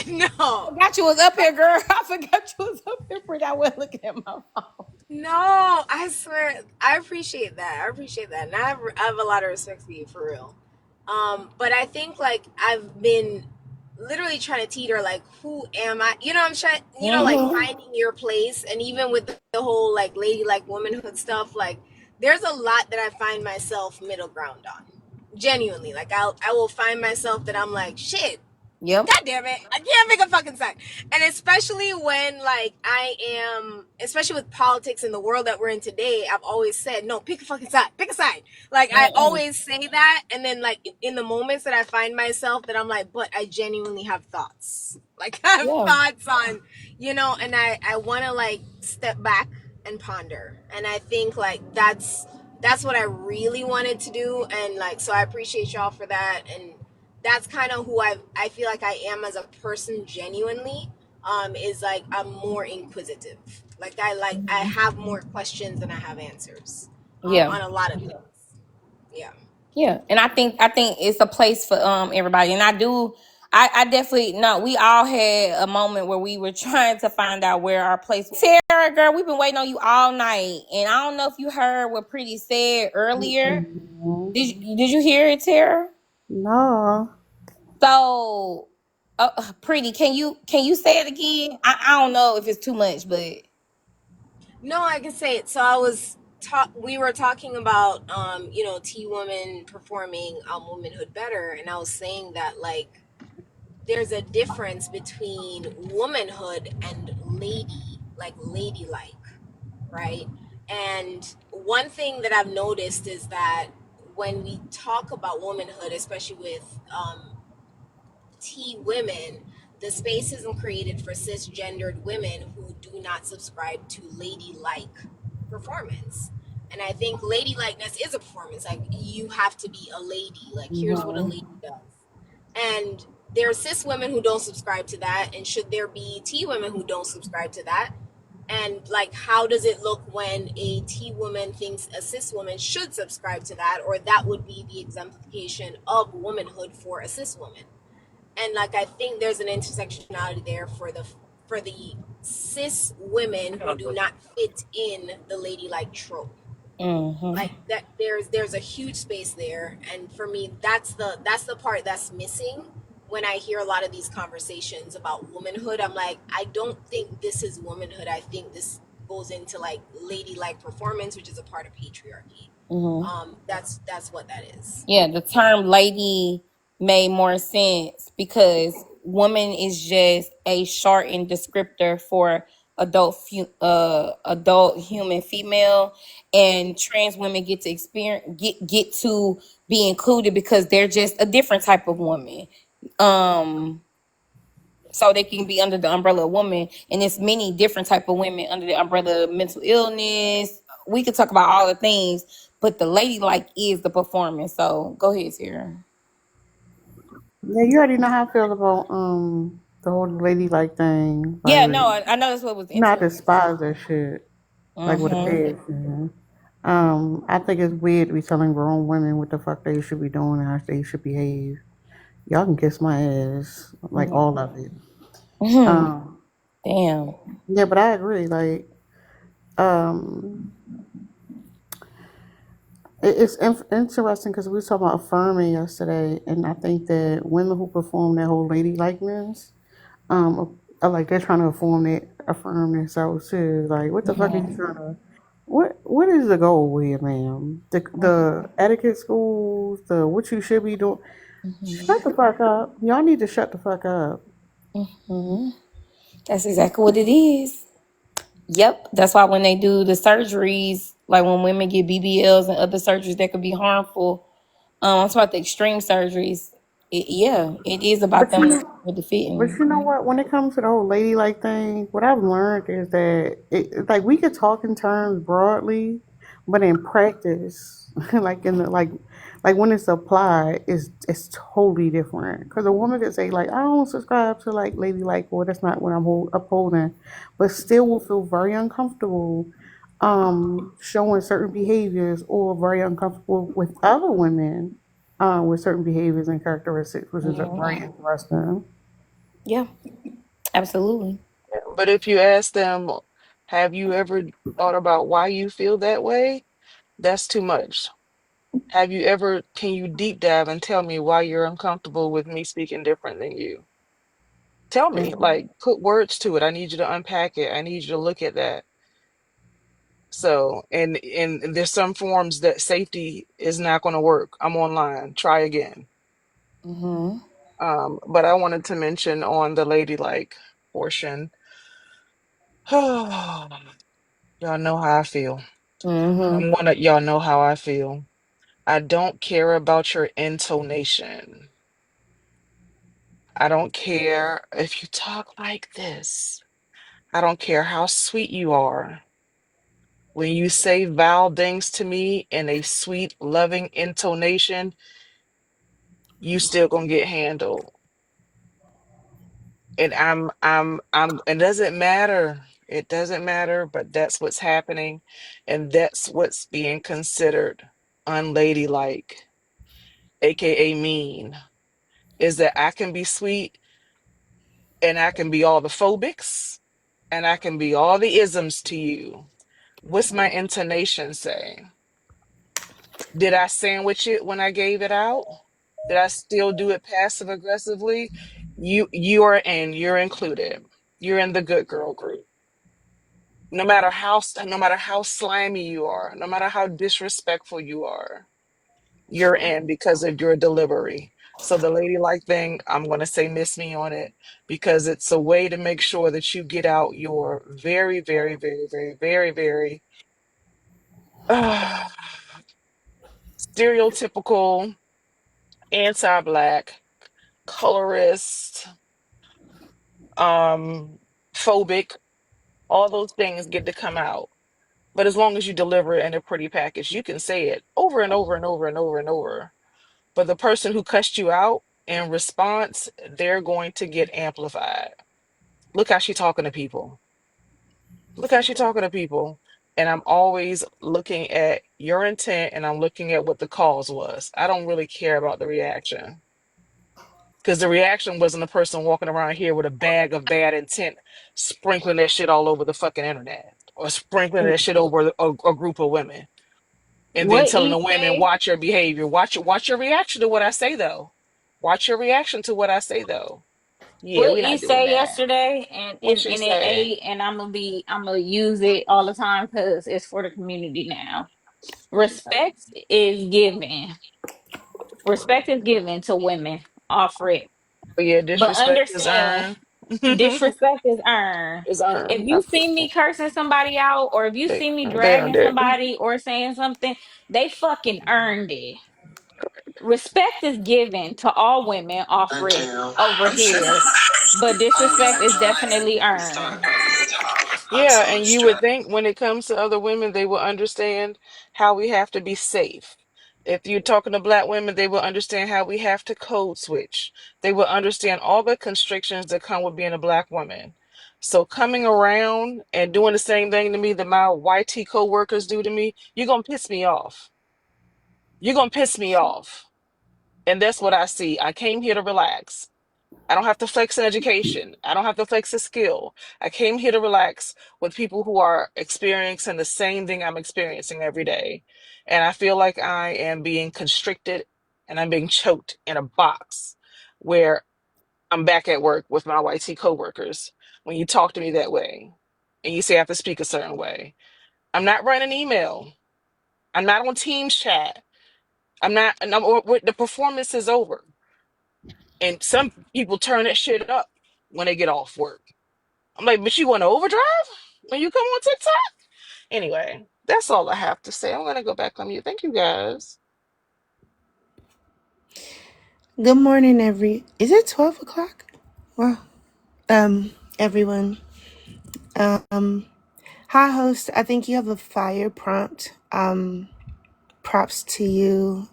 No. I forgot you was up here, girl. I forgot you was up here, pretty. I wasn't looking at my phone. No, I swear, I appreciate that. I appreciate that, and I have a lot of respect for you, for real. But I think like I've been literally trying to teeter like, who am I? You know, I'm trying, like finding your place, and even with the whole like ladylike womanhood stuff, like there's a lot that I find myself middle ground on. Genuinely, like I will find myself that I'm like, shit. Yep. God damn it. I can't pick a fucking side. And especially when like especially with politics in the world that we're in today, I've always said, no, pick a fucking side. Pick a side. Like I always say that. And then like in the moments that I find myself that I'm like, but I genuinely have thoughts. Like I have thoughts on, and I want to like step back and ponder. And I think like that's what I really wanted to do. And like, so I appreciate y'all for that. And that's kind of who I feel like I am as a person genuinely, is like I'm more inquisitive. Like I have more questions than I have answers on a lot of things. Yeah. Yeah. And I think it's a place for everybody. And I definitely no, we all had a moment where we were trying to find out where our place was. Tara, girl, we've been waiting on you all night. And I don't know if you heard what Pretty said earlier. Did you hear it, Tara? No. So, Pretty, can you say it again? I don't know if it's too much, but no, I can say it. So we were talking about T women performing womanhood better, and I was saying that like there's a difference between womanhood and ladylike, right? And one thing that I've noticed is that when we talk about womanhood, especially with T women, the space isn't created for cisgendered women who do not subscribe to ladylike performance. And I think ladylikeness is a performance. Like you have to be a lady. Like here's what a lady does. And there are cis women who don't subscribe to that. And should there be T women who don't subscribe to that? And like, how does it look when a T woman thinks a cis woman should subscribe to that, or that would be the exemplification of womanhood for a cis woman? And like, I think there's an intersectionality there for the cis women who do not fit in the ladylike trope. Like that, there's a huge space there, and for me, that's the part that's missing. When I hear a lot of these conversations about womanhood, I'm like, I don't think this is womanhood. I think this goes into like ladylike performance, which is a part of patriarchy. That's what that is. Yeah, the term lady made more sense because woman is just a shortened descriptor for adult human female, and trans women get to experience get to be included because they're just a different type of woman. So they can be under the umbrella of woman, and it's many different type of women under the umbrella of mental illness. We could talk about all the things, but the ladylike is the performance. So go ahead, Sarah. Yeah, you already know how I feel about the whole ladylike thing. Like, Yeah, no, I know that's what was. I despise that shit. Like with a passion. I think it's weird to be telling grown women what the fuck they should be doing and how they should behave. Y'all can kiss my ass, like all of it. Damn. Yeah, but I agree. Like, it's interesting because we were talking about affirming yesterday, and I think that women who perform that whole ladylikeness, are like they're trying to affirm themselves too. Like, what the fuck are you trying to? What is the goal here, ma'am? The etiquette schools, the what you should be doing. Shut the fuck up. Y'all need to shut the fuck up. That's exactly what it is. Yep. That's why when they do the surgeries, like when women get BBLs and other surgeries that could be harmful, I'm talking about the extreme surgeries. It is about them with the fitting. But you know what? When it comes to the whole ladylike thing, what I've learned is that like we could talk in terms broadly, but in practice, like in the like when it's applied, it's totally different. Because a woman could say like, I don't subscribe to like ladylike, or that's not what I'm upholding, but still will feel very uncomfortable showing certain behaviors, or very uncomfortable with other women with certain behaviors and characteristics, which is very Mhm. interesting. Yeah, absolutely. But if you ask them, have you ever thought about why you feel that way? That's too much. Have you ever, can you deep dive and tell me why you're uncomfortable with me speaking different than you? Tell me, like, put words to it. I need you to unpack it. I need you to look at that. So, and there's some forms that safety is not going to work. I'm online. Try again. Mm-hmm. But I wanted to mention on the ladylike portion. Y'all know how I feel. Mm-hmm. Y'all know how I feel. I don't care about your intonation. I don't care if you talk like this. I don't care how sweet you are. When you say vile things to me in a sweet, loving intonation, you still gonna get handled. And it doesn't matter. It doesn't matter, but that's what's happening. And that's what's being considered unladylike, aka mean, is that I can be sweet and I can be all the phobics and I can be all the isms to you. What's my intonation say? Did I sandwich it when I gave it out? Did I still do it passive aggressively? You're included. You're in the good girl group. No matter how slimy you are, no matter how disrespectful you are, you're in because of your delivery. So the ladylike thing, I'm going to say miss me on it because it's a way to make sure that you get out your very, very, very, very, very, very uh, stereotypical anti-black, colorist, phobic. All those things get to come out. But as long as you deliver it in a pretty package, you can say it over and over and over and over and over. But the person who cussed you out in response, they're going to get amplified. Look how she talking to people. Look how she talking to people. And I'm always looking at your intent and I'm looking at what the cause was. I don't really care about the reaction. Because the reaction wasn't a person walking around here with a bag of bad intent, sprinkling that shit all over the fucking internet or sprinkling that shit over a group of women. And then What telling E the women, say? watch your behavior. Watch your reaction to what I say, though. Watch your reaction to what I say, though. Yeah, What we're E not doing say that. yesterday? And What and she and it say? ate, and I'm gonna use it all the time because it's for the community now. Respect is given. Respect is given to women. Offer it, Oh, yeah, but disrespect is understand earned. disrespect is earned. Is If earned. you see me cursing somebody out, or if you see me They earned dragging it. somebody or saying something, they fucking earned it. Respect is given to all women. Offer it over here, but disrespect is definitely earned. Yeah, and you would think when it comes to other women, they will understand how we have to be safe. If you're talking to black women, they will understand how we have to code switch. They will understand all the constrictions that come with being a black woman. So coming around and doing the same thing to me that my YT co-workers do to me, you're gonna piss me off. You're gonna piss me off. And that's what I see. I came here to relax. I don't have to flex an education. I don't have to flex a skill. I came here to relax with people who are experiencing the same thing I'm experiencing every day. And I feel like I am being constricted and I'm being choked in a box where I'm back at work with my YT coworkers. When you talk to me that way and you say I have to speak a certain way, I'm not running email. I'm not on Teams chat. I'm not, and the performance is over. And some people turn that shit up when they get off work. I'm like, but you want to overdrive when you come on TikTok? Anyway, that's all I have to say. I'm gonna go back on mute. Thank you guys. Good morning, Is it 12 o'clock? Well, everyone. Hi, host. I think you have a fire prompt. Props to you.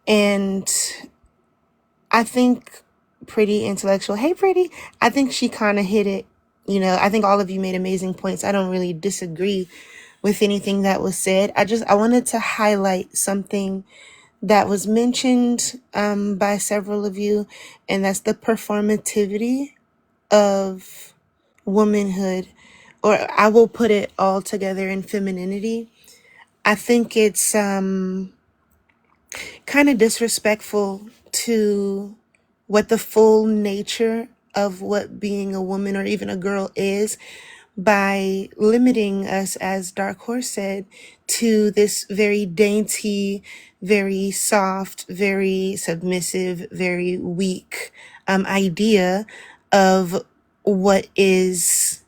And I think Pretty Intellectual. Hey, Pretty. I think she kind of hit it. I think all of you made amazing points. I don't really disagree with anything that was said. I wanted to highlight something that was mentioned by several of you, and that's the performativity of womanhood, or I will put it all together in femininity. I think it's kind of disrespectful to what the full nature of what being a woman or even a girl is by limiting us, as Dark Horse said, to this very dainty, very soft, very submissive, very weak idea of what is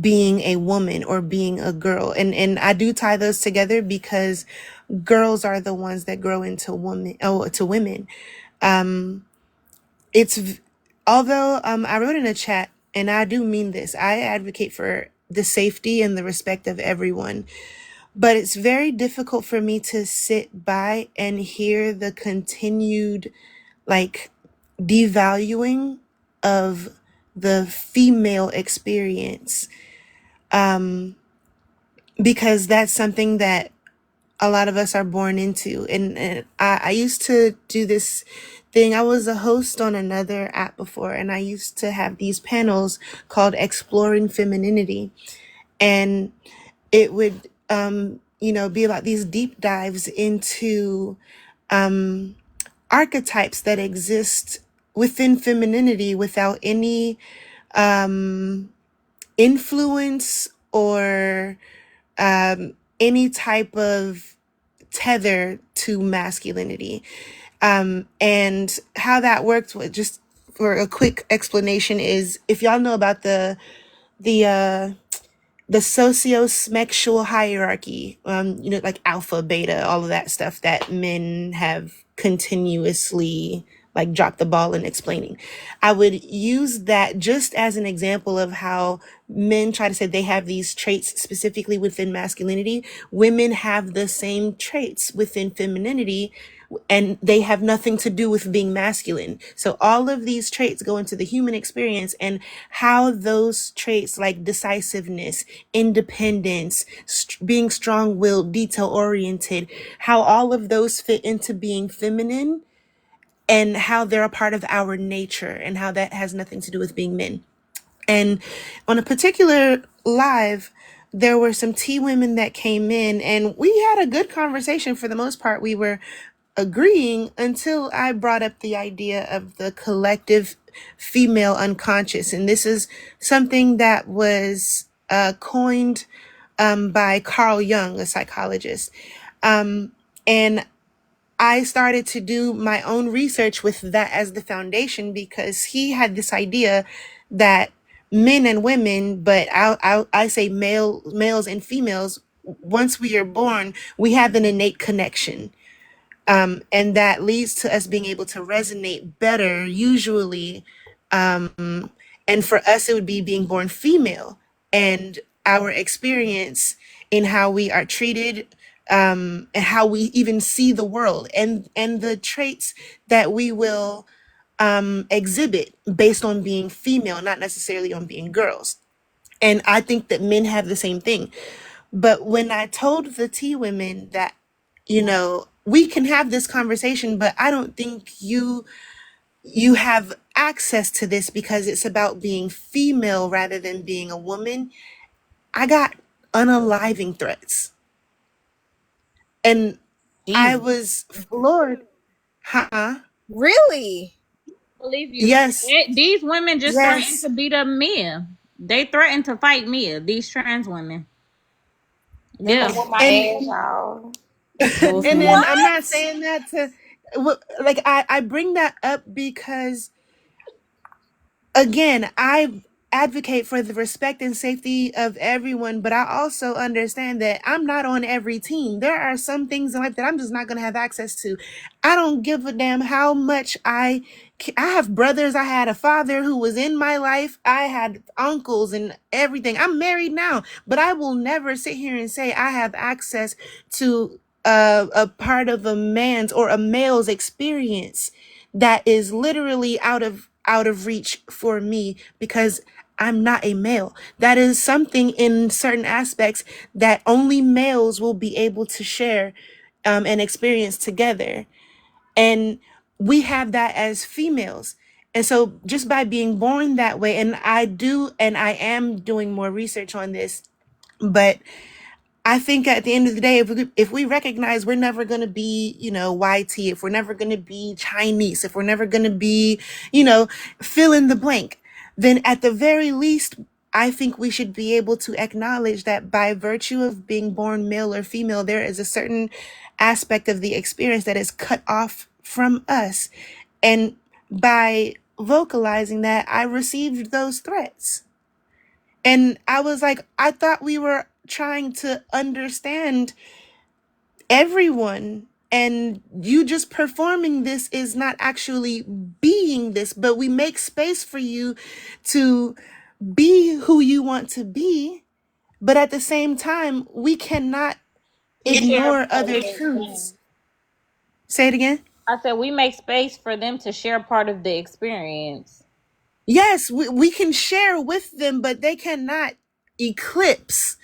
being a woman or being a girl. And I do tie those together because girls are the ones that grow into women. Um, although I wrote in a chat, and I do mean this, I advocate for the safety and the respect of everyone, but it's very difficult for me to sit by and hear the continued like devaluing of the female experience, because that's something that a lot of us are born into. And I used to do this thing. I was a host on another app before, and I used to have these panels called Exploring Femininity. And it would, be about these deep dives into archetypes that exist within femininity without any influence or any type of tether to masculinity. And how that worked, with just for a quick explanation, is if y'all know about the socio-smexual hierarchy, like alpha, beta, all of that stuff that men have continuously like dropped the ball in explaining. I would use that just as an example of how men try to say they have these traits specifically within masculinity. Women have the same traits within femininity, and they have nothing to do with being masculine. So all of these traits go into the human experience, and how those traits like decisiveness, independence, being strong-willed, detail-oriented, how all of those fit into being feminine, and how they're a part of our nature, and how that has nothing to do with being men. And on a particular live, there were some tea women that came in, and we had a good conversation. For the most part, we were agreeing until I brought up the idea of the collective female unconscious. And this is something that was coined by Carl Jung, a psychologist. And I started to do my own research with that as the foundation, because he had this idea that men and women, but I say males and females, once we are born, we have an innate connection. And that leads to us being able to resonate better, usually. And for us, it would be being born female, and our experience in how we are treated, and how we even see the world, and the traits that we will exhibit based on being female, not necessarily on being girls. And I think that men have the same thing. But when I told the tea women that, we can have this conversation, but I don't think you have access to this because it's about being female rather than being a woman, I got unaliving threats. And I Jesus. was floored. Huh? Really? Believe you. Yes. These women just threatened Yes. to beat up Mia. They threatened to fight Mia. These trans women. They Yeah. gonna whoop my ass, y'all. Both And men. then I'm not saying that to, like, I bring that up because, again, I advocate for the respect and safety of everyone, but I also understand that I'm not on every team. There are some things in life that I'm just not going to have access to. I don't give a damn how much I have brothers. I had a father who was in my life. I had uncles and everything. I'm married now, but I will never sit here and say I have access to a part of a man's or a male's experience that is literally out of reach for me, because I'm not a male. That is something in certain aspects that only males will be able to share and experience together. And we have that as females. And so just by being born that way, and I am doing more research on this, but I think at the end of the day, if we recognize we're never going to be, YT, if we're never going to be Chinese, if we're never going to be, fill in the blank, then at the very least, I think we should be able to acknowledge that by virtue of being born male or female, there is a certain aspect of the experience that is cut off from us. And by vocalizing that, I received those threats. And I was like, I thought we were trying to understand everyone, and you just performing this is not actually being this, but we make space for you to be who you want to be. But at the same time, we cannot ignore other truths. Say it again. I said we make space for them to share part of the experience. Yes, we can share with them, but they cannot eclipse,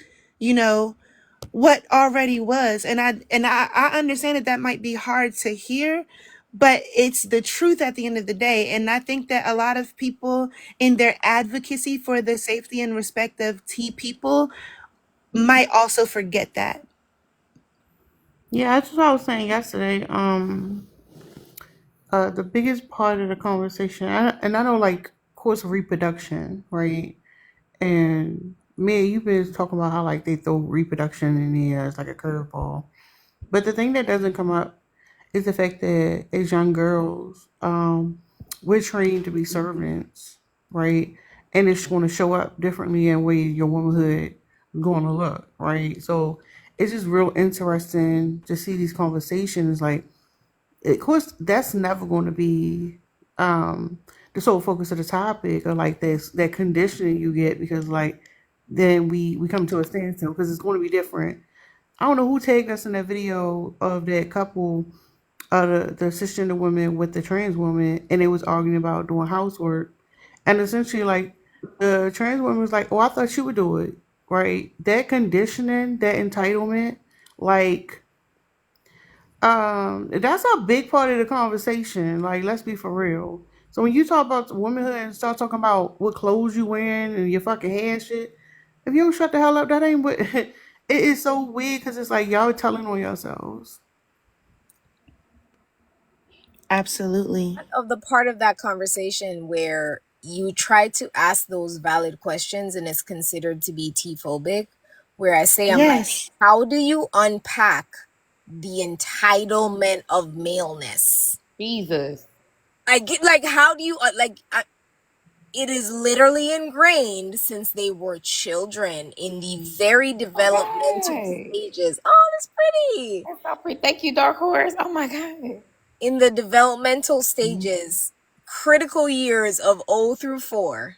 what already was. And I understand that might be hard to hear, but it's the truth at the end of the day. And I think that a lot of people in their advocacy for the safety and respect of T people might also forget that. Yeah, that's what I was saying yesterday. The biggest part of the conversation, and I don't like, of course, reproduction, right? And Mia, you've been talking about how like they throw reproduction in there as like a curveball. But the thing that doesn't come up is the fact that as young girls, we're trained to be servants, right? And it's going to show up differently in way your womanhood going to look, right? So it's just real interesting to see these conversations. Like, of course, that's never going to be the sole focus of the topic, or like this that conditioning you get, because like then we come to a standstill because it's going to be different. I don't know who tagged us in that video of that couple, the cisgender woman with the trans woman, and they was arguing about doing housework, and essentially like the trans woman was like, "Oh, I thought you would do it." Right? That conditioning, that entitlement, like that's a big part of the conversation. Like, let's be for real. So when you talk about womanhood and start talking about what clothes you wearing and your fucking hair and shit, if you don't shut the hell up, that ain't what. It is so weird because it's like y'all telling on yourselves. Absolutely. Of the part of that conversation where you try to ask those valid questions and it's considered to be T-phobic, where I say, I'm Yes. like, how do you unpack the entitlement of maleness? Jesus. Like, how do you, it is literally ingrained since they were children in the very developmental stages. Oh, that's pretty. That's so pretty. Thank you, Dark Horse. Oh my God. In the developmental stages, critical years of 0 through 4,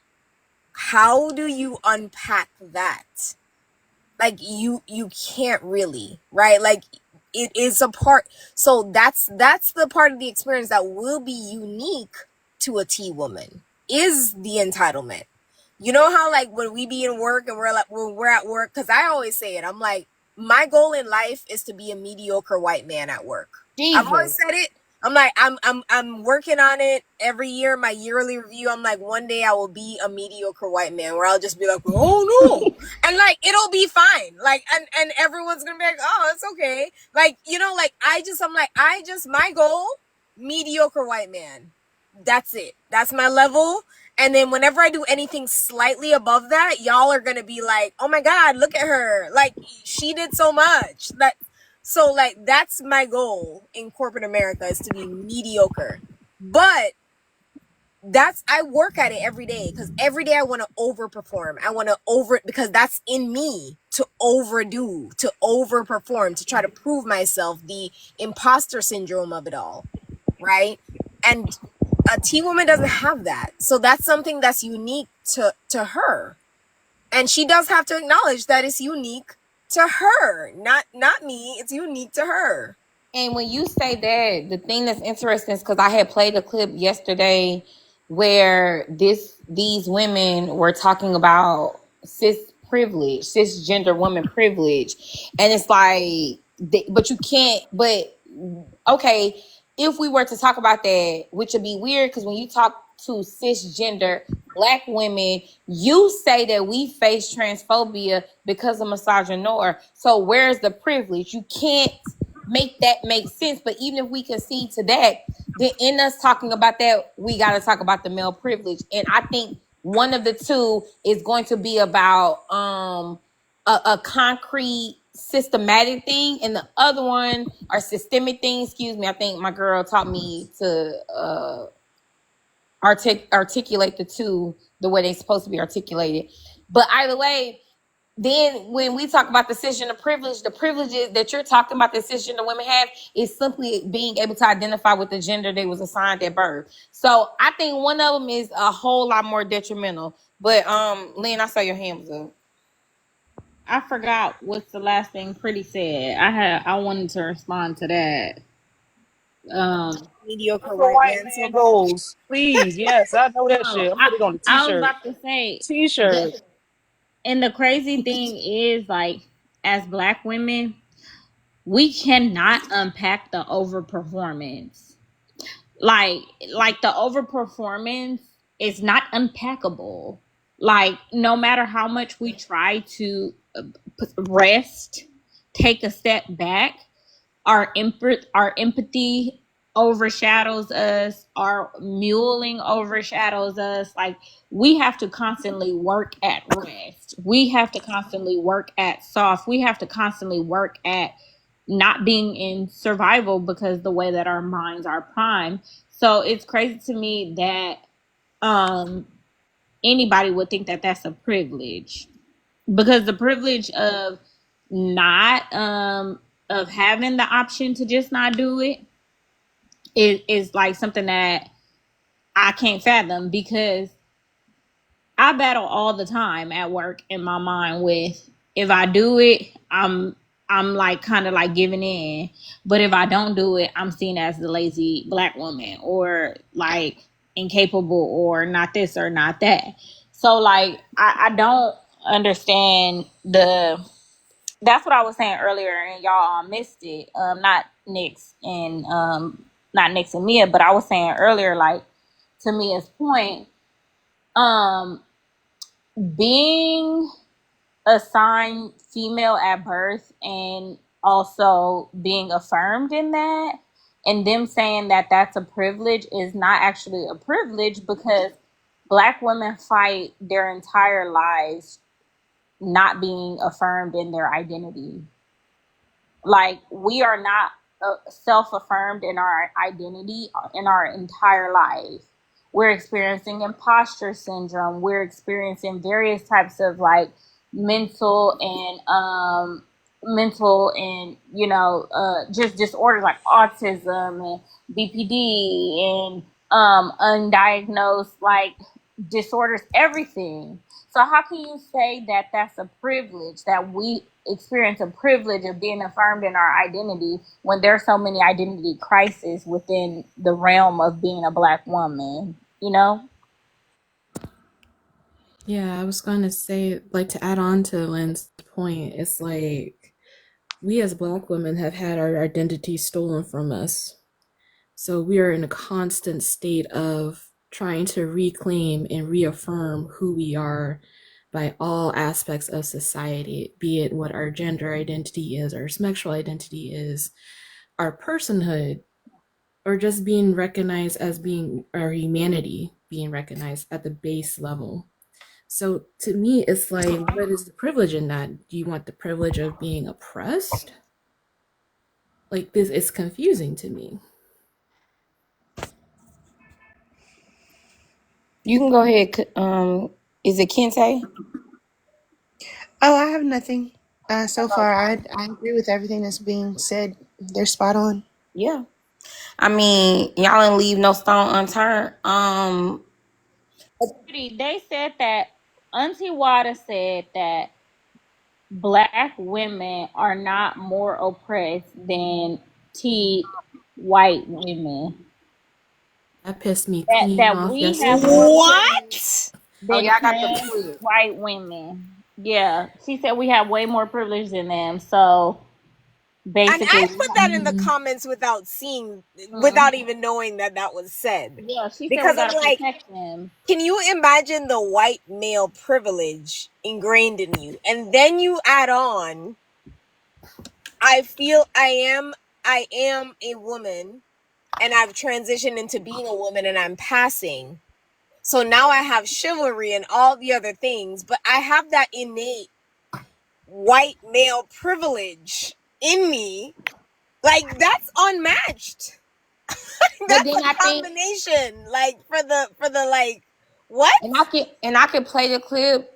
how do you unpack that? Like, you can't really, right? Like, it is a part. So that's the part of the experience that will be unique to a T woman, is the entitlement. You know how like when we be in work and we're like, when we're at work, because I always say it, I'm like, my goal in life is to be a mediocre white man at work. Jesus. I've always said it. I'm like, I'm working on it every year. My yearly review, I'm like, one day I will be a mediocre white man where I'll just be like, oh no, and like it'll be fine. Like, and everyone's gonna be like, oh, it's okay. Like, like my goal, mediocre white man. That's it. That's my level. And then whenever I do anything slightly above that, y'all are gonna be like, oh my God, look at her. Like, she did so much. So like that's my goal in corporate America, is to be mediocre. But I work at it every day, because every day I want to overperform. I want to because that's in me, to overdo, to overperform, to try to prove myself, the imposter syndrome of it all, right? And a T woman doesn't have that. So that's something that's unique to her. And she does have to acknowledge that it's unique to her, not me. It's unique to her. And when you say that, the thing that's interesting is because I had played a clip yesterday where these women were talking about cisgender woman privilege, and it's like but you can't. But okay, if we were to talk about that, which would be weird, because when you talk to cisgender Black women, you say that we face transphobia because of misogynoir. So where's the privilege? You can't make that make sense. But even if we concede to that, then in us talking about that, we got to talk about the male privilege. And I think one of the two is going to be about a concrete systematic thing, and the other one are systemic things. Excuse me, I think my girl taught me to articulate the two the way they're supposed to be articulated. But either way, then when we talk about the decision of privilege, the privileges that you're talking about, the decision the women have, is simply being able to identify with the gender they was assigned at birth. So I think one of them is a whole lot more detrimental. But Lynn, I saw your hand was up. I forgot what's the last thing Pretty said. I wanted to respond to that. Mediocre For white white man man syndrome. goals, please. Yes, I know that No, shit. I'm putting it on a I was t-shirt. about to say, T-shirt. and the crazy thing is, like, as Black women, we cannot unpack the overperformance. Like the overperformance is not unpackable. Like, no matter how much we try to rest, take a step back, our empathy overshadows us, our muling overshadows us. Like, we have to constantly work at rest, we have to constantly work at soft, we have to constantly work at not being in survival because the way that our minds are primed. So it's crazy to me that anybody would think that that's a privilege, because the privilege of not of having the option to just not do it is like something that I can't fathom, because I battle all the time at work in my mind with, if I do it, I'm like kind of like giving in, but if I don't do it, I'm seen as the lazy Black woman, or like incapable, or not this or not that. So like I don't understand the. That's what I was saying earlier, and y'all missed it. Not Nyx and not Nyx and Mia, but I was saying earlier, like, to Mia's point, being assigned female at birth and also being affirmed in that, and them saying that that's a privilege, is not actually a privilege, because Black women fight their entire lives not being affirmed in their identity. Like, we are not self-affirmed in our identity in our entire life. We're experiencing imposter syndrome. We're experiencing various types of like mental and just disorders like autism and BPD and undiagnosed like disorders, everything. So how can you say that that's a privilege, that we experience a privilege of being affirmed in our identity, when there's so many identity crises within the realm of being a Black woman, you know? Yeah, I was going to say, like, to add on to Lynn's point, it's like we as Black women have had our identity stolen from us. So we are in a constant state of trying to reclaim and reaffirm who we are by all aspects of society, be it what our gender identity is, our sexual identity is, our personhood, or just being recognized as being our humanity, being recognized at the base level. So to me, it's like, what is the privilege in that? Do you want the privilege of being oppressed? Like, this is confusing to me. You can go ahead. Is it Kente? Oh, I have nothing. So far, I agree with everything that's being said. They're spot on. Yeah. I mean, y'all didn't leave no stone unturned. They said that Auntie Wada said that Black women are not more oppressed than white women. That pissed me That clean that off we have yesterday. more What? Oh than yeah, I got the trans clip. white women. Yeah, she said we have way more privilege than them. So And basically. I put that in the comments without seeing, without even knowing that that was said. Yeah, she said we Because I'm gotta like, protect them. can you imagine the white male privilege ingrained in you? And then you add on, I feel I am a woman and I've transitioned into being a woman and I'm passing. So now I have chivalry and all the other things, but I have that innate white male privilege in me. Like, that's unmatched. But That's then I a think, combination. Like, for the like, what? and I can play the clip.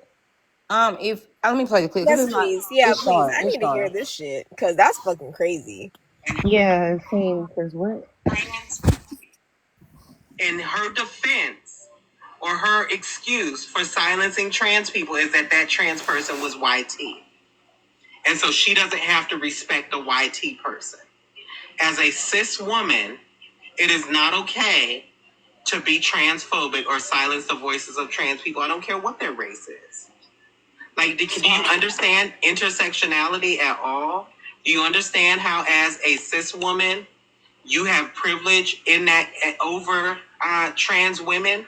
If let me play the clip because Yes, it's not. please. Yeah, It's please. short. I It's need to hear short. this shit because that's fucking crazy. Yeah, it seems because what? In her defense or her excuse for silencing trans people is that that trans person was YT. And so she doesn't have to respect the YT person. As a cis woman, it is not okay to be transphobic or silence the voices of trans people. I don't care what their race is. Like, do you understand intersectionality at all? Do you understand how, as a cis woman, you have privilege in that over trans women,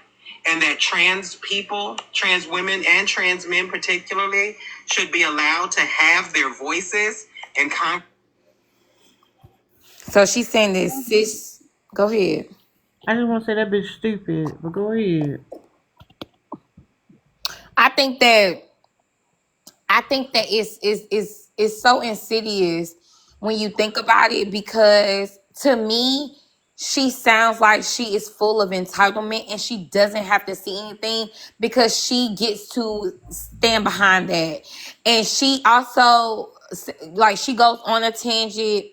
and that trans people, trans women, and trans men particularly should be allowed to have their voices and So she's saying this, sis. Go ahead. I just want to say that bitch stupid, but go ahead. I think that it's so insidious when you think about it, because to me she sounds like she is full of entitlement and she doesn't have to see anything because she gets to stand behind that. And she also, like, she goes on a tangent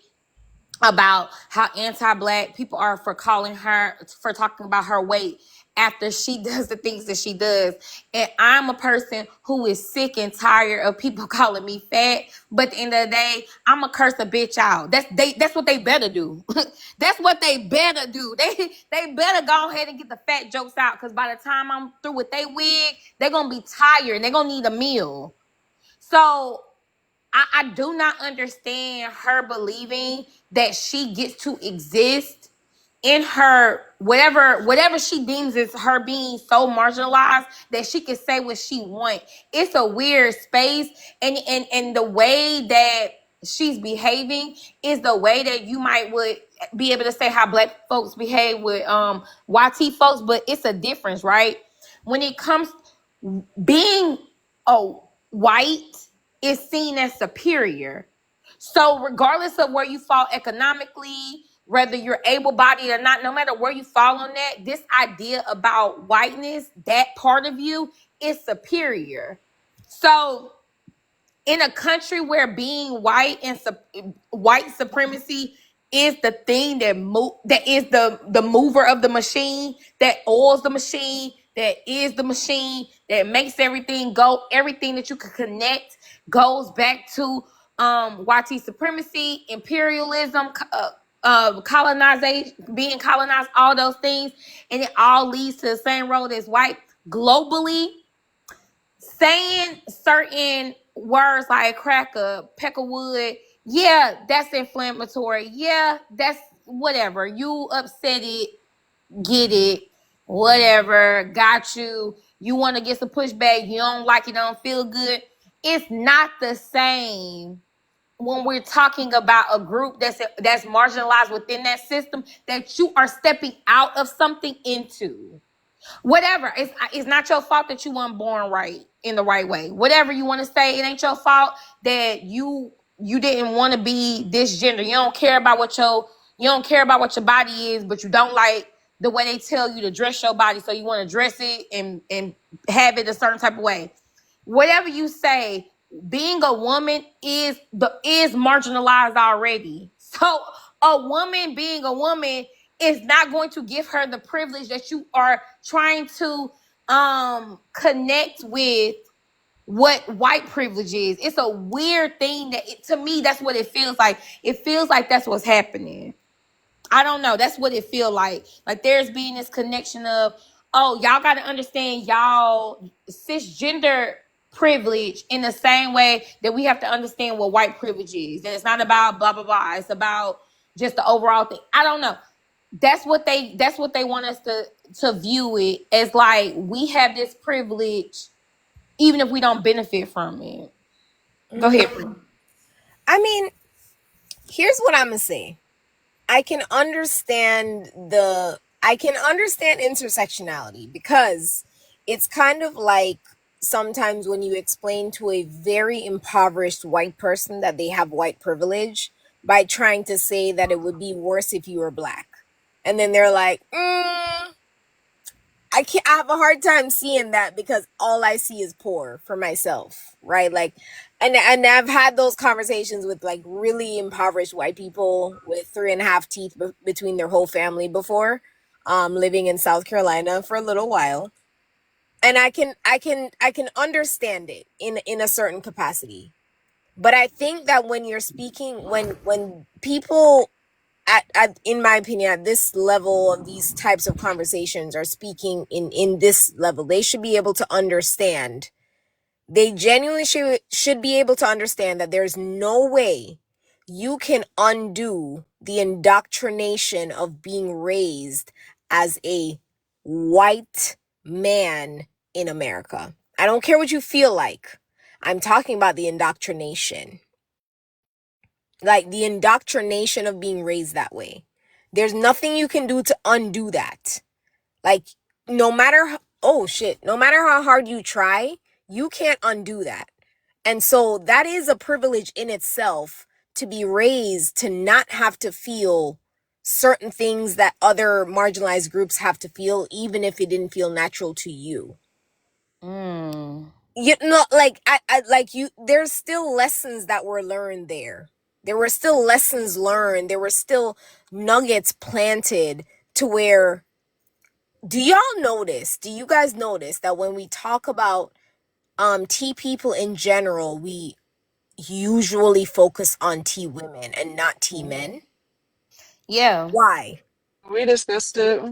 about how anti-black people are for calling her, for talking about her weight after she does the things that she does. And I'm a person who is sick and tired of people calling me fat, but at the end of the day, I'm gonna curse a bitch out. That's what they better do. That's what they better do. They better go ahead and get the fat jokes out, because by the time I'm through with they wig, they're gonna be tired and they're gonna need a meal. So I do not understand her believing that she gets to exist in her whatever she deems as her being so marginalized that she can say what she wants. It's a weird space, and the way that she's behaving is the way that you would be able to say how black folks behave with YT folks, but it's a difference, right? When it comes being white is seen as superior. So regardless of where you fall economically, whether you're able-bodied or not, no matter where you fall on that, this idea about whiteness, that part of you, is superior. So in a country where being white and white supremacy is the thing that that is the mover of the machine, that oils the machine, that is the machine that makes everything go, everything that you can connect goes back to YT supremacy, imperialism, colonization, being colonized, all those things, and it all leads to the same road as white globally. Saying certain words like cracker, peckerwood, yeah, that's inflammatory. Yeah, that's whatever. You upset it, get it, whatever, got you. You want to get some pushback, you don't like it, don't feel good. It's not the same when we're talking about a group that's marginalized within that system that you are stepping out of something into. Whatever, it's not your fault that you weren't born right in the right way. Whatever you want to say, it ain't your fault that you didn't want to be this gender. You don't care about what your body is, but you don't like the way they tell you to dress your body, so you want to dress it and have it a certain type of way. Whatever you say, being a woman is marginalized already. So a woman being a woman is not going to give her the privilege that you are trying to connect with what white privilege is. It's a weird thing that to me, that's what it feels like. It feels like that's what's happening. I don't know. That's what it feels like. Like there's being this connection of, oh, y'all got to understand, y'all cisgender privilege in the same way that we have to understand what white privilege is. That it's not about blah blah blah. It's about just the overall thing. I don't know. That's what they want us to view it as, like we have this privilege even if we don't benefit from it. Go ahead. I mean, here's what I'm gonna say. I can understand intersectionality, because it's kind of like sometimes when you explain to a very impoverished white person that they have white privilege by trying to say that it would be worse if you were black. And then they're like, I have a hard time seeing that, because all I see is poor for myself, right? Like, and I've had those conversations with like really impoverished white people with 3.5 teeth between their whole family before, living in South Carolina for a little while, and I can understand it in a certain capacity, but I think that when you're speaking, when people in my opinion, at this level of these types of conversations are speaking in this level, they should be able to understand. They genuinely should be able to understand that there's no way you can undo the indoctrination of being raised as a white man in America. I don't care what you feel like. I'm talking about the indoctrination. Like the indoctrination of being raised that way. There's nothing you can do to undo that. Like, no matter how hard you try, you can't undo that. And so that is a privilege in itself, to be raised to not have to feel certain things that other marginalized groups have to feel, even if it didn't feel natural to you. You know, like there's still lessons that were learned there. There were still lessons learned. There were still nuggets planted to where, do you guys notice that when we talk about T people in general, we usually focus on T women and not T men? Yeah. Why? We discussed it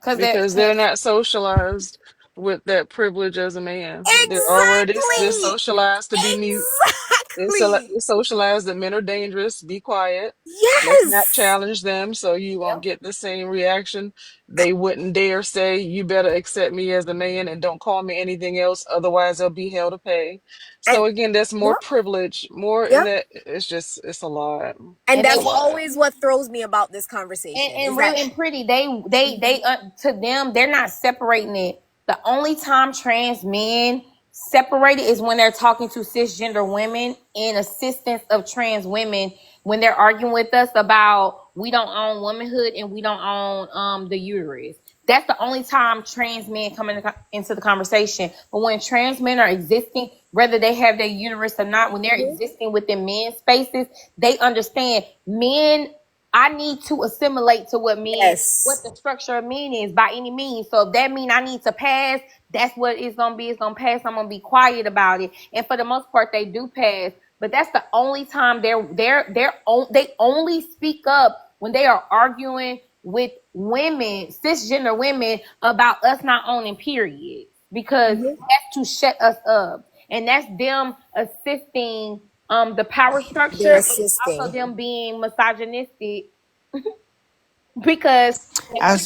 because they're not socialized with that privilege as a man. They're already socialized to be mute. They're socialized that men are dangerous. Be quiet. Let's not challenge them, so you won't get the same reaction. They wouldn't dare say, "You better accept me as a man and don't call me anything else, otherwise there'll be hell to pay." So again, that's more privilege, more in that. It's a lot. And that's always what throws me about this conversation. And real and pretty, they to them, they're not separating it. The only time trans men separate it is when they're talking to cisgender women in assistance of trans women, when they're arguing with us about we don't own womanhood and we don't own the uterus. That's the only time trans men come into the conversation. But when trans men are existing, whether they have their uterus or not, when they're existing within men's spaces, they understand men. I need to assimilate to what men, what the structure of men is by any means. So if that means I need to pass, that's what it's gonna be. It's gonna pass. I'm gonna be quiet about it. And for the most part, they do pass. But that's the only time they only speak up when they are arguing with women, cisgender women, about us not owning periods, because that's to shut us up, and that's them assisting the power structure, but it's also them being misogynistic because Yeah,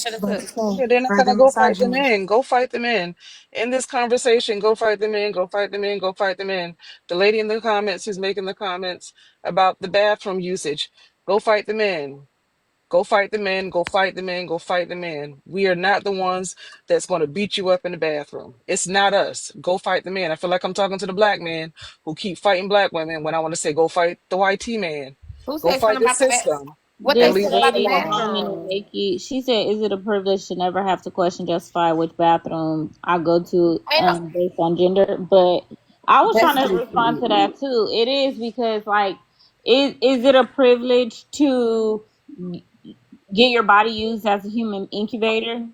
they're not gonna go fight the men. Go fight the men. In this conversation, go fight the men, go fight the men, go fight the men. The lady in the comments who's making the comments about the bathroom usage, go fight the men. Go fight the men, go fight the men, go fight the men. We are not the ones that's going to beat you up in the bathroom. It's not us. Go fight the men. I feel like I'm talking to the black men who keep fighting black women when I want to say go fight the white T man. Go fight the system. This lady Nikki, she said, "Is it a privilege to never have to question, justify which bathroom I go to based on gender?" But I was trying to respond to that too. It is, because like, is it a privilege to get your body used as a human incubator?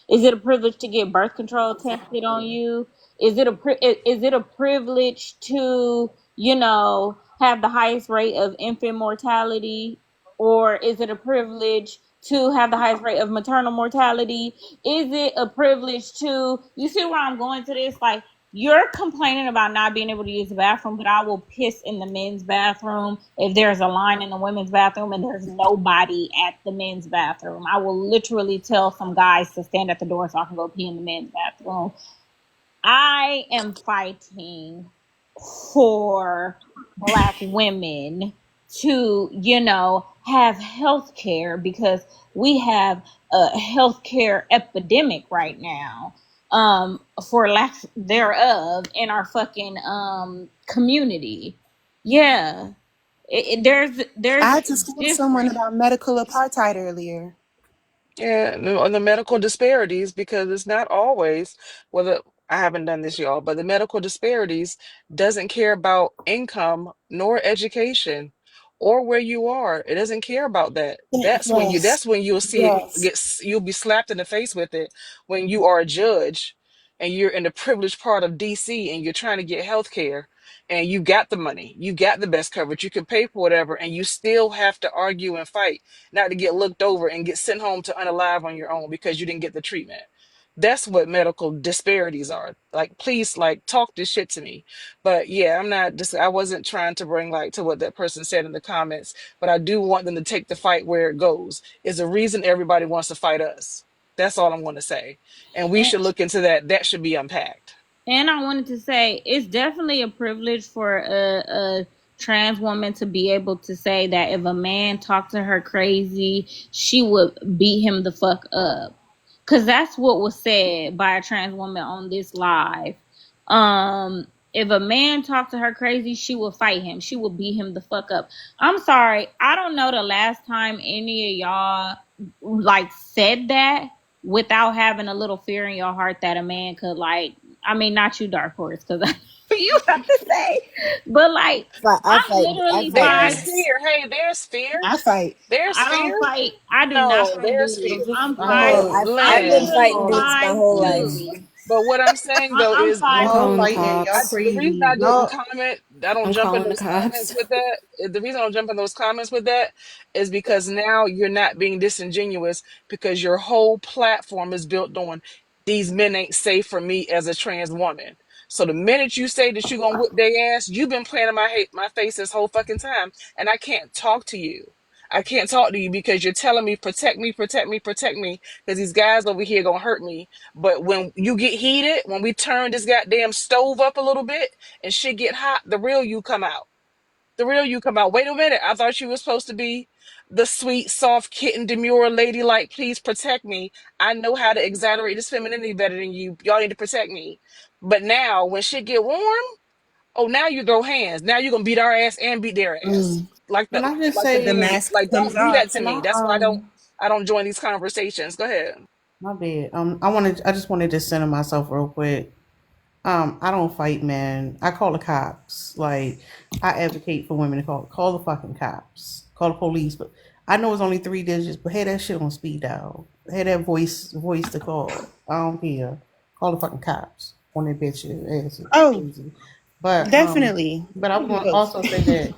Is it a privilege to get birth control tested on you? Is it a privilege to, have the highest rate of infant mortality? Or is it a privilege to have the highest rate of maternal mortality? Is it a privilege to, you see where I'm going to this? Like, you're complaining about not being able to use the bathroom, but I will piss in the men's bathroom if there's a line in the women's bathroom and there's nobody at the men's bathroom. I will literally tell some guys to stand at the door so I can go pee in the men's bathroom. I am fighting for Black women to, have health care, because we have a healthcare epidemic right now, for lack thereof, in our fucking community. Yeah, there's I had to school someone different. about medical apartheid earlier. Yeah, on the medical disparities, because it's not always whether I haven't done this, y'all, but the medical disparities doesn't care about income nor education or where you are. It doesn't care about that. Yes, That's when you'll see it yes. you'll be slapped in the face with it when you are a judge and you're in the privileged part of DC and you're trying to get health care and you got the money, you got the best coverage, you can pay for whatever, and you still have to argue and fight not to get looked over and get sent home to unalive on your own because you didn't get the treatment. That's what medical disparities are. Like, please, like, talk this shit to me. But yeah, I wasn't trying to bring like to what that person said in the comments, but I do want them to take the fight where it goes. Is the reason everybody wants to fight us. That's all I'm going to say. And we should look into that. That should be unpacked. And I wanted to say, it's definitely a privilege for a trans woman to be able to say that if a man talked to her crazy, she would beat him the fuck up. Because that's what was said by a trans woman on this live. If a man talked to her crazy, she would fight him. She would beat him the fuck up. I'm sorry. I don't know the last time any of y'all like said that without having a little fear in your heart that a man could not you, Dark Horse, because you have to say, but like, I I'm fight. I literally fight There's fine. men. fear. Hey, there's fear. I fight. There's I fear. don't fight. I do not No, fight there's dudes. fear. So just I'm Oh, five. hold I've I'm been Lynn. fighting literally dudes my whole life. 5'2". But what I'm saying though I'm is I'm when y'all calling the fighting, y'all cops. the reason I crazy. didn't Y'all comment, I don't I'm jump in calling the those comments cops. with that. The reason I don't jump in those comments with that is because now you're not being disingenuous because your whole platform is built on these men ain't safe for me as a trans woman. So the minute you say that you're gonna whip their ass, you've been playing in my face this whole fucking time, and I can't talk to you. I can't talk to you because you're telling me protect me, protect me, protect me, because these guys over here gonna hurt me. But when you get heated, when we turn this goddamn stove up a little bit and shit get hot, the real you come out. The real you come out. Wait a minute. I thought you were supposed to be the sweet, soft, kitten, demure lady. Like, please protect me. I know how to exaggerate this femininity better than you. Y'all need to protect me. But now, when shit get warm, oh, now you throw hands. Now you're gonna beat our ass and beat their ass. mm. Can I just The say, mask Like comes don't do that off. to can me. I That's why I don't join these conversations. Go ahead. my bad. I just wanted to center myself real quick. I don't fight men. I call the cops. Like, I advocate for women to call the fucking cops. Call the police. But I know it's only 3 digits, but hey, that shit on speed dial. Hey, that voice to call. I don't care. Call the fucking cops on that bitch ass. Oh, Crazy. But definitely. I was going to also say that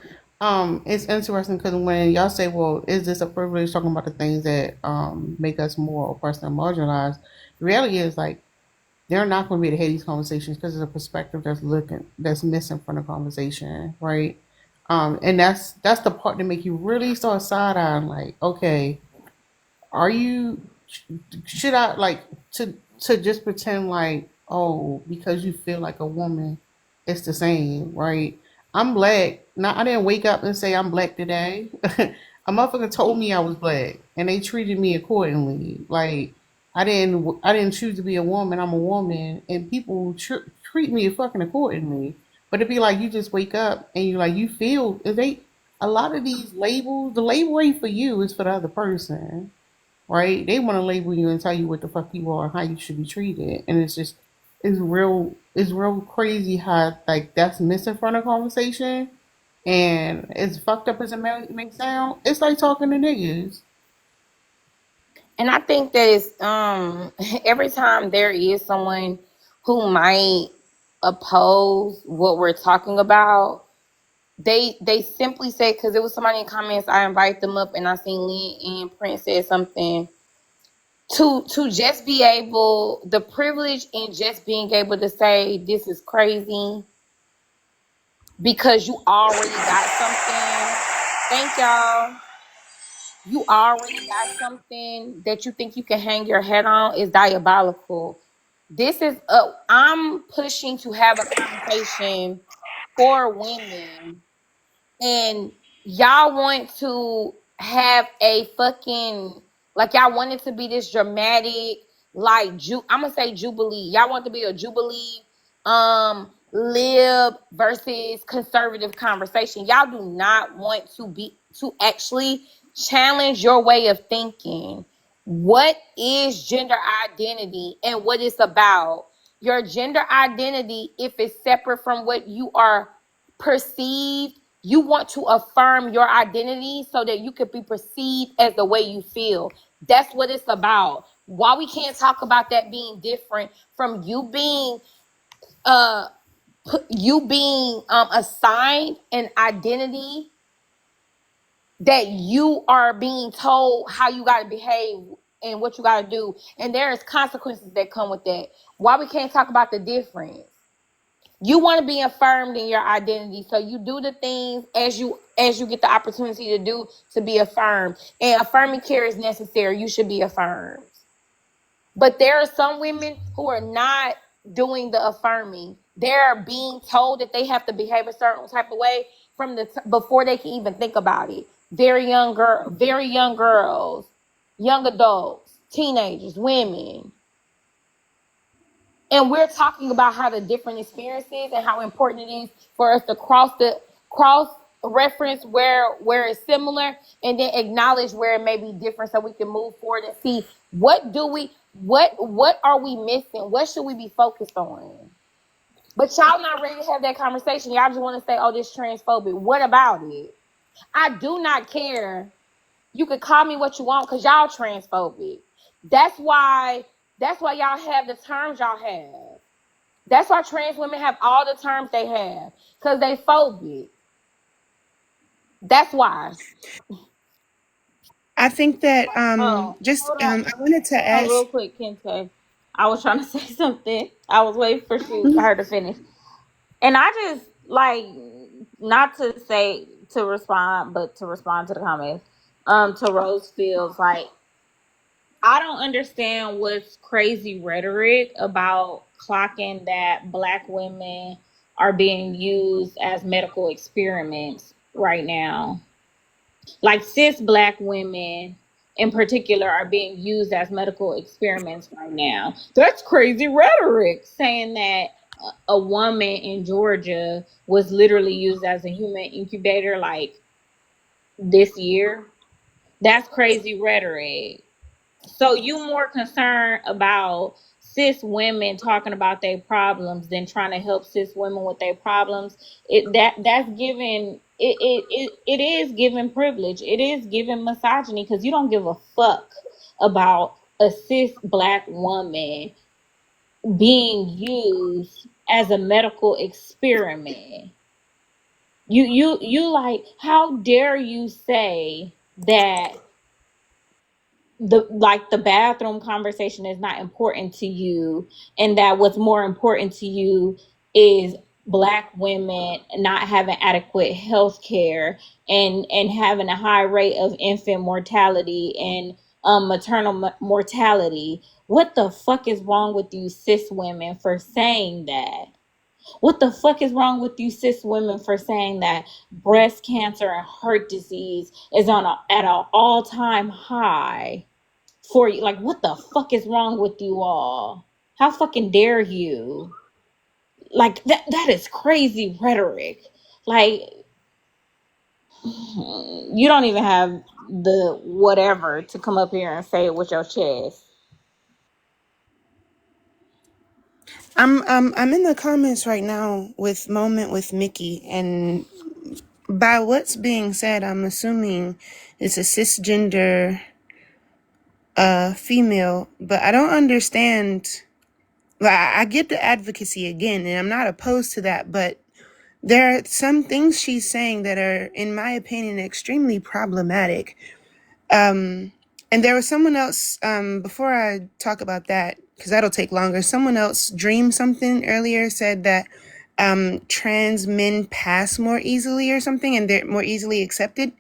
it's interesting because when y'all say, well, is this a privilege, talking about the things that make us more oppressed and marginalized, the reality is, like, they're not going to be able to have these conversations because there's a perspective that's missing from the conversation, right? And that's the part that make you really start side eyeing, like, okay, are you should I like to just pretend like, oh, because you feel like a woman, it's the same, right? I'm black. Now I didn't wake up and say I'm black today. A motherfucker told me I was black, and they treated me accordingly. Like, I didn't choose to be a woman. I'm a woman, and people treat me fucking accordingly. But it'd be like you just wake up and you feel if they a lot of these labels. The label ain't for you; it's for the other person, right? They want to label you and tell you what the fuck you are and how you should be treated, and it's real crazy how like that's missing from the conversation, and as fucked up as it may sound, it's like talking to niggas. And I think that it's every time there is someone who might oppose what we're talking about, they simply say, because it was somebody in comments, I invite them up and I seen Lynn and Prince said something. to just be able, the privilege in just being able to say this is crazy because you already got something. Thank y'all. You already got something that you think you can hang your head on is diabolical. This is I'm pushing to have a conversation for women, and y'all want to have a fucking, like, y'all want it to be this dramatic, like, I'm gonna say jubilee. Y'all want to be a jubilee lib versus conservative conversation. Y'all do not want to actually challenge your way of thinking. What is gender identity and what it's about? Your gender identity, if it's separate from what you are perceived, you want to affirm your identity so that you can be perceived as the way you feel. That's what it's about. Why we can't talk about that being different from you being assigned an identity that you are being told how you got to behave and what you got to do, and there's consequences that come with that. Why we can't talk about the difference? You want to be affirmed in your identity, so you do the things as you get the opportunity to do to be affirmed. And affirming care is necessary. You should be affirmed. But there are some women who are not doing the affirming. They're being told that they have to behave a certain type of way from before they can even think about it. Very young girls, young adults, teenagers, women. And we're talking about how the different experiences and how important it is for us to cross reference where it's similar, and then acknowledge where it may be different, so we can move forward and see what are we missing? What should we be focused on? But y'all not ready to have that conversation. Y'all just want to say, oh, this transphobic. What about it? I do not care. You can call me what you want because y'all transphobic. That's why y'all have the terms y'all have. That's why trans women have all the terms they have, because they phobic. That's why. I think that Oh, just hold on. I wanted to Oh, real ask. quick, Kente. I was trying to say something. I was waiting for her to finish. And I just, like, not to say to respond, but to respond to the comments. To Rose Fields, like, I don't understand what's crazy rhetoric about clocking that Black women are being used as medical experiments right now. Like, cis Black women in particular are being used as medical experiments right now. That's crazy rhetoric, saying that a woman in Georgia was literally used as a human incubator, like, this year. That's crazy rhetoric. So you more concerned about cis women talking about their problems than trying to help cis women with their problems. That's giving it is giving privilege. It is giving misogyny, because you don't give a fuck about a cis Black woman being used as a medical experiment. You like, how dare you say that the bathroom conversation is not important to you, and that what's more important to you is Black women not having adequate health care and having a high rate of infant mortality and maternal mortality. What the fuck is wrong with you cis women for saying that? What the fuck is wrong with you cis women for saying that breast cancer and heart disease is at an all-time high for you? Like, what the fuck is wrong with you all? How fucking dare you? Like, that is crazy rhetoric. Like, you don't even have the whatever to come up here and say it with your chest. I'm in the comments right now with Moment with Mickey, and by what's being said, I'm assuming it's a cisgender female, but I don't understand. Like, I get the advocacy again, and I'm not opposed to that, but there are some things she's saying that are, in my opinion, extremely problematic. And there was someone else, before I talk about that, because that'll take longer, someone else dreamed something earlier, said that trans men pass more easily or something, and they're more easily accepted.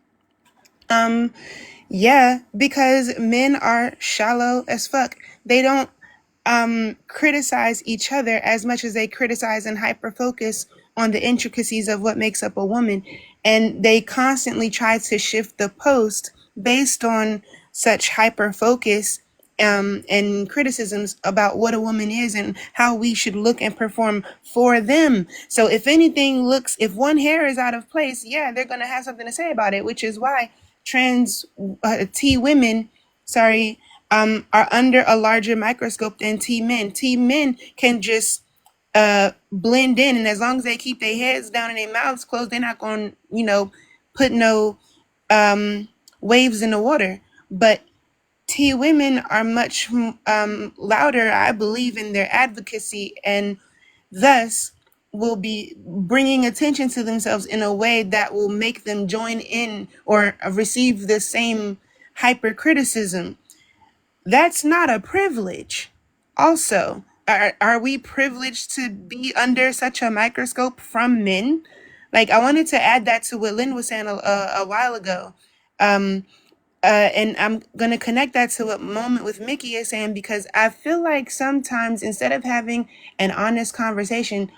Yeah, because men are shallow as fuck. They don't criticize each other as much as they criticize and hyper focus on the intricacies of what makes up a woman. And they constantly try to shift the post based on such hyper focus and criticisms about what a woman is and how we should look and perform for them. So if anything if one hair is out of place, yeah, they're going to have something to say about it, which is why trans T women, sorry, are under a larger microscope than T men. T men can just blend in, and as long as they keep their heads down and their mouths closed, they're not going to, put no waves in the water. But T women are much louder, I believe, in their advocacy, and thus will be bringing attention to themselves in a way that will make them join in or receive the same hypercriticism. That's not a privilege. Also, are we privileged to be under such a microscope from men? Like, I wanted to add that to what Lynn was saying a while ago. And I'm going to connect that to what Moment with Mickey is saying, because I feel like sometimes instead of having an honest conversation,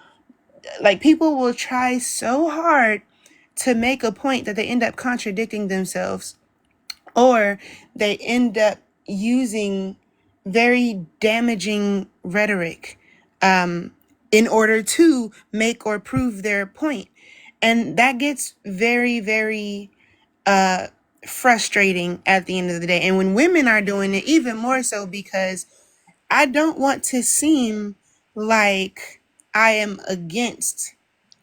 like, people will try so hard to make a point that they end up contradicting themselves, or they end up using very damaging rhetoric in order to make or prove their point. And that gets very, very frustrating at the end of the day. And when women are doing it, even more so, because I don't want to seem like I am against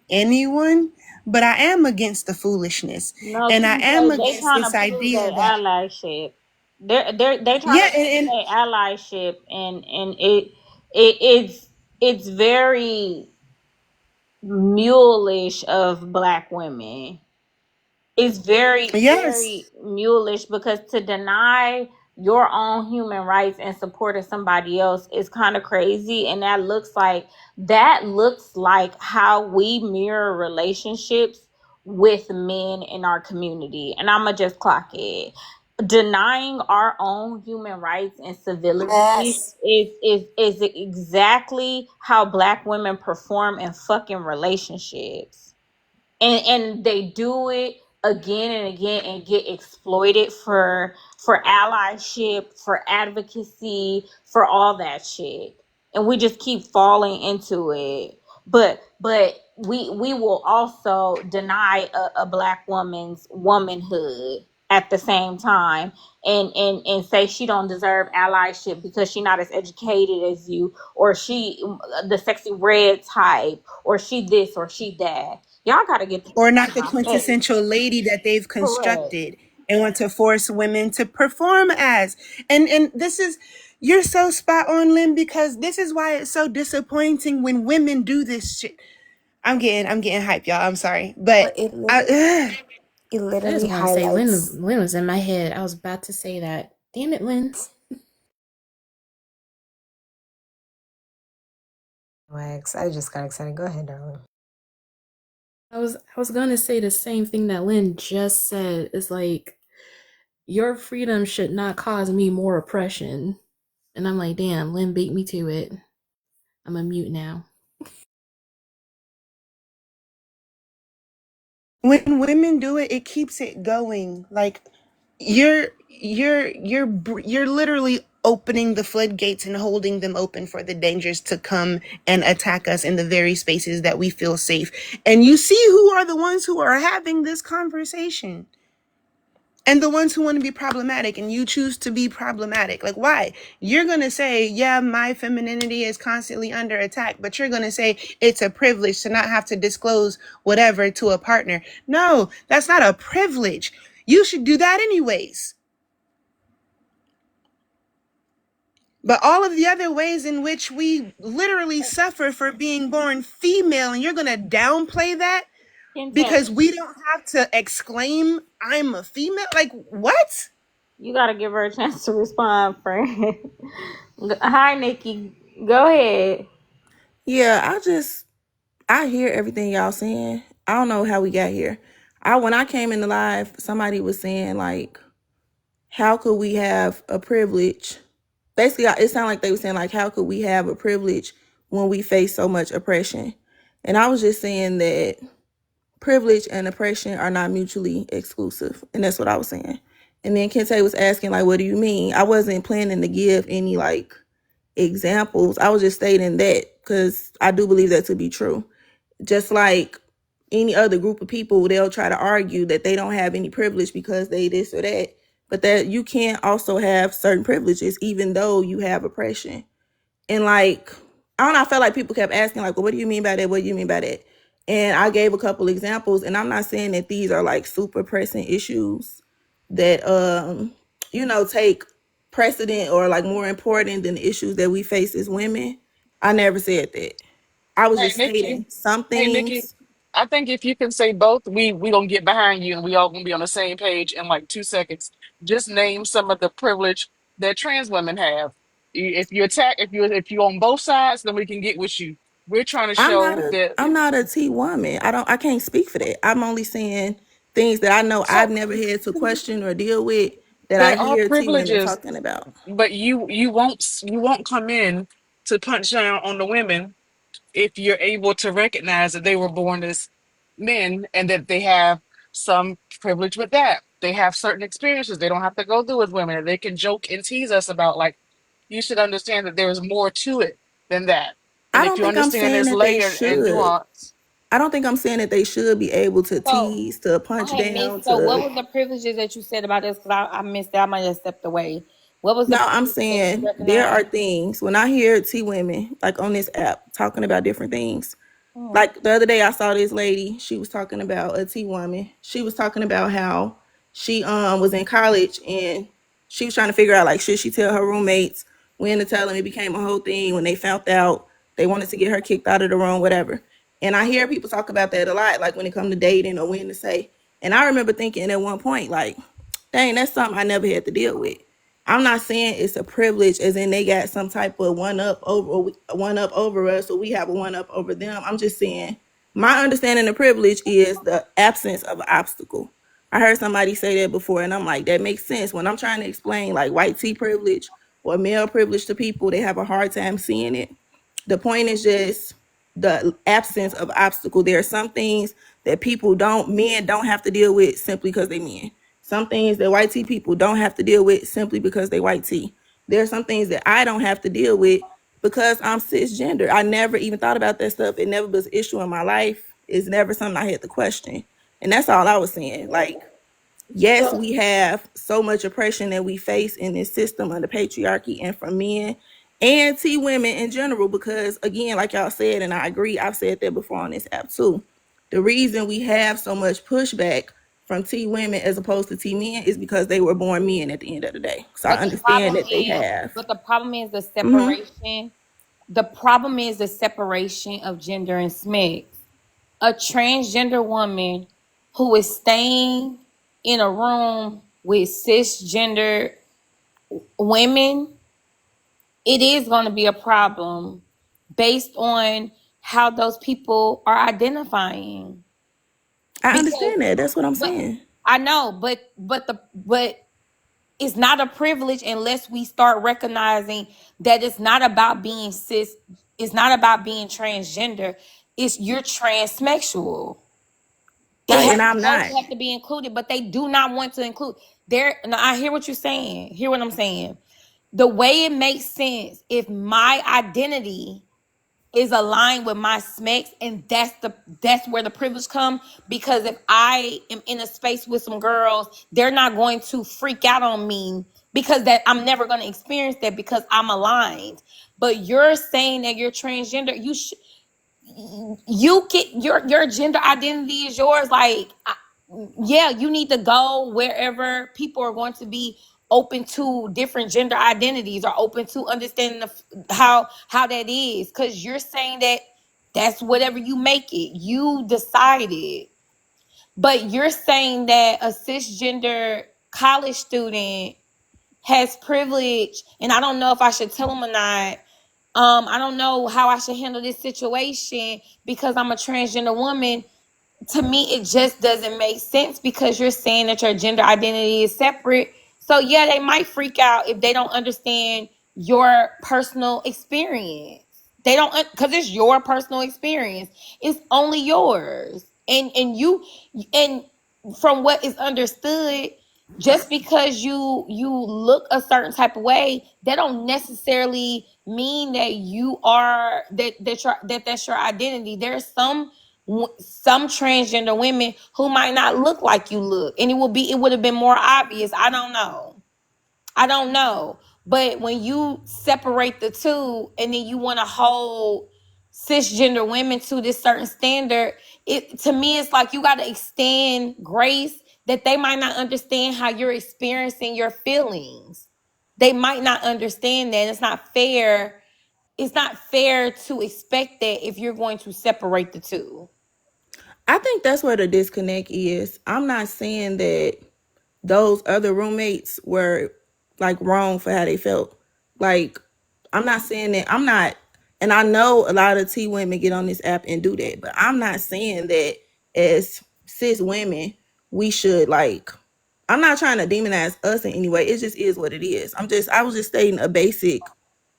anyone, but I am against the foolishness. No, And I am they against trying to this prove their idea that, allyship. They trying yeah, to prove their allyship, and it's very mulish of black women. It's very, yes. very mulish, because to deny your own human rights and support of somebody else is kind of crazy, and that looks like how we mirror relationships with men in our community. And I'ma just clock it. Denying our own human rights and civility Yes. is exactly how black women perform in fucking relationships, and they do it again and again and get exploited for allyship, for advocacy, for all that shit, and we just keep falling into it. But we will also deny a black woman's womanhood at the same time, and say she don't deserve allyship because she not as educated as you, or she the sexy red type, or she this or she that. Y'all gotta get the Or fuck out not of the my face. quintessential lady that they've Correct. constructed and want to force women to perform as. And this is, you're so spot on, Lynn, because this is why it's so disappointing when women do this shit. I'm getting hype, y'all. I'm sorry. But But it I just literally want to say highlights. Lynn was in my head. I was about to say that. Damn it, Lynn. Wax, I just got excited. Go ahead, darling. I was gonna say the same thing that Lynn just said. It's like, your freedom should not cause me more oppression. And I'm like, damn, Lynn beat me to it. I'm a mute now. when women do it, it keeps it going. Like, you're literally opening the floodgates and holding them open for the dangers to come and attack us in the very spaces that we feel safe. And you see who are the ones who are having this conversation, and the ones who want to be problematic, and you choose to be problematic. Like, why? You're going to say, yeah, my femininity is constantly under attack, but you're going to say it's a privilege to not have to disclose whatever to a partner. No, that's not a privilege. You should do that anyways. But all of the other ways in which we literally suffer for being born female, and you're going to downplay that because we don't have to exclaim, I'm a female? Like, what? You gotta give her a chance to respond, friend. Hi, Nikki. Go ahead. Yeah, I hear everything y'all saying. I don't know how we got here. When I came in the live, somebody was saying like, how could we have a privilege? Basically, it sounded like they were saying like, how could we have a privilege when we face so much oppression? And I was just saying that privilege and oppression are not mutually exclusive, and that's what I was saying. And then Kente was asking like, what do you mean? I wasn't planning to give any like examples. I was just stating that because I do believe that to be true. Just like any other group of people, they'll try to argue that they don't have any privilege because they this or that. But that you can't also have certain privileges even though you have oppression. And like, I don't know, I felt like people kept asking like, well, what do you mean by that? What do you mean by that? And I gave a couple examples, and I'm not saying that these are like super pressing issues that take precedent or like more important than the issues that we face as women. I never said that. I was Hey, just Nikki. stating some Hey, Nikki. things. I think if you can say both, we gonna get behind you, and we all gonna be on the same page in like 2 seconds. Just name some of the privilege that trans women have. If you're on both sides, then we can get with you. We're trying to show that I'm not a T woman. I can't speak for that. I'm only saying things that I know I've so never had to question or deal with that I there are hear T women privileges, talking about. but you won't come in to punch down on the women if you're able to recognize that they were born as men and that they have some privilege with that. They have certain experiences they don't have to go through as women, and they can joke and tease us about like, you should understand that there's more to it than that. And I if don't you think I'm understand saying there's that they layered and should. nuance. I don't think I'm saying that they should be able to So tease, to punch I had down, missed. So what to. was the privileges that you said about this? Because I missed that. I might have stepped away. What was the No, I'm privileges that you saying there recognized? are things when I hear T women like on this app talking about different things. Hmm. Like the other day I saw this lady, she was talking about a T woman. She was talking about how she was in college and she was trying to figure out like should she tell her roommates, when to tell them. It became a whole thing when they found out they wanted to get her kicked out of the room, whatever. And I hear people talk about that a lot, like when it comes to dating or when to say. And I remember thinking at one point, like, dang, that's something I never had to deal with. I'm not saying it's a privilege as in they got some type of one up over us or we have a one up over them. I'm just saying my understanding of privilege is the absence of an obstacle. I heard somebody say that before and I'm like, that makes sense. When I'm trying to explain like white tea privilege or male privilege to people, they have a hard time seeing it. The point is just the absence of obstacle. There are some things that men don't have to deal with simply because they men. Some things that white tea people don't have to deal with simply because they white tea. There are some things that I don't have to deal with because I'm cisgender. I never even thought about that stuff. It never was an issue in my life. It's never something I had to question. And that's all I was saying. Like, yes, we have so much oppression that we face in this system under patriarchy and from men and T women in general, because again, like y'all said, and I agree, I've said that before on this app too. The reason we have so much pushback from T women as opposed to T men is because they were born men at the end of the day. So I But the understand problem that they is, have. but the problem is the Mhm. separation. The problem is the separation of gender and sex. A transgender woman who is staying in a room with cisgender women, it is going to be a problem based on how those people are identifying. I Because, understand that. That's what I'm but saying. I know, but it's not a privilege unless we start recognizing that it's not about being cis. It's not about being transgender. It's you're transsexual. Right. And I'm Those not. have to be included, but they do not want to include. There, now I hear what you're saying. Hear what I'm saying. The way it makes sense if my identity is aligned with my SMEX, and that's where the privilege come. Because if I am in a space with some girls, they're not going to freak out on me because that I'm never going to experience that because I'm aligned. But you're saying that you're transgender. You get your gender identity is yours. Like, yeah, you need to go wherever people are going to be open to different gender identities or open to understanding how that is, because you're saying that that's whatever you make it, you decided. But you're saying that a cisgender college student has privilege, and I don't know if I should tell him or not. I don't know how I should handle this situation because I'm a transgender woman. To me, it just doesn't make sense because you're saying that your gender identity is separate. So yeah, they might freak out if they don't understand your personal experience. They don't, because it's your personal experience. It's only yours, and you, and from what is understood, just because you look a certain type of way, that don't necessarily mean that you are that's your identity. There's some transgender women who might not look like you look, and it would have been more obvious. I don't know. But when you separate the two and then you want to hold cisgender women to this certain standard, it to me it's like you got to extend grace, that they might not understand how you're experiencing your feelings. They might not understand that. It's not fair. It's not fair to expect that if you're going to separate the two. I think that's where the disconnect is. I'm not saying that those other roommates were like wrong for how they felt. Like, I'm not saying that. I'm not, and I know a lot of T women get on this app and do that, but I'm not saying that as cis women we should like. I'm not trying to demonize us in any way. It just is what it is. I was just stating a basic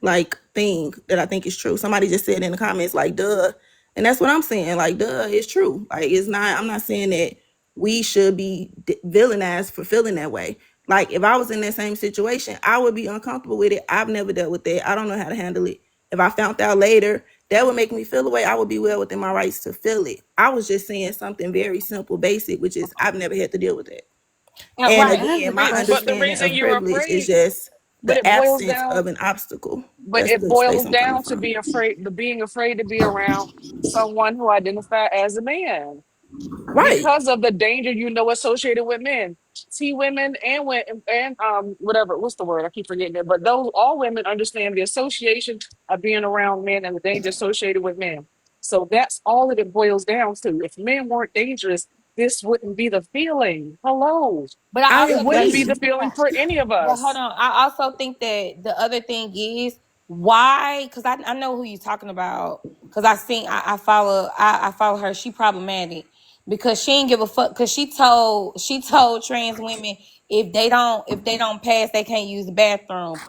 like thing that I think is true. Somebody just said in the comments like duh, and that's what I'm saying. Like duh, it's true. Like it's not. I'm not saying that we should be villainized for feeling that way. Like if I was in that same situation, I would be uncomfortable with it. I've never dealt with that. I don't know how to handle it. If I found out later, that would make me feel the way. I would be well within my rights to feel it. I was just saying something very simple, basic, which is I've never had to deal with it. And Right. again, my But the understanding reason of you're privilege is afraid, just but the it boils absence down. of an obstacle. But That's it the space boils I'm coming down to from. being afraid to be around someone who identifies as a man Right. because of the danger associated with men, T women and whatever, what's the word? I keep forgetting it. But those all women understand the association of being around men and the danger associated with men. So that's all that it boils down to. If men weren't dangerous, this wouldn't be the feeling. Hello, But I I it also wouldn't think, be the agree. feeling for any of but hold us. on. I also think that the other thing is why, because I know who you're talking about. Because I follow her. She problematic because she ain't give a fuck. Because she told trans women if they don't pass, they can't use the bathroom.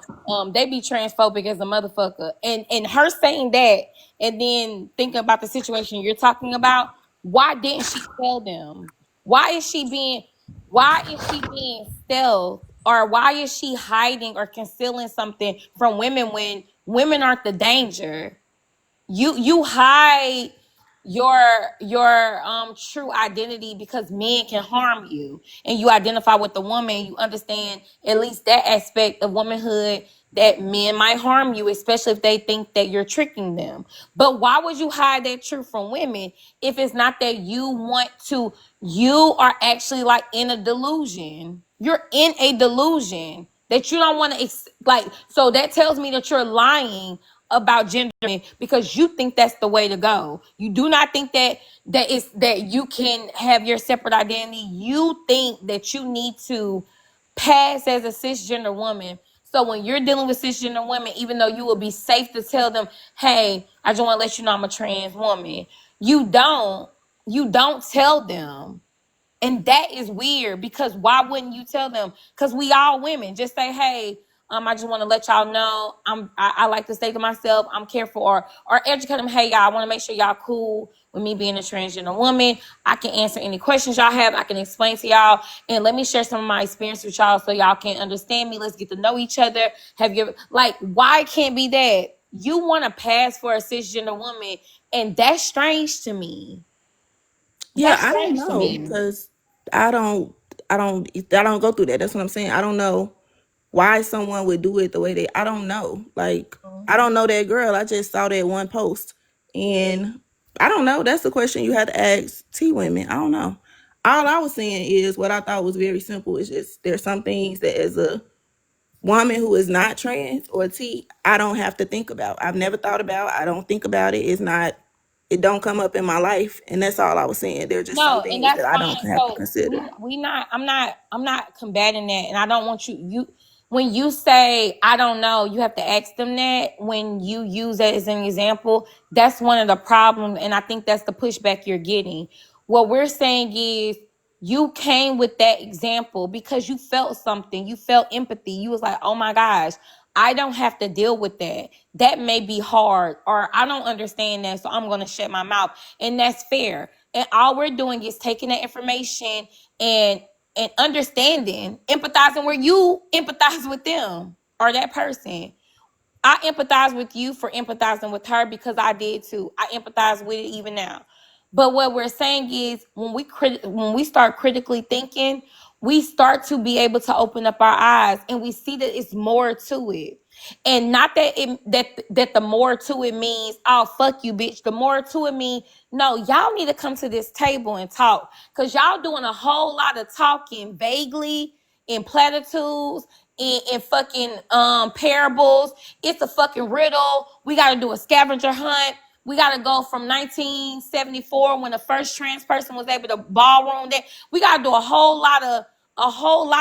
They be transphobic as a motherfucker. And her saying that, and then thinking about the situation you're talking about, why didn't she tell them? Why is she being stealth, or why is she hiding or concealing something from women when women aren't the danger? You hide your true identity because men can harm you, and you identify with the woman. You understand at least that aspect of womanhood, that men might harm you, especially if they think that you're tricking them. But why would you hide that truth from women if it's not that you want to? You are actually like in a delusion. You're in a delusion that you don't want to like. So that tells me that you're lying about gender because you think that's the way to go. You do not think that you can have your separate identity. You think that you need to pass as a cisgender woman. So when you're dealing with cisgender women, even though you will be safe to tell them, hey, I just want to let you know I'm a trans woman, you don't tell them. And that is weird because why wouldn't you tell them? Because we all women. Just say, hey, I just want to let y'all know I like to stay to myself. I'm careful, or educate them. Hey, y'all, I want to make sure y'all cool with me being a transgender woman. I can answer any questions y'all have. I can explain to y'all, and let me share some of my experience with y'all so y'all can understand me. Let's get to know each other. Why can't be that? You want to pass for a cisgender woman, and that's strange to me. Yeah, That's I don't strange to know me. because I don't go through that. That's what I'm saying. I don't know why someone would do it the way they. I don't know. Like I don't know that girl. I just saw that one post, and I don't know. That's the question you had to ask T women. I don't know. All I was saying is what I thought was very simple. It's just there's some things that as a woman who is not trans or T, I don't have to think about. I've never thought about. I don't think about it. It's not. It don't come up in my life, and that's all I was saying. There are just some No, and things that's that I don't fine. have to So consider. we not. I'm not combating that, and I don't want you. when you say, I don't know, you have to ask them that. When you use that as an example, that's one of the problems. And I think that's the pushback you're getting. What we're saying is you came with that example because you felt something. You felt empathy. You was like, oh my gosh, I don't have to deal with that. That may be hard, or I don't understand that, so I'm going to shut my mouth. And that's fair. And all we're doing is taking that information and understanding, empathizing where you empathize with them or that person. I empathize with you for empathizing with her because I did too. I empathize with it even now. But what we're saying is when we start critically thinking, we start to be able to open up our eyes and we see that it's more to it. And not that the more to it means, oh, fuck you, bitch. The more to it means, no, y'all need to come to this table and talk. Because y'all doing a whole lot of talking vaguely in platitudes, in fucking parables. It's a fucking riddle. We got to do a scavenger hunt. We got to go from 1974 when the first trans person was able to ballroom that. We got to do a whole lot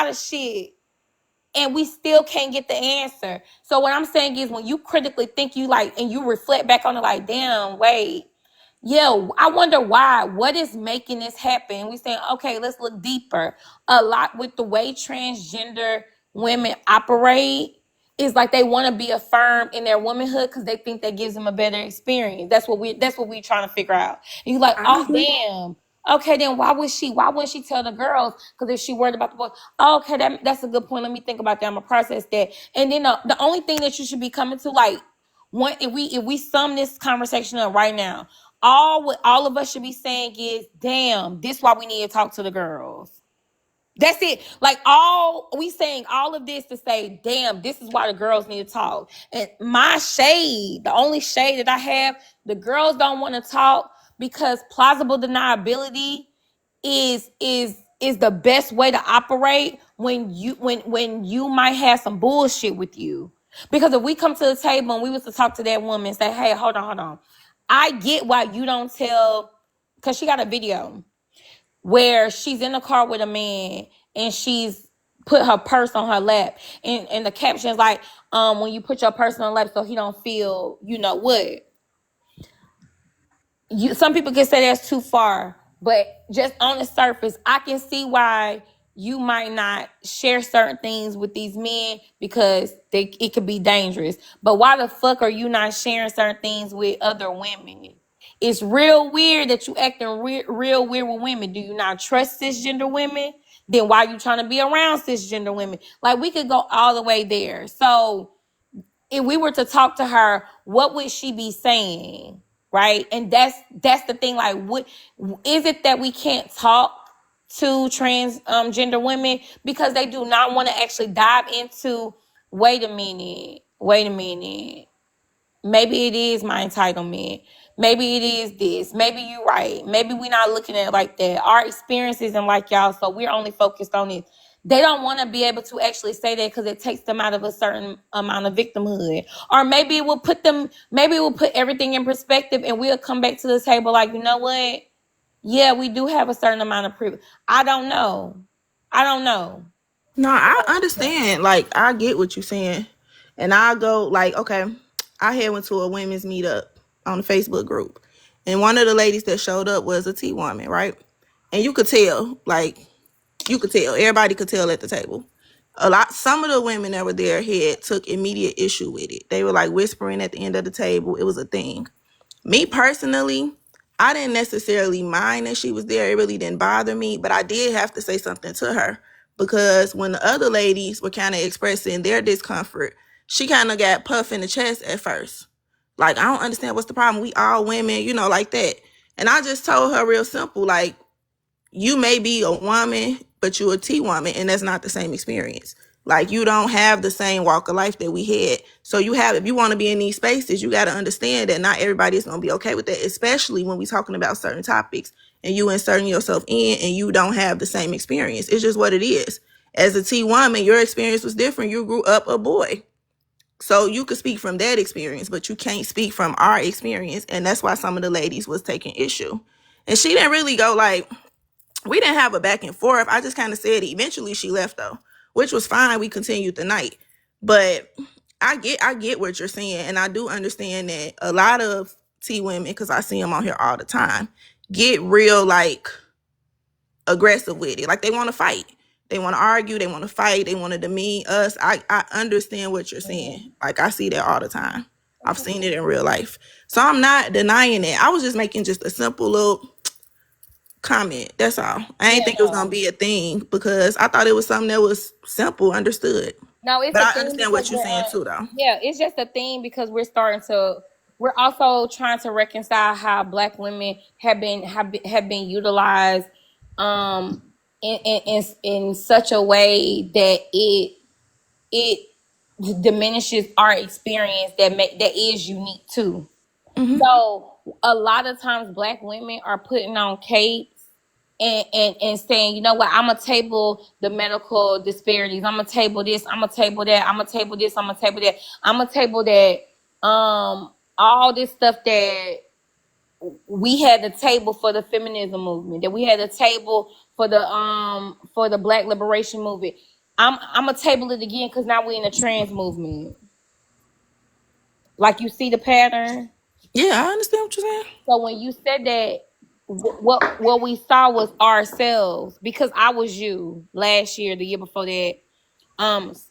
of shit. And we still can't get the answer. So what I'm saying is when you critically think, you like, and you reflect back on it like, damn, wait. Yeah, I wonder why. What is making this happen? We saying, okay, let's look deeper. A lot with the way transgender women operate is like they want to be affirmed in their womanhood because they think that gives them a better experience. That's what we trying to figure out. And you're like, oh damn. Okay, then why wouldn't she tell the girls? Because if she worried about the boys, oh, okay, that's a good point. Let me think about that. I'm gonna process that. And then the only thing that you should be coming to, like, if we sum this conversation up right now, what all of us should be saying is, damn, this is why we need to talk to the girls. That's it. Like, we saying all of this to say, damn, this is why the girls need to talk. And my shade, the only shade that I have, the girls don't want to talk because plausible deniability is the best way to operate when you might have some bullshit with you. Because if we come to the table and we was to talk to that woman and say, hey, hold on. I get why you don't tell, because she got a video where she's in the car with a man and she's put her purse on her lap. And the caption is like, when you put your purse on her lap so he don't feel, you know what. Some people can say that's too far, but just on the surface, I can see why you might not share certain things with these men because it could be dangerous. But why the fuck are you not sharing certain things with other women? It's real weird that you acting real weird with women. Do you not trust cisgender women? Then why are you trying to be around cisgender women? Like, we could go all the way there. So if we were to talk to her, what would she be saying? Right? And that's the thing. Like, what is it that we can't talk to transgender women because they do not want to actually dive into, wait a minute, maybe it is my entitlement, maybe it is this, maybe you're right, maybe we're not looking at it like that, our experience isn't like y'all, so we're only focused on it. They don't want to be able to actually say that because it takes them out of a certain amount of victimhood. Or maybe it will put everything in perspective and we'll come back to the table like, you know what? Yeah, we do have a certain amount of privilege. I don't know. No, I understand. Like, I get what you're saying. And I go, like, okay, I had went to a women's meetup on the Facebook group. And one of the ladies that showed up was a T woman, right? And you could tell, everybody could tell at the table. Some of the women that were there took immediate issue with it. They were like whispering at the end of the table. It was a thing. Me personally, I didn't necessarily mind that she was there. It really didn't bother me, but I did have to say something to her because when the other ladies were kind of expressing their discomfort, she kind of got puffed in the chest at first. Like, I don't understand what's the problem. We all women, like that. And I just told her real simple, like, you may be a woman, but you're a T woman, and that's not the same experience. Like, you don't have the same walk of life that we had. So if you want to be in these spaces, you got to understand that not everybody is going to be okay with that, especially when we're talking about certain topics and you inserting yourself in and you don't have the same experience. It's just what it is. As a T woman, your experience was different. You grew up a boy. So you could speak from that experience, but you can't speak from our experience. And that's why some of the ladies was taking issue. And she didn't really go like, we didn't have a back and forth. I just kind of said it. Eventually she left though. which was fine. We continued the night. But I get what you're saying, and I do understand that a lot of T women, because I see them on here all the time, get real like aggressive with it. Like they want to fight. They want to argue. They want to fight. They want to demean us. I understand what you're saying. Like I see that all the time. I've seen it in real life. So I'm not denying it. I was just making just a simple little comment. That's all. I didn't think it was gonna be a thing because I thought it was something that was simple, understood. No, it's But a I thing understand what because you're saying too, though. yeah, it's just a thing because we're also trying to reconcile how Black women have been utilized in such a way that it diminishes our experience that is unique too. Mm-hmm. So a lot of times Black women are putting on capes and saying, you know what, I'm gonna table the medical disparities. I'm gonna table this. I'm gonna table that. I'm gonna table this. I'm gonna table that. I'm gonna table that. All this stuff that we had the table for the feminism movement, that we had a table for the Black liberation movement. I'm gonna table it again because now we're in the trans movement. Like you see the pattern. Yeah, I understand what you're saying. So when you said that, what we saw was ourselves, because I was you last year, the year before that,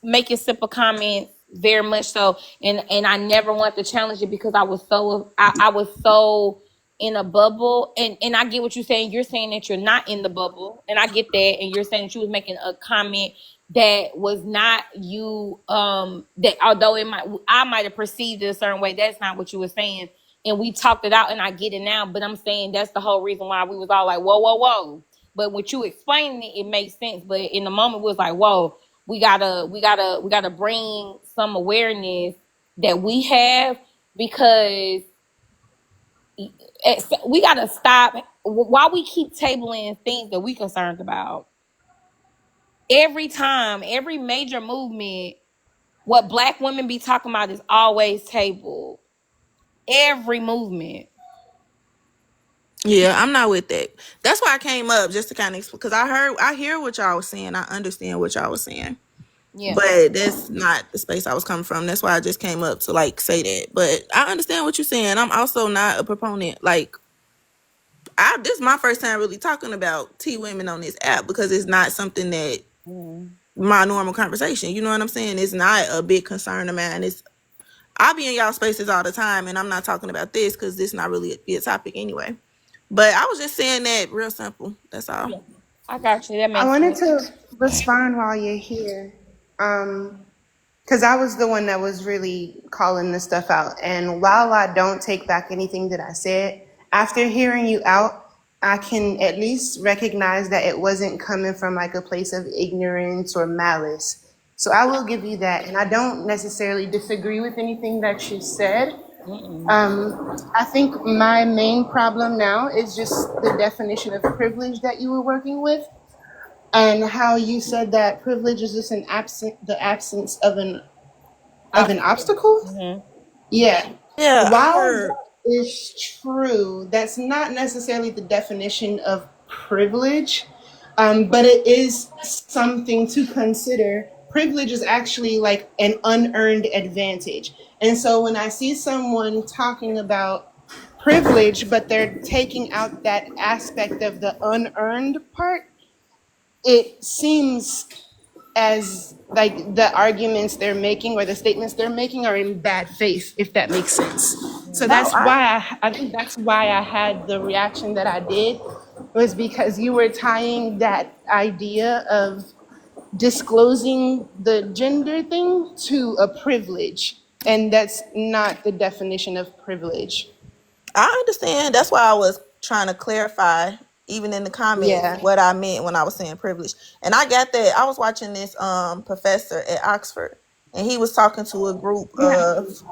making simple comments very much so, and I never wanted to challenge it because I was so in a bubble, and I get what you're saying. You're saying that you're not in the bubble, and I get that, and you're saying that you was making a comment that was not you, that although I might have perceived it a certain way, that's not what you were saying. And we talked it out, and I get it now. But I'm saying that's the whole reason why we was all like, whoa, whoa, whoa. But with you explaining it, it makes sense. But in the moment, we was like, whoa, we gotta bring some awareness that we have, because we gotta stop while we keep tabling things that we concerned about. Every time, every major movement, what Black women be talking about is always tabled. Every movement. Yeah, I'm not with that. That's why I came up, just to kind of explain, because I hear what y'all was saying. I understand what y'all was saying. Yeah. But that's not the space I was coming from. That's why I just came up to like say that. But I understand what you're saying. I'm also not a proponent. Like, this is my first time really talking about T women on this app, because it's not something that my normal conversation. You know what I'm saying? It's not a big concern of mine. I be in y'all spaces all the time, and I'm not talking about this because this not really a topic anyway. But I was just saying that real simple. That's all. Yeah. I got you. That makes I wanted sense. to respond while you're here, because I was the one that was really calling this stuff out. And while I don't take back anything that I said, after hearing you out, I can at least recognize that it wasn't coming from like a place of ignorance or malice. So I will give you that. And I don't necessarily disagree with anything that you said. I think my main problem now is just the definition of privilege that you were working with, and how you said that privilege is just the absence of an obstacle. Yeah. While that is true, that's not necessarily the definition of privilege, but it is something to consider. Privilege is actually like an unearned advantage. And so when I see someone talking about privilege, but they're taking out that aspect of the unearned part, it seems as like the arguments they're making or the statements they're making are in bad faith, if that makes sense. So that's why I think that's why I had the reaction that I did, was because you were tying that idea of disclosing the gender thing to a privilege, and that's not the definition of privilege. I understand. That's why I was trying to clarify, even in the comments, what I meant when I was saying privilege. And I got that. I was watching this professor at Oxford, and he was talking to a group of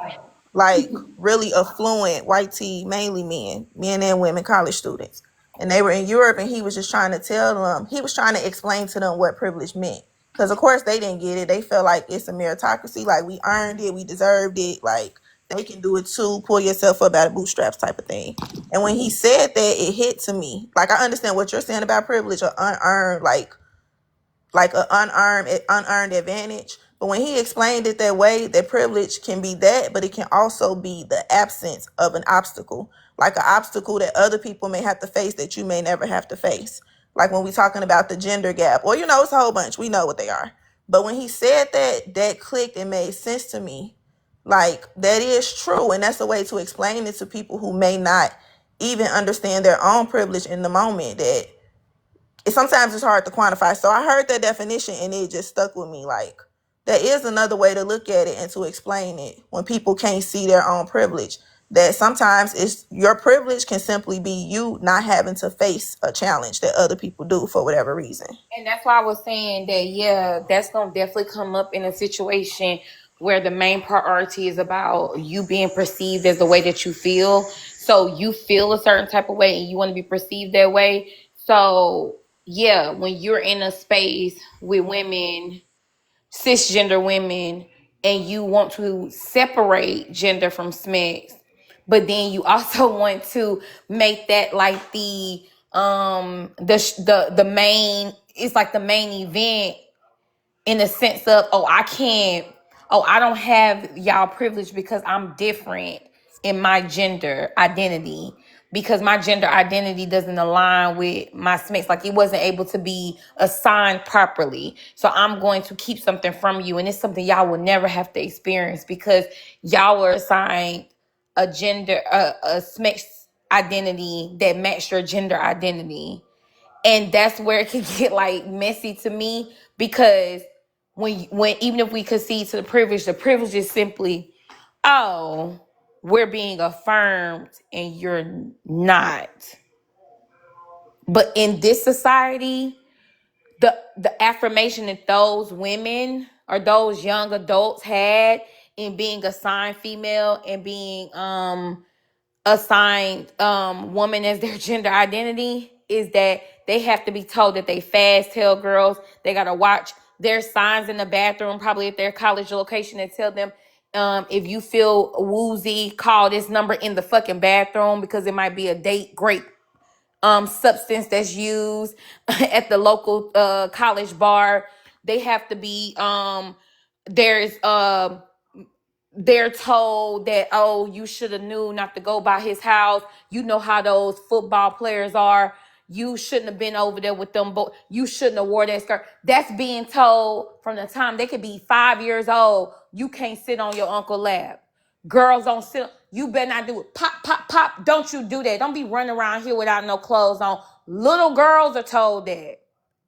like really affluent white tea, mainly men and women, college students. And they were in Europe, and he was just trying to tell them, he was trying to explain to them what privilege meant. Because, of course, they didn't get it. They felt like it's a meritocracy. Like, we earned it. We deserved it. Like, they can do it too. Pull yourself up out of bootstraps type of thing. And when he said that, it hit to me. Like, I understand what you're saying about privilege or unearned, like, like an unearned advantage. But when he explained it that way, that privilege can be that, but it can also be the absence of an obstacle, like an obstacle that other people may have to face that you may never have to face. Like when we're talking about the gender gap, or it's a whole bunch. We know what they are. But when he said that, that clicked and made sense to me. Like, that is true, and that's a way to explain it to people who may not even understand their own privilege in the moment, that sometimes it's hard to quantify. So I heard that definition and it just stuck with me. Like, there is another way to look at it and to explain it when people can't see their own privilege. That sometimes it's your privilege can simply be you not having to face a challenge that other people do for whatever reason. And that's why I was saying that, yeah, that's going to definitely come up in a situation where the main priority is about you being perceived as the way that you feel. So you feel a certain type of way and you want to be perceived that way. So, yeah, when you're in a space with women, cisgender women, and you want to separate gender from sex, but then you also want to make that like the main, it's like the main event, in the sense of, I don't have y'all privilege because I'm different in my gender identity, because my gender identity doesn't align with my sex, like it wasn't able to be assigned properly. So I'm going to keep something from you, and it's something y'all will never have to experience because y'all were assigned a gender, a sex identity that matched your gender identity. And that's where it can get like messy to me, because when even if we concede to the privilege is simply, oh, we're being affirmed and you're not. But in this society, the affirmation that those women or those young adults had in being assigned female and being assigned woman as their gender identity is that they have to be told that they fast tail girls. They got to watch their signs in the bathroom, probably at their college location, that tell them, if you feel woozy, call this number in the fucking bathroom, because it might be a date grape substance that's used at the local college bar. They have to be there's they're told that, oh, you should have knew not to go by his house. You know how those football players are. You shouldn't have been over there with them. But you shouldn't have wore that skirt. That's being told from the time they could be 5 years old. You can't sit on your uncle's lap. Girls don't sit. You better not do it. Pop, pop, pop. Don't you do that. Don't be running around here without no clothes on. Little girls are told that.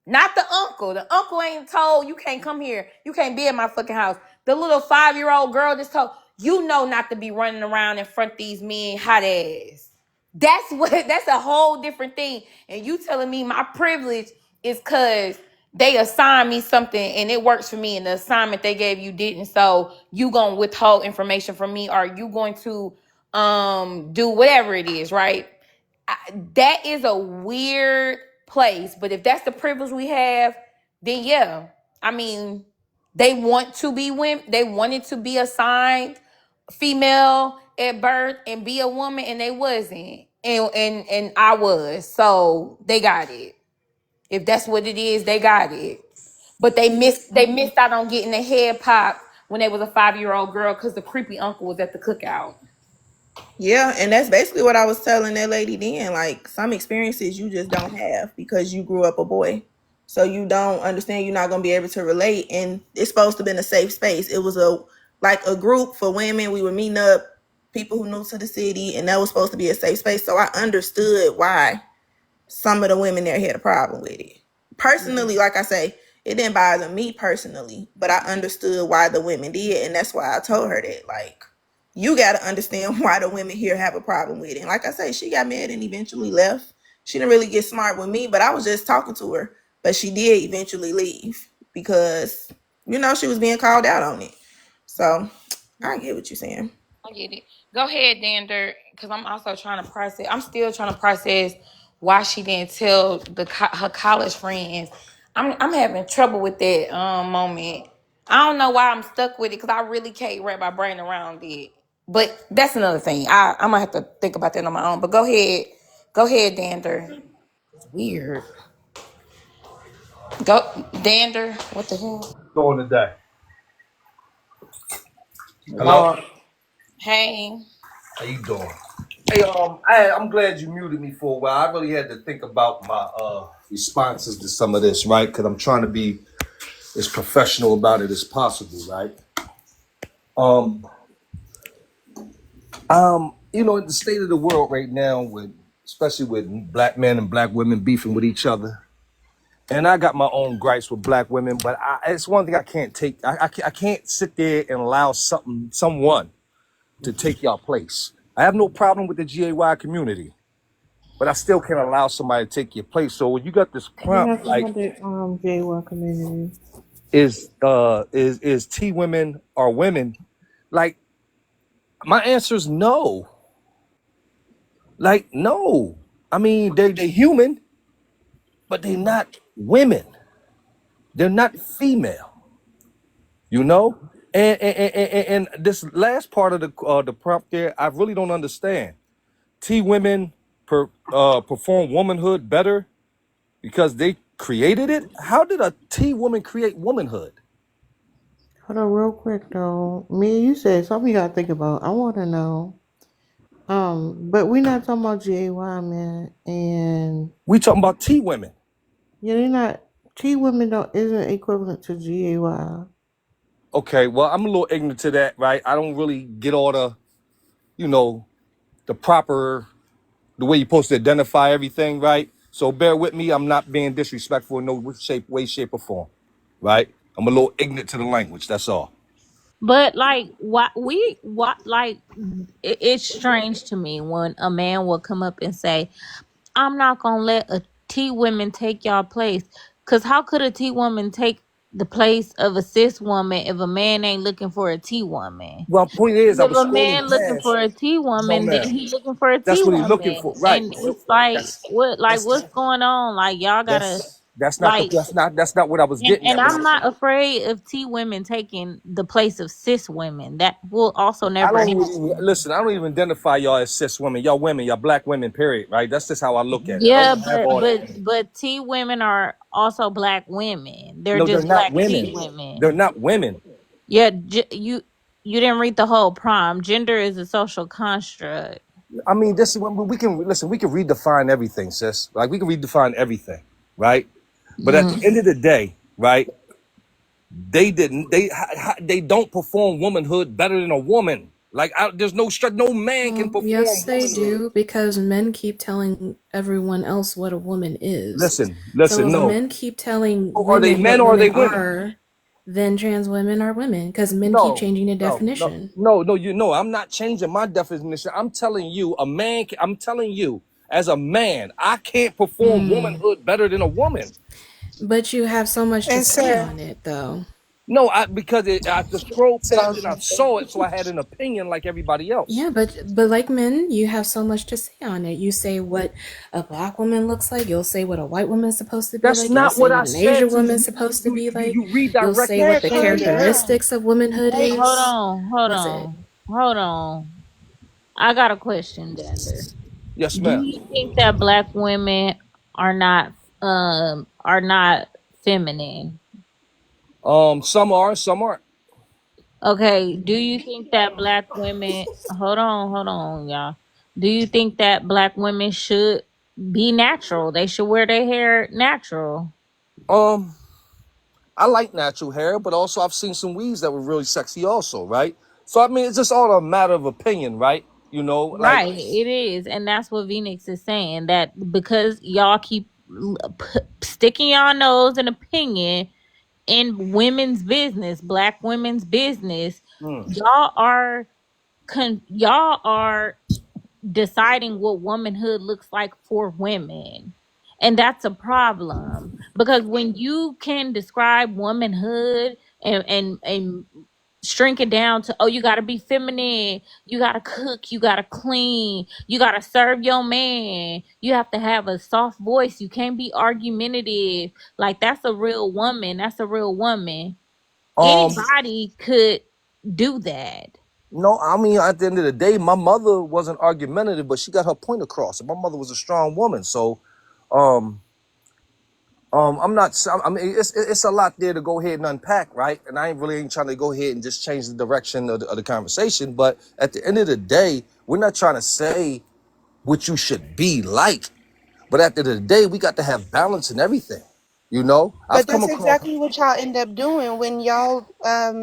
Not the uncle. The uncle ain't told you can't come here. You can't be at my fucking house. The little 5-year-old girl just told you know not to be running around in front of these men hot ass. That's a whole different thing. And you telling me my privilege is because they assigned me something and it works for me, and the assignment they gave you didn't. So you gonna withhold information from me, or you going to do whatever it is, right? That is a weird place. But if that's the privilege we have, then yeah. I mean, they want to be women. They wanted to be assigned female at birth and be a woman, and they wasn't. And I was. So they got it. If that's what it is, they got it. But they missed out on getting their head popped when they was a 5-year-old girl because the creepy uncle was at the cookout. Yeah, and that's basically what I was telling that lady then. Like, some experiences you just don't have because you grew up a boy. So you don't understand, you're not going to be able to relate. And it's supposed to have been a safe space. It was a group for women. We were meeting up, people who new to the city, and that was supposed to be a safe space. So I understood why some of the women there had a problem with it. Personally, like I say, it didn't bother me personally, but I understood why the women did. And that's why I told her that, like, you got to understand why the women here have a problem with it. And like I say, she got mad and eventually left. She didn't really get smart with me, but I was just talking to her. But she did eventually leave because, she was being called out on it. So I get what you're saying. I get it. Go ahead, Dander, because I'm also trying to process. I'm still trying to process why she didn't tell her college friends. I'm having trouble with that moment. I don't know why I'm stuck with it, because I really can't wrap my brain around it. But that's another thing. I'm gonna have to think about that on my own. But go ahead, Dander. It's weird. Go, Dander. What the hell? Doing today? Hello? Lord. Hey. How you doing? Hey, I'm glad you muted me for a while. I really had to think about my responses to some of this, right? Because I'm trying to be as professional about it as possible, right? In the state of the world right now, especially with black men and black women beefing with each other, and I got my own gripes with black women, but it's one thing I can't take. I can't sit there and allow someone to take y'all place. I have no problem with the GAY community, but I still can't allow somebody to take your place. So when you got this We're prompt, not talking like, about the J1 community. is T women or women? Like, my answer is no. Like, no. I mean, they human, but they're not women. They're not female. And this last part of the prompt there, I really don't understand. T women perform womanhood better because they created it. How did a T woman create womanhood? Hold on, real quick though. Me, you said something you gotta think about. I want to know. But we're not talking about GAY, man. And We talking about T women. yeah, they're not. T women don't isn't equivalent to GAY. Okay, well, I'm a little ignorant to that, right? I don't really get all the proper, the way you're supposed to identify everything, right? So bear with me. I'm not being disrespectful in no way, shape, or form, right? I'm a little ignorant to the language. That's all. But like, it's strange to me when a man will come up and say, I'm not gonna let a T woman take y'all place. Cause how could a T woman take the place of a cis woman if a man ain't looking for a T woman? Well, point is, I If was a scrolling man looking past. for a T No, woman, then man. he looking for a T That's what he's looking woman. for, right? And it's like That's what's going on? Like y'all gotta that's not like that's not what I was getting and at. I'm not afraid of T women taking the place of cis women. That will also I never don't happen. even listen. I don't even identify y'all as cis women. Y'all women, y'all black women. Period. Right? That's just how I look at it. I don't Yeah, even have all that. but T women are also black women. They're No, they're just not black T women. They're women. not women. Yeah, you didn't read the whole prompt. Gender is a social construct. I mean, this we can listen. We can redefine everything, sis. Like we can redefine everything, right? But at the Mm. end of the day, right? They didn't. They don't perform womanhood better than a woman. Like there's no man can Well, perform yes, they womanhood. do, because men keep telling everyone else what a woman is. Listen, So if no. men keep telling Are they women men what or are they women women? are, then trans women are women, because men keep No, changing the no, no, definition. no. You know, I'm not changing my definition. I'm telling you, I'm telling you, as a man, I can't perform Mm. womanhood better than a woman. But you have so much to And say sir, on it, though. No, because I just scrolled past so it, I saw it, so I had an opinion like everybody else. Yeah, but like men, you have so much to say on it. You say what a black woman looks like. You'll say what a white woman's supposed to be That's like. You'll not say what what I an said Asian to you. woman's supposed to be like. You You'll redirect say what the calm down. characteristics of womanhood Wait, hold is. on, What's it? hold on. I got a question, Gender. Yes, Do ma'am. you think that black women are not feminine? Some are, some aren't. Okay, do you think that black women hold on, y'all. Do you think that black women should be natural? They should wear their hair natural. Um, I like natural hair, but also I've seen some weaves that were really sexy also, right? So I mean, it's just all a matter of opinion, right? Like, Right, it is. And that's what Phoenix is saying, that because y'all keep sticking y'all nose and opinion in women's business, black women's business, y'all are y'all are deciding what womanhood looks like for women. And that's a problem, because when you can describe womanhood and shrink it down to, oh, you got to be feminine, you got to cook, you got to clean, you got to serve your man, you have to have a soft voice, you can't be argumentative, like that's a real woman, that's a real woman. um, Anybody could do that. no, I mean, at the end of the day, my mother wasn't argumentative, but she got her point across. And my mother was a strong woman, so, I'm not. I mean, it's a lot there to go ahead and unpack, right? And I ain't trying to go ahead and just change the direction of the conversation. But at the end of the day, we're not trying to say what you should be like. But at the end of the day, we got to have balance in everything. You know, I've But come that's across. exactly what y'all end up doing when y'all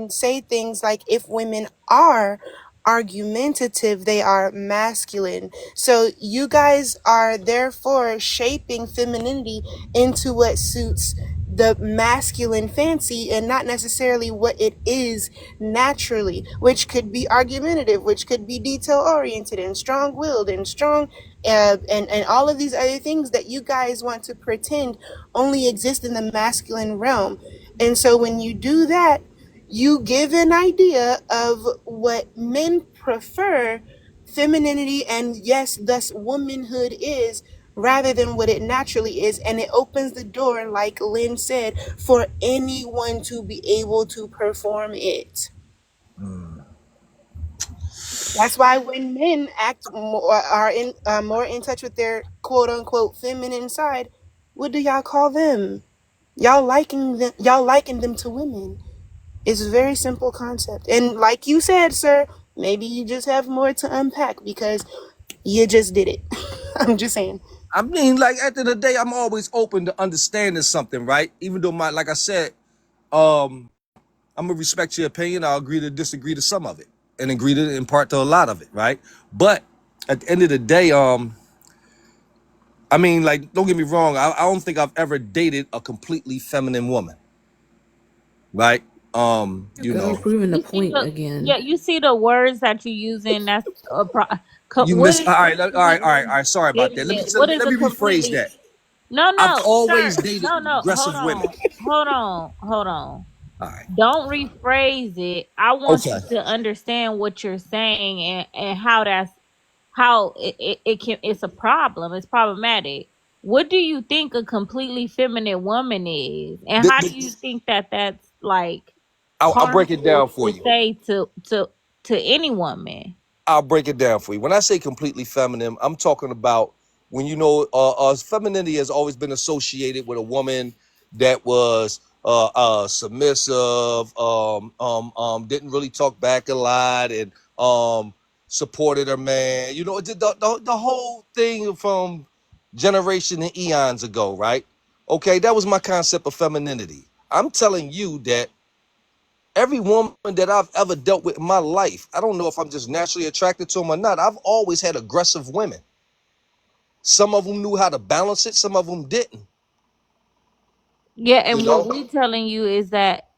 say things like, if women are argumentative, they are masculine. So you guys are therefore shaping femininity into what suits the masculine fancy and not necessarily what it is naturally, which could be argumentative, which could be detail oriented and strong willed and strong, and all of these other things that you guys want to pretend only exist in the masculine realm. And so when you do that, you give an idea of what men prefer femininity and, yes, thus womanhood is, rather than what it naturally is. And it opens the door, like Lynn said, for anyone to be able to perform it. That's why when men act more, are in more in touch with their quote unquote feminine side, what do y'all call them? Y'all liken them to women. It's a very simple concept. And like you said, sir, maybe you just have more to unpack because you just did it. I'm just saying. I mean, like at the end of the day, I'm always open to understanding something, right? Even though like I said, I'm gonna respect your opinion. I'll agree to disagree to some of it, and agree to in part to a lot of it, right? But at the end of the day, I mean, like, don't get me wrong. I don't think I've ever dated a completely feminine woman, right? You Girl, know, proving the You see point the again. yeah, you see the words that you're using. That's a you what miss. is All right, completely all right. Sorry about that. getting it? What is Let a me rephrase completely? that. No, I've no, always sir. dated No. Hold aggressive women. on. Hold on. Hold on. All right. Don't rephrase it. I want Okay. you to understand what you're saying and how how it can it's a problem. It's problematic. What do you think a completely feminine woman is? And Th- how do you th- think that that's like I'll break it harmful down for to you. say to any woman? I'll break it down for you. When I say completely feminine, I'm talking about when femininity has always been associated with a woman that was submissive, didn't really talk back a lot, and supported her man. You know, the whole thing from generation and eons ago, right? Okay, that was my concept of femininity. I'm telling you that every woman that I've ever dealt with in my life, I don't know if I'm just naturally attracted to them or not. I've always had aggressive women. Some of them knew how to balance it, some of them didn't. Yeah, You and what know, we telling you is that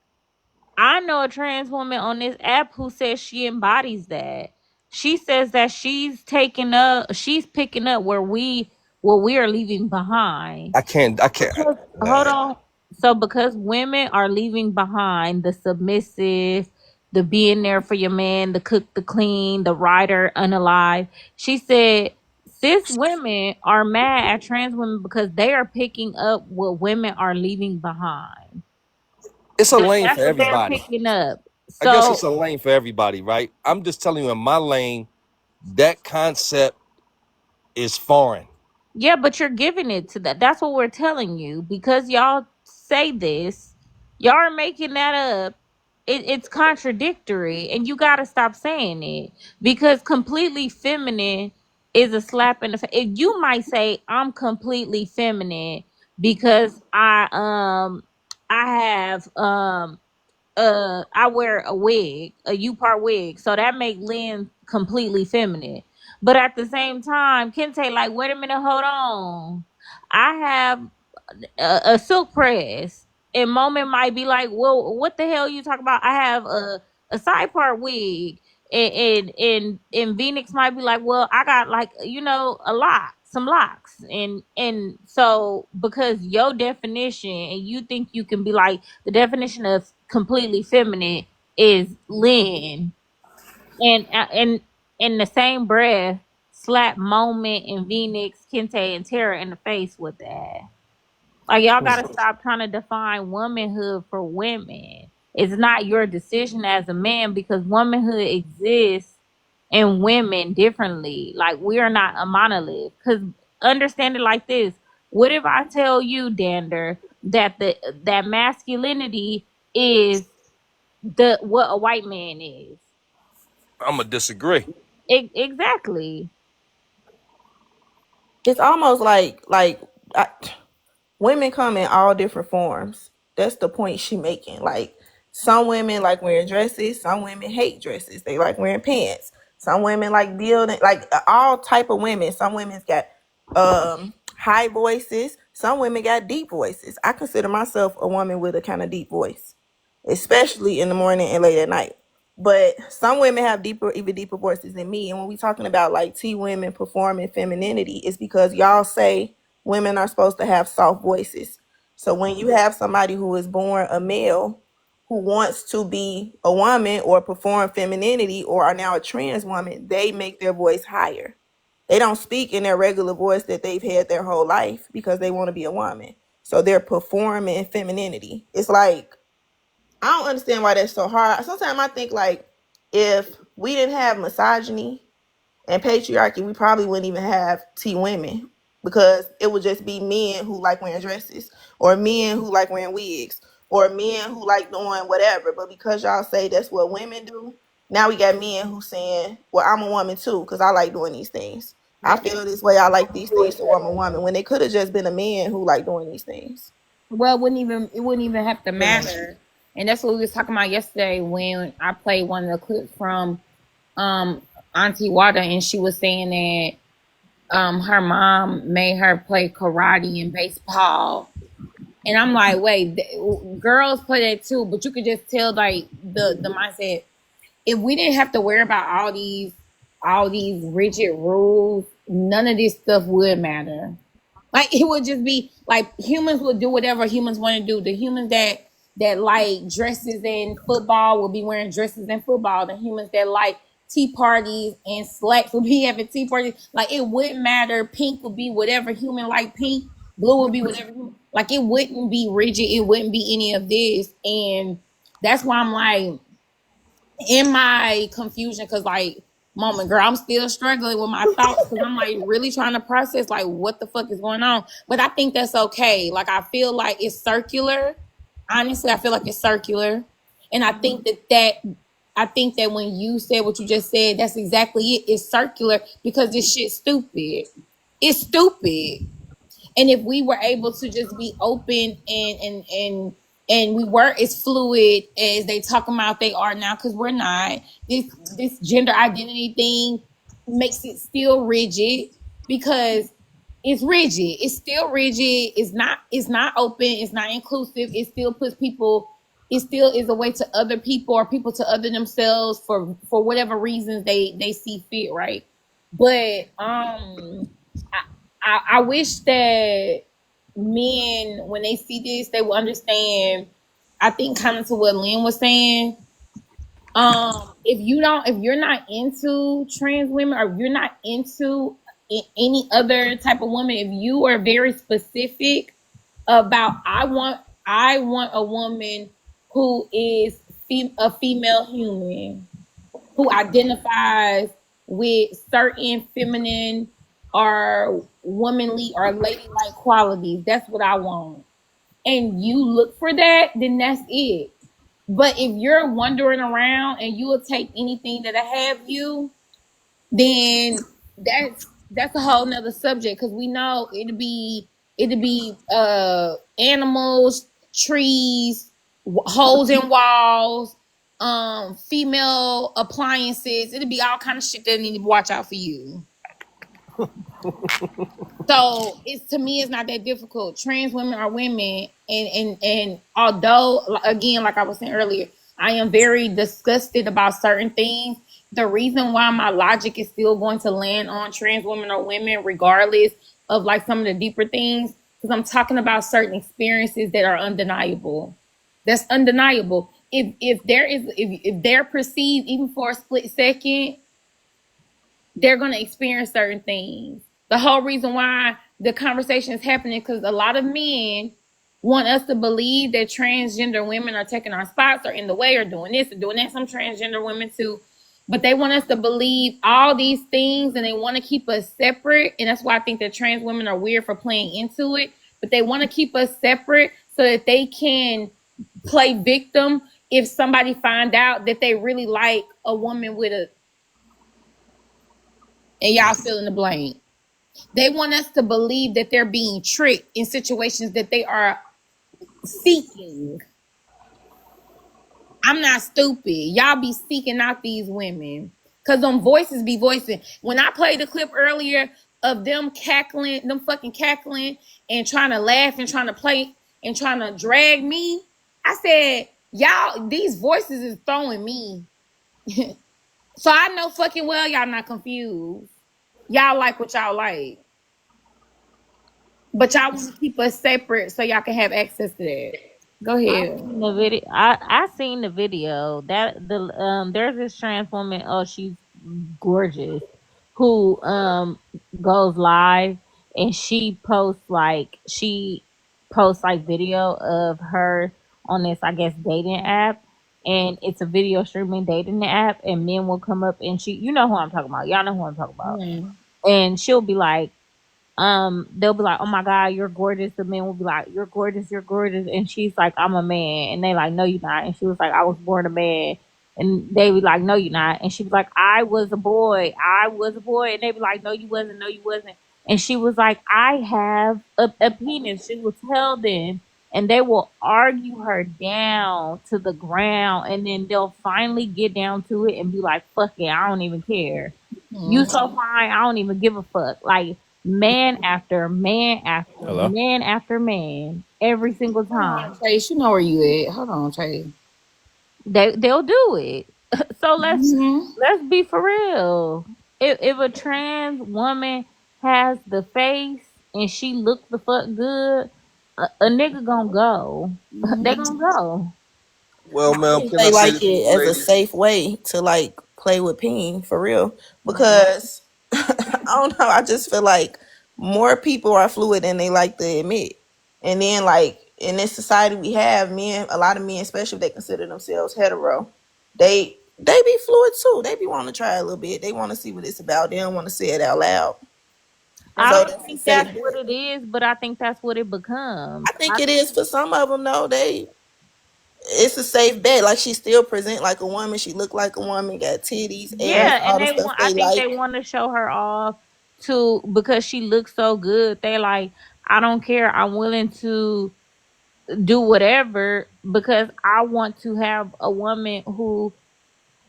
I know a trans woman on this app who says she embodies that. She says that she's picking up what we are leaving behind. I can't, Because hold man. on. So because women are leaving behind the submissive, the being there for your man, the cook, the clean, the rider, unalive. She said cis women are mad at trans women because they are picking up what women are leaving behind. It's a lane for That's what they're everybody. picking up. I guess So it's a lane for everybody, right? I'm just telling you, in my lane, that concept is foreign. yeah, but you're giving it to that. That's what we're telling you. Because y'all say this, y'all are making that up. It's contradictory, and you got to stop saying it because completely feminine is a slap in the face. You might say I'm completely feminine because I have I wear a wig, a U part wig, so that make Lynn completely feminine. But at the same time, Kente like, wait a minute, hold on. I have a silk press, and Moment might be like, well, what the hell you talking about? I have a side part wig, and Phoenix might be like, well, I got like a lot, some locks, and so because your definition, and you think you can be like the definition of completely feminine is Lynn, and in the same breath slap Moment and Phoenix, Kente, and Tara in the face with that. Like y'all gotta stop trying to define womanhood for women. It's not your decision as a man because womanhood exists in women differently. Like we are not a monolith. Cause understand it like this. What if I tell you, Dander, that that masculinity is the what a white man is. I'm gonna disagree. Exactly. It's almost like women come in all different forms. That's the point she making. Like some women like wearing dresses, some women hate dresses. They like wearing pants. Some women like building, like all type of women. Some women's got high voices. Some women got deep voices. I consider myself a woman with a kind of deep voice, especially in the morning and late at night. But some women have deeper, even deeper voices than me. And when we talking about like T women performing femininity, it's because y'all say women are supposed to have soft voices. So when you have somebody who is born a male who wants to be a woman or perform femininity or are now a trans woman, they make their voice higher. They don't speak in their regular voice that they've had their whole life because they want to be a woman. So they're performing femininity. It's like, I don't understand why that's so hard. Sometimes I think like if we didn't have misogyny and patriarchy, we probably wouldn't even have T women because it would just be men who like wearing dresses or men who like wearing wigs or men who like doing whatever. But because y'all say that's what women do, now we got men who saying, well, I'm a woman too because I like doing these things. I feel this way. I like these things, so I'm a woman. When they could have just been a man who like doing these things. Well, it wouldn't even have to matter. And that's what we was talking about yesterday when I played one of the clips from Auntie Wada, and she was saying that her mom made her play karate and baseball. And I'm like, wait, girls play that too, but you could just tell like the mindset. If we didn't have to worry about all these rigid rules, none of this stuff would matter. Like it would just be like humans would do whatever humans want to do. The humans that like dresses in football will be wearing dresses in football. The humans that like tea parties and slacks will be having tea parties. Like it wouldn't matter. Pink would be whatever human like pink. Blue would be whatever. Like it wouldn't be rigid. It wouldn't be any of this. And that's why I'm like, in my confusion, because like, moment, girl, I'm still struggling with my thoughts because I'm like really trying to process like what the fuck is going on. But I think that's okay. Like I feel like it's circular. Honestly, I feel like it's circular. And I think that when you said what you just said, that's exactly it. It's circular because this shit's stupid. It's stupid. And if we were able to just be open and we were as fluid as they talking about they are now, because we're not. This gender identity thing makes it still rigid because it's rigid. It's still rigid. It's not open. It's not inclusive. It still puts people. It still is a way to other people or people to other themselves for whatever reasons they see fit, right? But I wish that men, when they see this, they will understand. I think kind of to what Lynn was saying. If you're not into trans women or if you're not into any other type of woman, if you are very specific about I want a woman who is a female human who identifies with certain feminine or womanly or ladylike qualities. That's what I want. And you look for that, then that's it. But if you're wandering around and you will take anything that I have you, then that's a whole nother subject because we know it'll be animals, trees, holes in walls, female appliances. It'll be all kind of shit that need to watch out for you. So to me it's not that difficult. Trans women are women, and although again, like I was saying earlier, I am very disgusted about certain things. The reason why my logic is still going to land on trans women or women, regardless of like some of the deeper things, because I'm talking about certain experiences that are undeniable. That's undeniable. If they're perceived even for a split second, they're going to experience certain things. The whole reason why the conversation is happening because a lot of men want us to believe that transgender women are taking our spots or in the way or doing this or doing that. Some transgender women too. But they want us to believe all these things and they want to keep us separate. And that's why I think that trans women are weird for playing into it. But they want to keep us separate so that they can play victim if somebody find out that they really like a woman with a, and y'all fill in the blank. They want us to believe that they're being tricked in situations that they are seeking. I'm not stupid. Y'all be seeking out these women because them voices be voicing. When I played the clip earlier of them cackling, them fucking cackling and trying to laugh and trying to play and trying to drag me, I said, y'all, these voices is throwing me. So I know fucking well y'all not confused. Y'all like what y'all like. But y'all want to keep us separate so y'all can have access to that. Go I ahead. seen the video. I seen the video that there's this trans woman. Oh, she's gorgeous. Who goes live and she posts like video of her on this, I guess, dating app, and it's a video streaming dating app, and men will come up and you know who I'm talking about. Y'all know who I'm talking about. Mm-hmm. And she'll be like, they'll be like, oh my god, you're gorgeous. The men will be like, you're gorgeous, and she's like, I'm a man. And they like, no, you're not. And she was like, I was born a man. And they be like, no, you're not. And she was like, I was a boy, and they be like, no, you wasn't, and she was like, I have a penis. She will tell them, and they will argue her down to the ground, and then they'll finally get down to it and be like, fuck it, I don't even care. You so fine, I don't even give a fuck. Like, man after man after Hello? man after man, every single time. Trace, you know where you at. Hold on, Trace. They'll do it. So let's be for real. If a trans woman has the face and she look the fuck good, a nigga gonna go. They gonna go. Well, ma'am, can I They say like this, it as a lady? safe way to like play with peen for real. Because I don't know, I just feel like more people are fluid than they like to admit. And then like in this society we have, men, a lot of men, especially if they consider themselves hetero, they be fluid too. They be wanting to try a little bit. They want to see what it's about. They don't want to say it out loud. I So don't that's a think safe that's bet. what it is, but I think that's what it becomes. I think it is for some of them though. It's a safe bet. Like she still present like a woman. She look like a woman. Got titties, ass, Yeah, all and the they stuff want. I they think like. they want to show her off too because she looks so good. They like, I don't care. I'm willing to do whatever because I want to have a woman who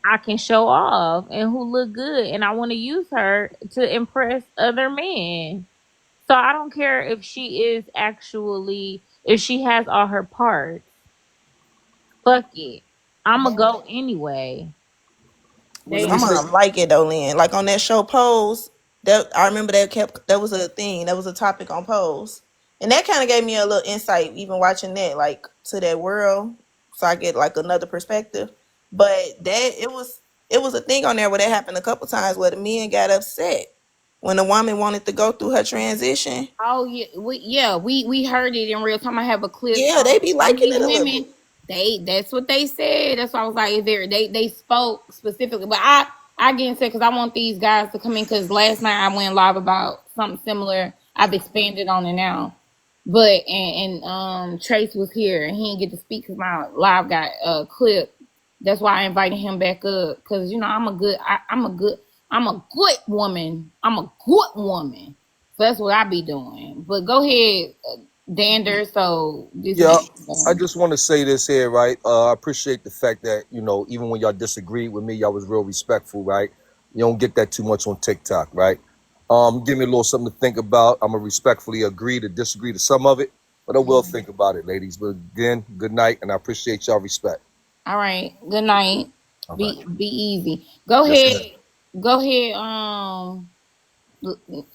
I can show off and who look good, and I want to use her to impress other men. So I don't care if she is actually if she has all her parts. Fuck it, I'ma go anyway. Well, They let me Some of say. them like it though, Lynn. Like on that show Pose, that I remember that was a thing. That was a topic on Pose. And that kind of gave me a little insight, even watching that, like to that world. So I get like another perspective. But it was a thing on there where that happened a couple times where the men got upset when the woman wanted to go through her transition. Oh yeah, we heard it in real time. I have a clip. Yeah, they be Some of liking these it a little bit. women, that's what they said. That's why I was like, they spoke specifically. But I get into it because I want these guys to come in because last night I went live about something similar. I've expanded on it now. But and Trace was here and he didn't get to speak because my live got a clip. That's why I invited him back up because I'm a good woman. I'm a good woman. So that's what I be doing. But go ahead, Dander. So this Yeah, is I just want to say this here, right? I appreciate the fact that, even when y'all disagreed with me, y'all was real respectful, right? You don't get that too much on TikTok, right? Give me a little something to think about. I'm going to respectfully agree to disagree to some of it, but I will think about it, ladies. But again, good night, and I appreciate y'all respect. all right. Good night. All Be right. easy. Go Yes, ahead. ma'am. Go ahead.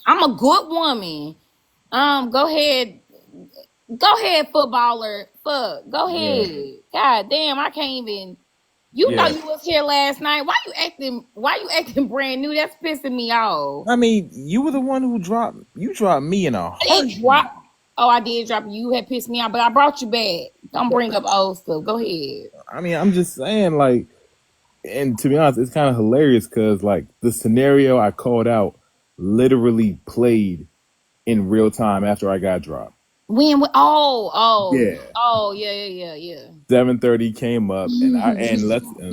I'm a good woman. Go ahead. Go ahead, footballer. Fuck. Go Yeah. ahead. God damn, I can't even. You know Yeah. you was here last night. Why you acting brand new? That's pissing me off. I mean, you were the one who dropped me in a I didn't heartbeat. drop. Oh, I did drop you. You had pissed me off, but I brought you back. Don't bring up old stuff. Go ahead. I mean, I'm just saying, like, and to be honest, it's kind of hilarious because, like, the scenario I called out literally played in real time after I got dropped. Yeah. Yeah. 7:30 came up, and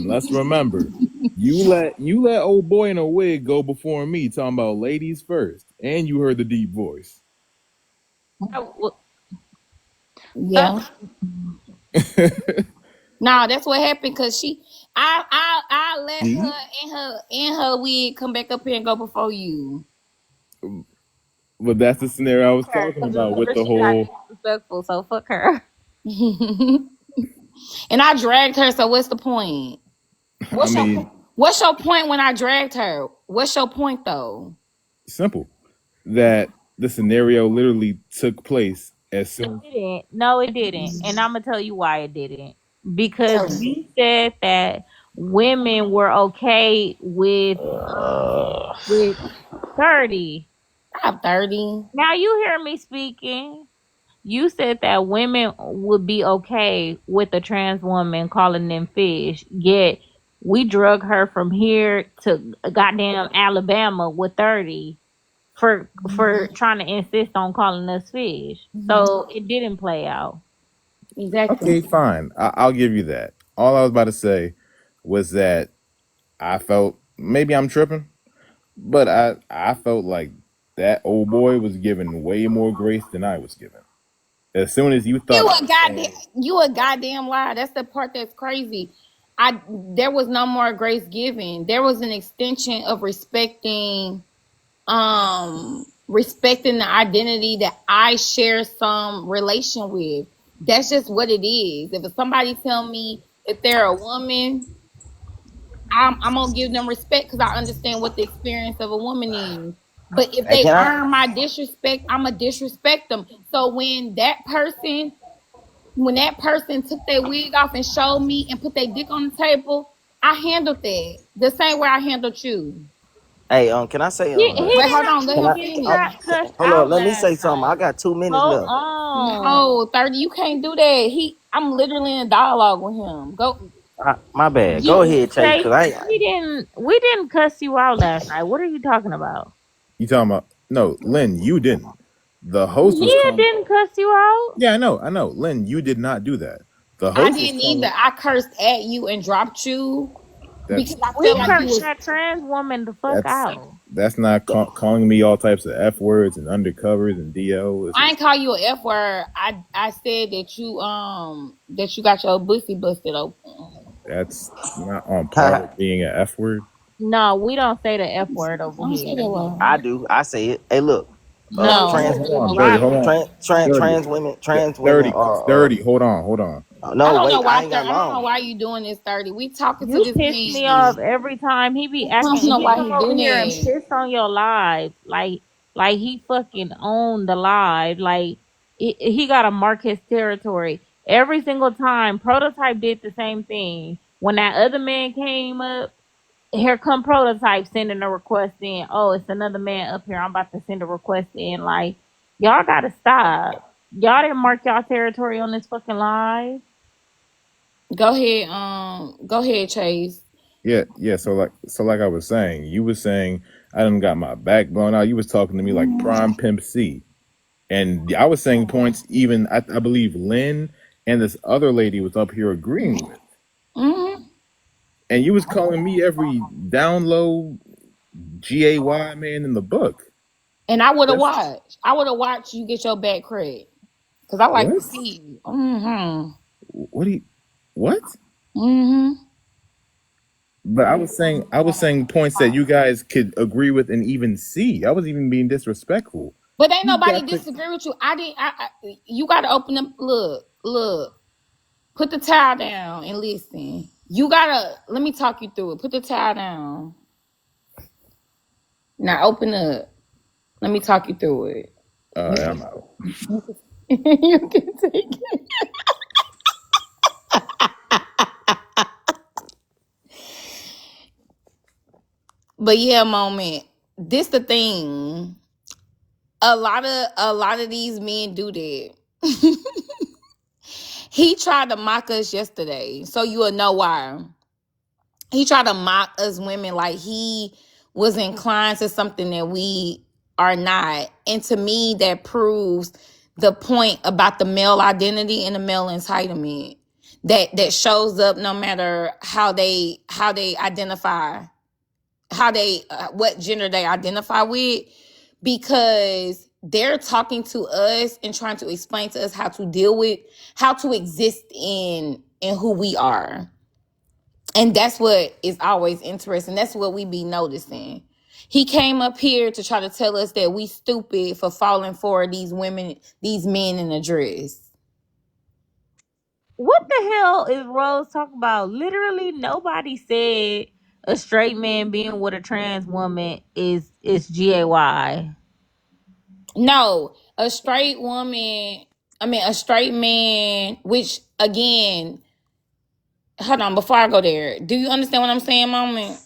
let's remember, you let old boy in a wig go before me talking about ladies first, and you heard the deep voice. Yeah. Nah, that's what happened because I let See, her in her wig come back up here and go before you. but that's the scenario I was Her, talking 'cause about with remember the she got whole. disrespectful, so fuck her. And I dragged her, so what's the point? I mean, What's your point when I dragged her? What's your point though? simple. That the scenario literally took place as soon. It didn't. No, it didn't. And I'm gonna tell you why it didn't. Because you said that women were okay with 30. I'm 30. Now you hear me speaking. You said that women would be okay with a trans woman calling them fish, yet we drug her from here to goddamn Alabama with 30 for trying to insist on calling us fish. So it didn't play out. Okay, fine. I'll give you that. All I was about to say was that I felt maybe I'm tripping, but I felt like that old boy was given way more grace than I was given. As soon as you thought You a goddamn liar. That's the part that's crazy. There was no more grace given. There was an extension of respecting the identity that I share some relation with. That's just what it is. If somebody tell me if they're a woman, I'm gonna give them respect because I understand what the experience of a woman is. But if they earn my disrespect, I'ma disrespect them. So when that person took their wig off and showed me and put their dick on the table, I handled that the same way I handled you. Hey, can I say Wait, hold on, let him finish. hold on, let me say something. I got 2 minutes Hold left. on. No, 30, you can't do that. I'm literally in dialogue with him. Go. My bad. Go ahead, Chase. Cause we didn't cuss you out last night. What are you talking about? you talking about no, Lynn, you didn't. The host was didn't cuss you out. Yeah, I know. Lynn, you did not do that. The I host didn't either. I cursed at you and dropped you because I We felt like you cursed was that trans woman the fuck out. That's not calling me all types of F words and undercovers and DO. I ain't call you an F word. I said that you got your pussy busted open. That's not on par with being an F word. No, we don't say the F word over here. I do. I say it. Hey, look. No. Trans Hold on. trans 30, women are 30. Hold on. No, wait, I I ain't got don't know long. why you doing this 30. We talking to You this piss man. me off every time. He be acting. I don't know He why come he over doing here and it. piss on your live, like he fucking owned the live. Like he got to mark his territory every single time. Prototype did the same thing. When that other man came up, here come Prototype sending a request in. Oh, it's another man up here. I'm about to send a request in. Like, y'all gotta stop. Y'all didn't mark y'all territory on this fucking live. Go ahead, Chase. Yeah. So like I was saying, you was saying I done got my back blown out. You was talking to me like Prime Pimp C, and I was saying points. Even I believe Lynn and this other lady was up here agreeing with. Mm-hmm. And you was calling me every down low GAY man in the book. And I would have watched. I would have watched you get your back cracked because I like to see you. Mm-hmm. What? Mm-hmm. But I was saying points that you guys could agree with and even see. I was even being disrespectful. But ain't nobody disagree with you. You got to open up. Look. Put the towel down and listen. Let me talk you through it. Put the towel down. Now open up. Let me talk you through it. All right, I'm out. You can take it. But yeah, moment. This the thing. A lot of these men do that. He tried to mock us yesterday, so you will know why. He tried to mock us women like he was inclined to something that we are not. And to me, that proves the point about the male identity and the male entitlement that shows up no matter how they identify, how they what gender they identify with, because they're talking to us and trying to explain to us how to deal with, how to exist in who we are. And that's what is always interesting. That's what we be noticing. He came up here to try to tell us that we stupid for falling for these women, these men in a dress. What the hell is Rose talking about? Literally, nobody said a straight man being with a trans woman is GAY. No, a straight woman, a straight man, which again, hold on, before I go there, do you understand what I'm saying, Moment?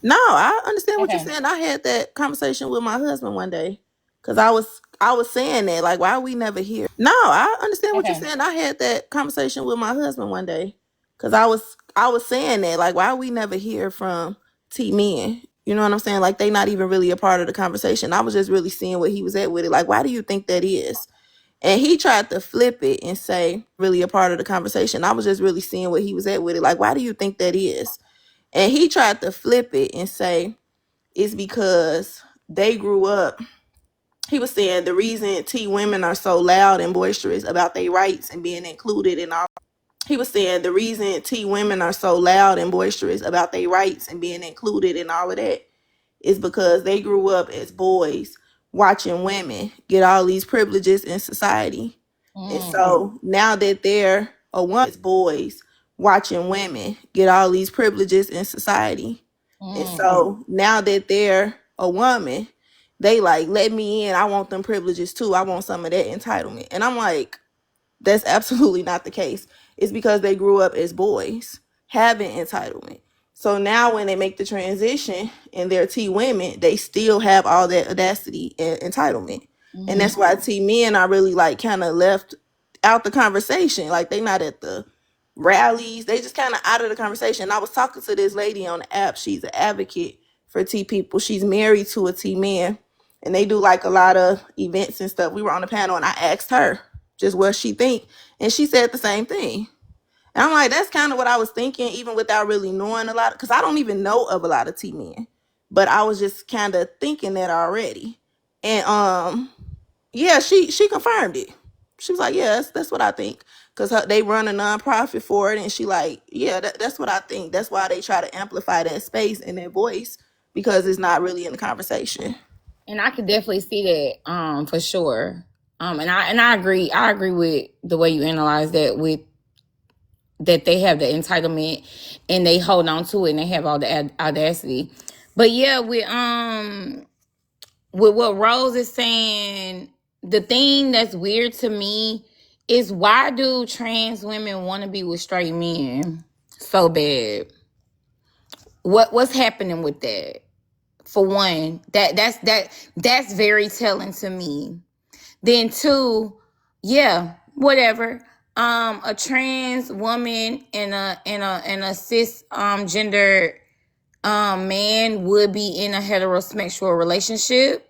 No, I understand what you're Okay. saying. I had that conversation with my husband one day because I was saying that, like, why are we never here? No, I understand what you're Okay. saying. I had that conversation with my husband one day because I was saying that, like, why are we never hear from T men? You know what I'm saying? Like, they not even really a part of the conversation. I was just really seeing where he was at with it. Like, why do you think that is? And he tried to flip it and say, really a part of the conversation. I was just really seeing where he was at with it. Like, why do you think that is? And he tried to flip it and say, it's because they grew up. He was saying the reason T women are so loud and boisterous about their rights and being included in all. He was saying the reason T women are so loud and boisterous about their rights and being included in all of that is because they grew up as boys watching women get all these privileges in society. And so now that they're a woman, as boys watching women get all these privileges in society. And so now that they're a woman, they like, let me in. I want them privileges too. I want some of that entitlement. And I'm like, that's absolutely not the case. It's because they grew up as boys having entitlement. So now when they make the transition and they're T women, they still have all that audacity and entitlement. And that's why T men are really like kind of left out the conversation. Like they not at the rallies. They just kind of out of the conversation. I was talking to this lady on the app. She's an advocate for T people. She's married to a T man. And they do like a lot of events and stuff. We were on the panel and I asked her just what she think. And she said the same thing. And I'm like, that's kind of what I was thinking, even without really knowing a lot, because I don't even know of a lot of T men. But I was just kind of thinking that already. And yeah, she confirmed it. She was like, yeah, that's what I think. Because they run a nonprofit for it. And she like, yeah, that's what I think. That's why they try to amplify that space and that voice, because it's not really in the conversation. And I could definitely see that, for sure. And I agree. I agree with the way you analyze that, with that they have the entitlement and they hold on to it and they have all the audacity. But yeah, with what Rose is saying, the thing that's weird to me is, why do trans women want to be with straight men so bad? What's happening with that? For one, that's very telling to me. Then two, yeah, whatever. A trans woman and a cis gender man would be in a heterosexual relationship.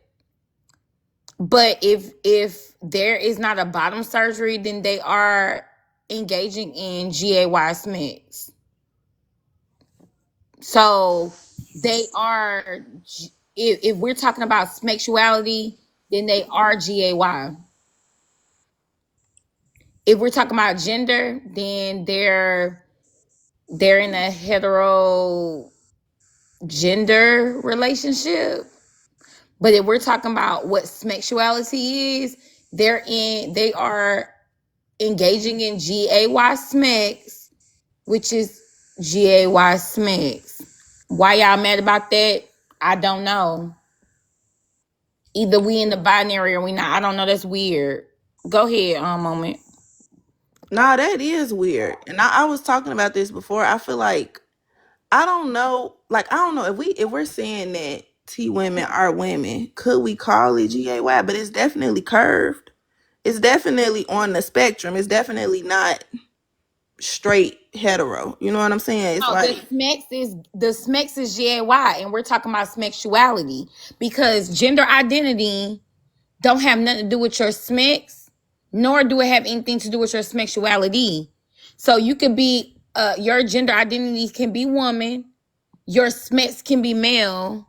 But if there is not a bottom surgery, then they are engaging in GAY SMECs. So they are, if we're talking about sexuality, then they are GAY. If we're talking about gender, then they're in a hetero gender relationship. But if we're talking about what sexuality is, they are engaging in GAY SMECs, which is GAY SMECs. Why y'all mad about that? I don't know. Either we in the binary or we not. I don't know. That's weird. Go ahead, Moment. Nah, that is weird. And I was talking about this before. I feel like I don't know if we're saying that T women are women, could we call it GAY? But it's definitely curved. It's definitely on the spectrum. It's definitely not straight hetero. You know what I'm saying? It's No, like the SMECs is GAY, and we're talking about sexuality, because gender identity don't have nothing to do with your SMECs. nor do it have anything to do with your sexuality. So you could be, your gender identity can be woman, your sex can be male.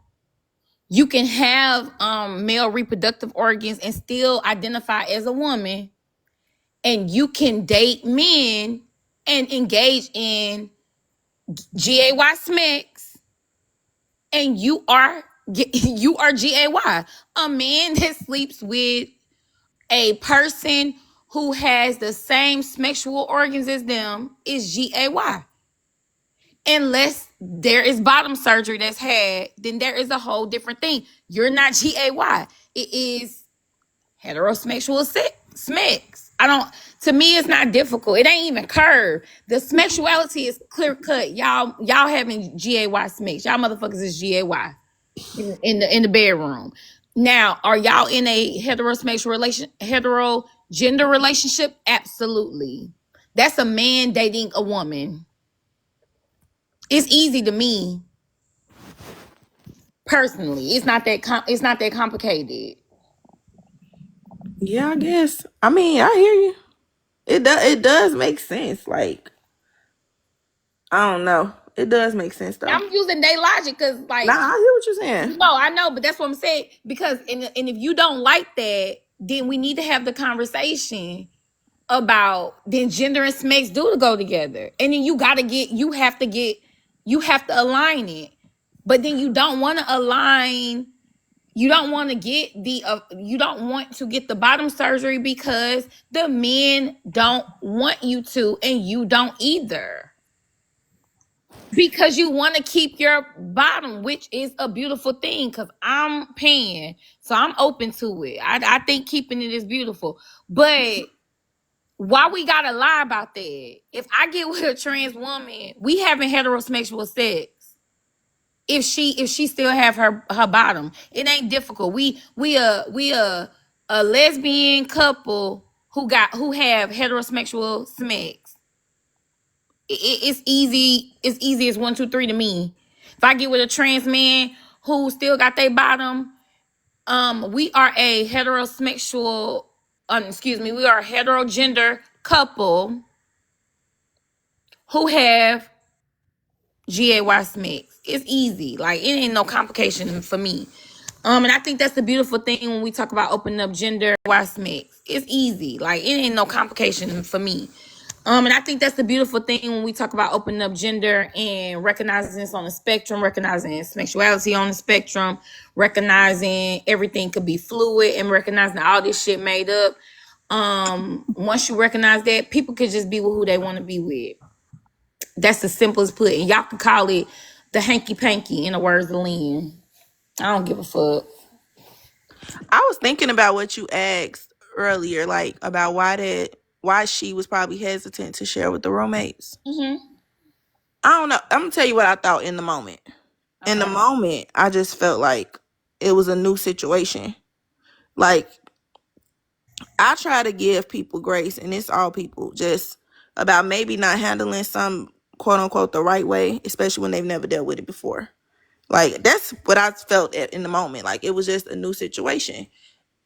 You can have male reproductive organs and still identify as a woman, and you can date men and engage in GAY smex, and you are GAY. A man that sleeps with a person who has the same sexual organs as them is GAY. Unless there is bottom surgery that's had, then there is a whole different thing. You're not GAY. It is heterosexual smex. To me, it's not difficult. It ain't even curved. The sexuality is clear cut. Y'all having GAY smex. Y'all motherfuckers is GAY in the bedroom. Now, are y'all in a hetero gender relationship? Absolutely. That's a man dating a woman. It's easy to me personally. It's not that complicated. Yeah, I guess. I mean, I hear you. It does make sense. Like, I don't know. It does make sense though. I'm using their logic because, like, Nah, I hear what you're saying. No, I know, but that's what I'm saying. Because and if you don't like that, then we need to have the conversation about then gender and sex do to go together, and then you have to align it. But then you don't want to align. You don't want to get the bottom surgery because the men don't want you to, and you don't either. Because you want to keep your bottom, which is a beautiful thing, because I'm paying. So I'm open to it. I think keeping it is beautiful. But why we gotta lie about that? If I get with a trans woman, we having heterosexual sex. If she still have her bottom, it ain't difficult. We a lesbian couple who have heterosexual sex. It's easy. It's easy as 1, 2, 3 to me. If I get with a trans man who still got their bottom, we are a heterosexual. We are a heterogender couple who have GAY mix. It's easy. Like, it ain't no complication for me. And I think that's the beautiful thing when we talk about opening up gender mix. It's easy. Like, it ain't no complication for me. And I think that's the beautiful thing when we talk about opening up gender and recognizing this on the spectrum, recognizing sexuality on the spectrum, recognizing everything could be fluid, and recognizing all this shit made up. Once you recognize that, people could just be with who they want to be with. That's the simplest put. And y'all can call it the hanky panky, in the words of Lynn. I don't give a fuck. I was thinking about what you asked earlier, like about why she was probably hesitant to share with the roommates. Mm-hmm. I don't know. I'm gonna tell you what I thought in the moment. Okay. In the moment, I just felt like it was a new situation. Like, I try to give people grace, and it's all people, just about maybe not handling some quote unquote the right way, especially when they've never dealt with it before. Like, that's what I felt in the moment. Like, it was just a new situation.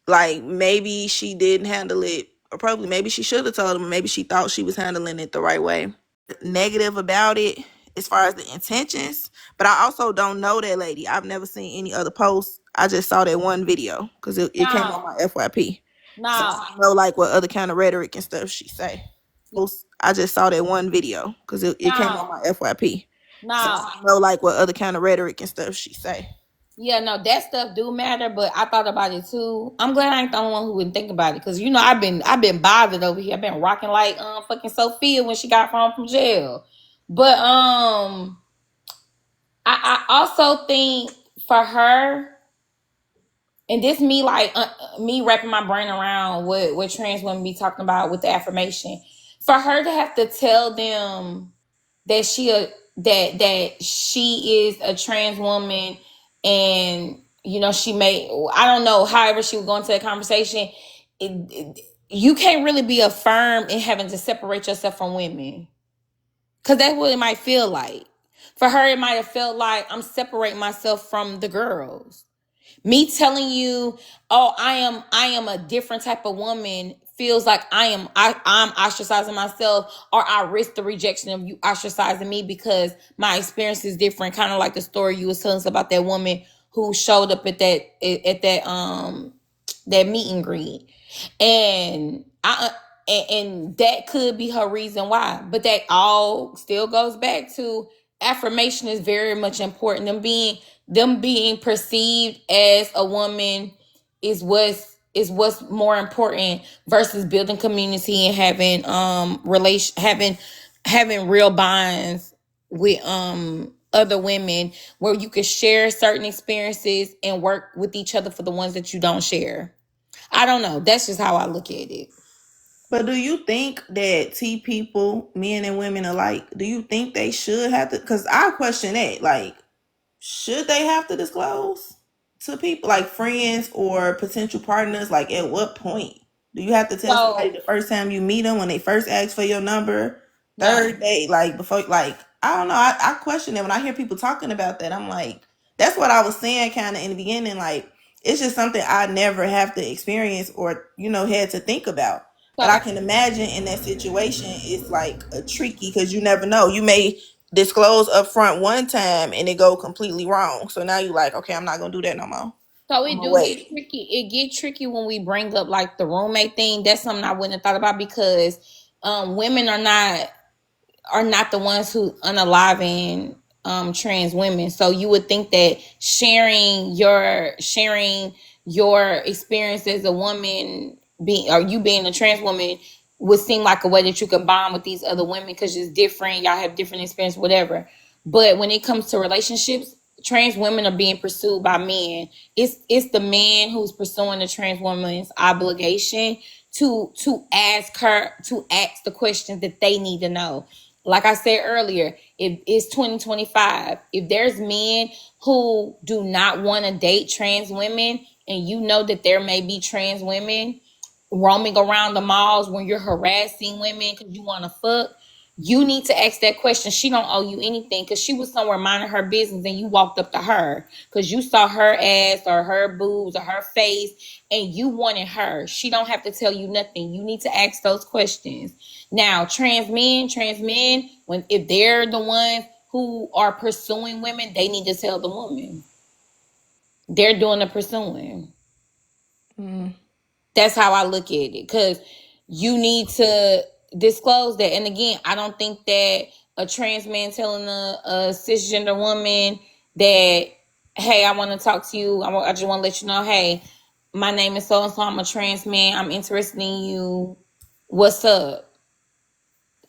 Like, maybe she didn't handle it, or probably maybe she should have told him, maybe she thought she was handling it the right way. Negative about it as far as the intentions, but I also don't know that lady. I've never seen any other posts. I just saw that one video because it came on my FYP. So I know like what other kind of rhetoric and stuff she say. I just saw that one video because it came on my FYP. So I know like what other kind of rhetoric and stuff she say. Yeah, no, that stuff do matter, but I thought about it too. I'm glad I ain't the only one who wouldn't think about it, because you know I've been bothered over here. I've been rocking like fucking Sophia when she got home from jail. But I also think for her, and this me like me wrapping my brain around what trans women be talking about with the affirmation, for her to have to tell them that she is a trans woman, and you know she may, I don't know, however she would go into that conversation, you can't really be affirmed in having to separate yourself from women, because that's what it might feel like. For her, it might have felt like I'm separating myself from the girls. Me telling you, oh, I am a different type of woman, feels like I'm ostracizing myself, or I risk the rejection of you ostracizing me because my experience is different. Kind of like the story you was telling us about that woman who showed up at that meet and greet, and and that could be her reason why. But that all still goes back to affirmation is very much important. Them being perceived as a woman is what's more important versus building community and having having real bonds with other women where you can share certain experiences and work with each other for the ones that you don't share. I don't know. That's just how I look at it. But do you think that T people, men and women alike, do you think they should have to? Because I question that. Like, should they have to disclose to people like friends or potential partners? Like, at what point do you have to tell somebody So the first time you meet them, when they first ask for your number, no. third date, like before? Like, I don't know. I question it when I hear people talking about that. I'm like, that's what I was saying kind of in the beginning. Like, it's just something I never have to experience or had to think about. But I So can imagine in that situation, it's like a tricky because you never know. You may disclose up front one time and it go completely wrong. So now you like, okay, I'm not gonna do that no more. so I'm it gonna do get wait. tricky. It get tricky when we bring up like the roommate thing. That's something I wouldn't have thought about because women are not the ones who unaliving trans women. So you would think that sharing your experience as a woman being a trans woman would seem like a way that you could bond with these other women because it's different. Y'all have different experience, whatever. But when it comes to relationships, trans women are being pursued by men. It's the man who's pursuing the trans woman's obligation to ask the questions that they need to know. Like I said earlier, if it's 2025, if there's men who do not want to date trans women, and you know that there may be trans women roaming around the malls when you're harassing women because you want to fuck, you need to ask that question. She don't owe you anything because she was somewhere minding her business and you walked up to her because you saw her ass or her boobs or her face and you wanted her. She don't have to tell you nothing. You need to ask those questions. Now, trans men, when if they're the ones who are pursuing women, they need to tell the woman. They're doing the pursuing. Mm. That's how I look at it because you need to disclose that. And again, I don't think that a trans man telling a cisgender woman that, hey, I want to talk to you. I just want to let you know, hey, my name is so and so. I'm a trans man. I'm interested in you. What's up?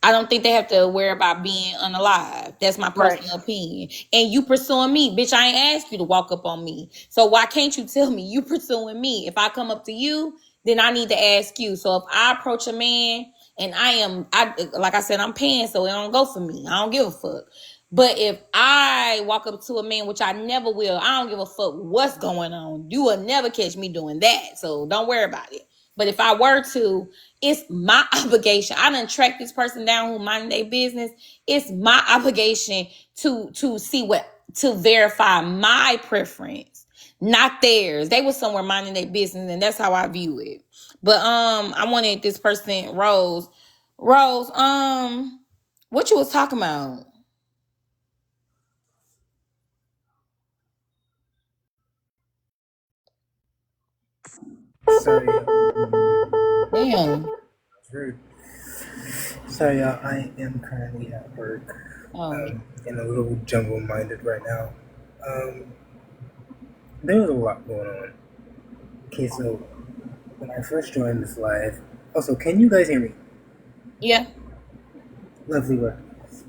I don't think they have to worry about being unalive. That's my Right. personal opinion. And you pursuing me, bitch, I ain't asked you to walk up on me. So why can't you tell me you pursuing me? If I come up to you, then I need to ask you. So if I approach a man and like I said, I'm paying, so it don't go for me. I don't give a fuck. But if I walk up to a man, which I never will, I don't give a fuck what's going on. You will never catch me doing that. So don't worry about it. But if I were to, it's my obligation. I done track this person down who minding their business. It's my obligation to verify my preference, not theirs. They were somewhere minding their business, and that's how I view it. But I wanted this person, Rose, what you was talking about? Sorry, Damn. rude. Sorry, y'all. I am currently at work. And a little jungle-minded right now. There was a lot going on. Okay, so when I first joined this live, also, can you guys hear me? Yeah. Lovely work.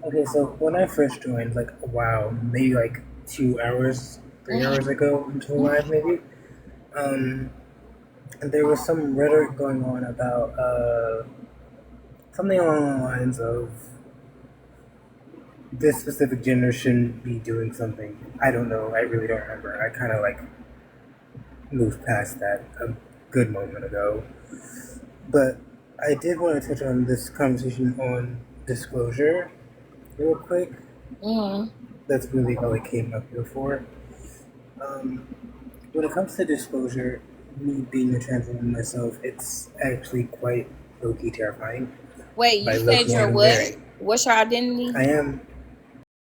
Okay, so when I first joined, like, wow, maybe like 2 hours, 3 hours ago into the live, maybe. And there was some rhetoric going on about something along the lines of this specific gender shouldn't be doing something. I don't know. I really don't remember. I kind of like moved past that a good moment ago. But I did want to touch on this conversation on disclosure real quick. That's really all I came up here for. When it comes to disclosure, me being a trans woman myself, it's actually quite low-key terrifying. Wait, By you low-key, said I you're mean what? very. What's your identity? I am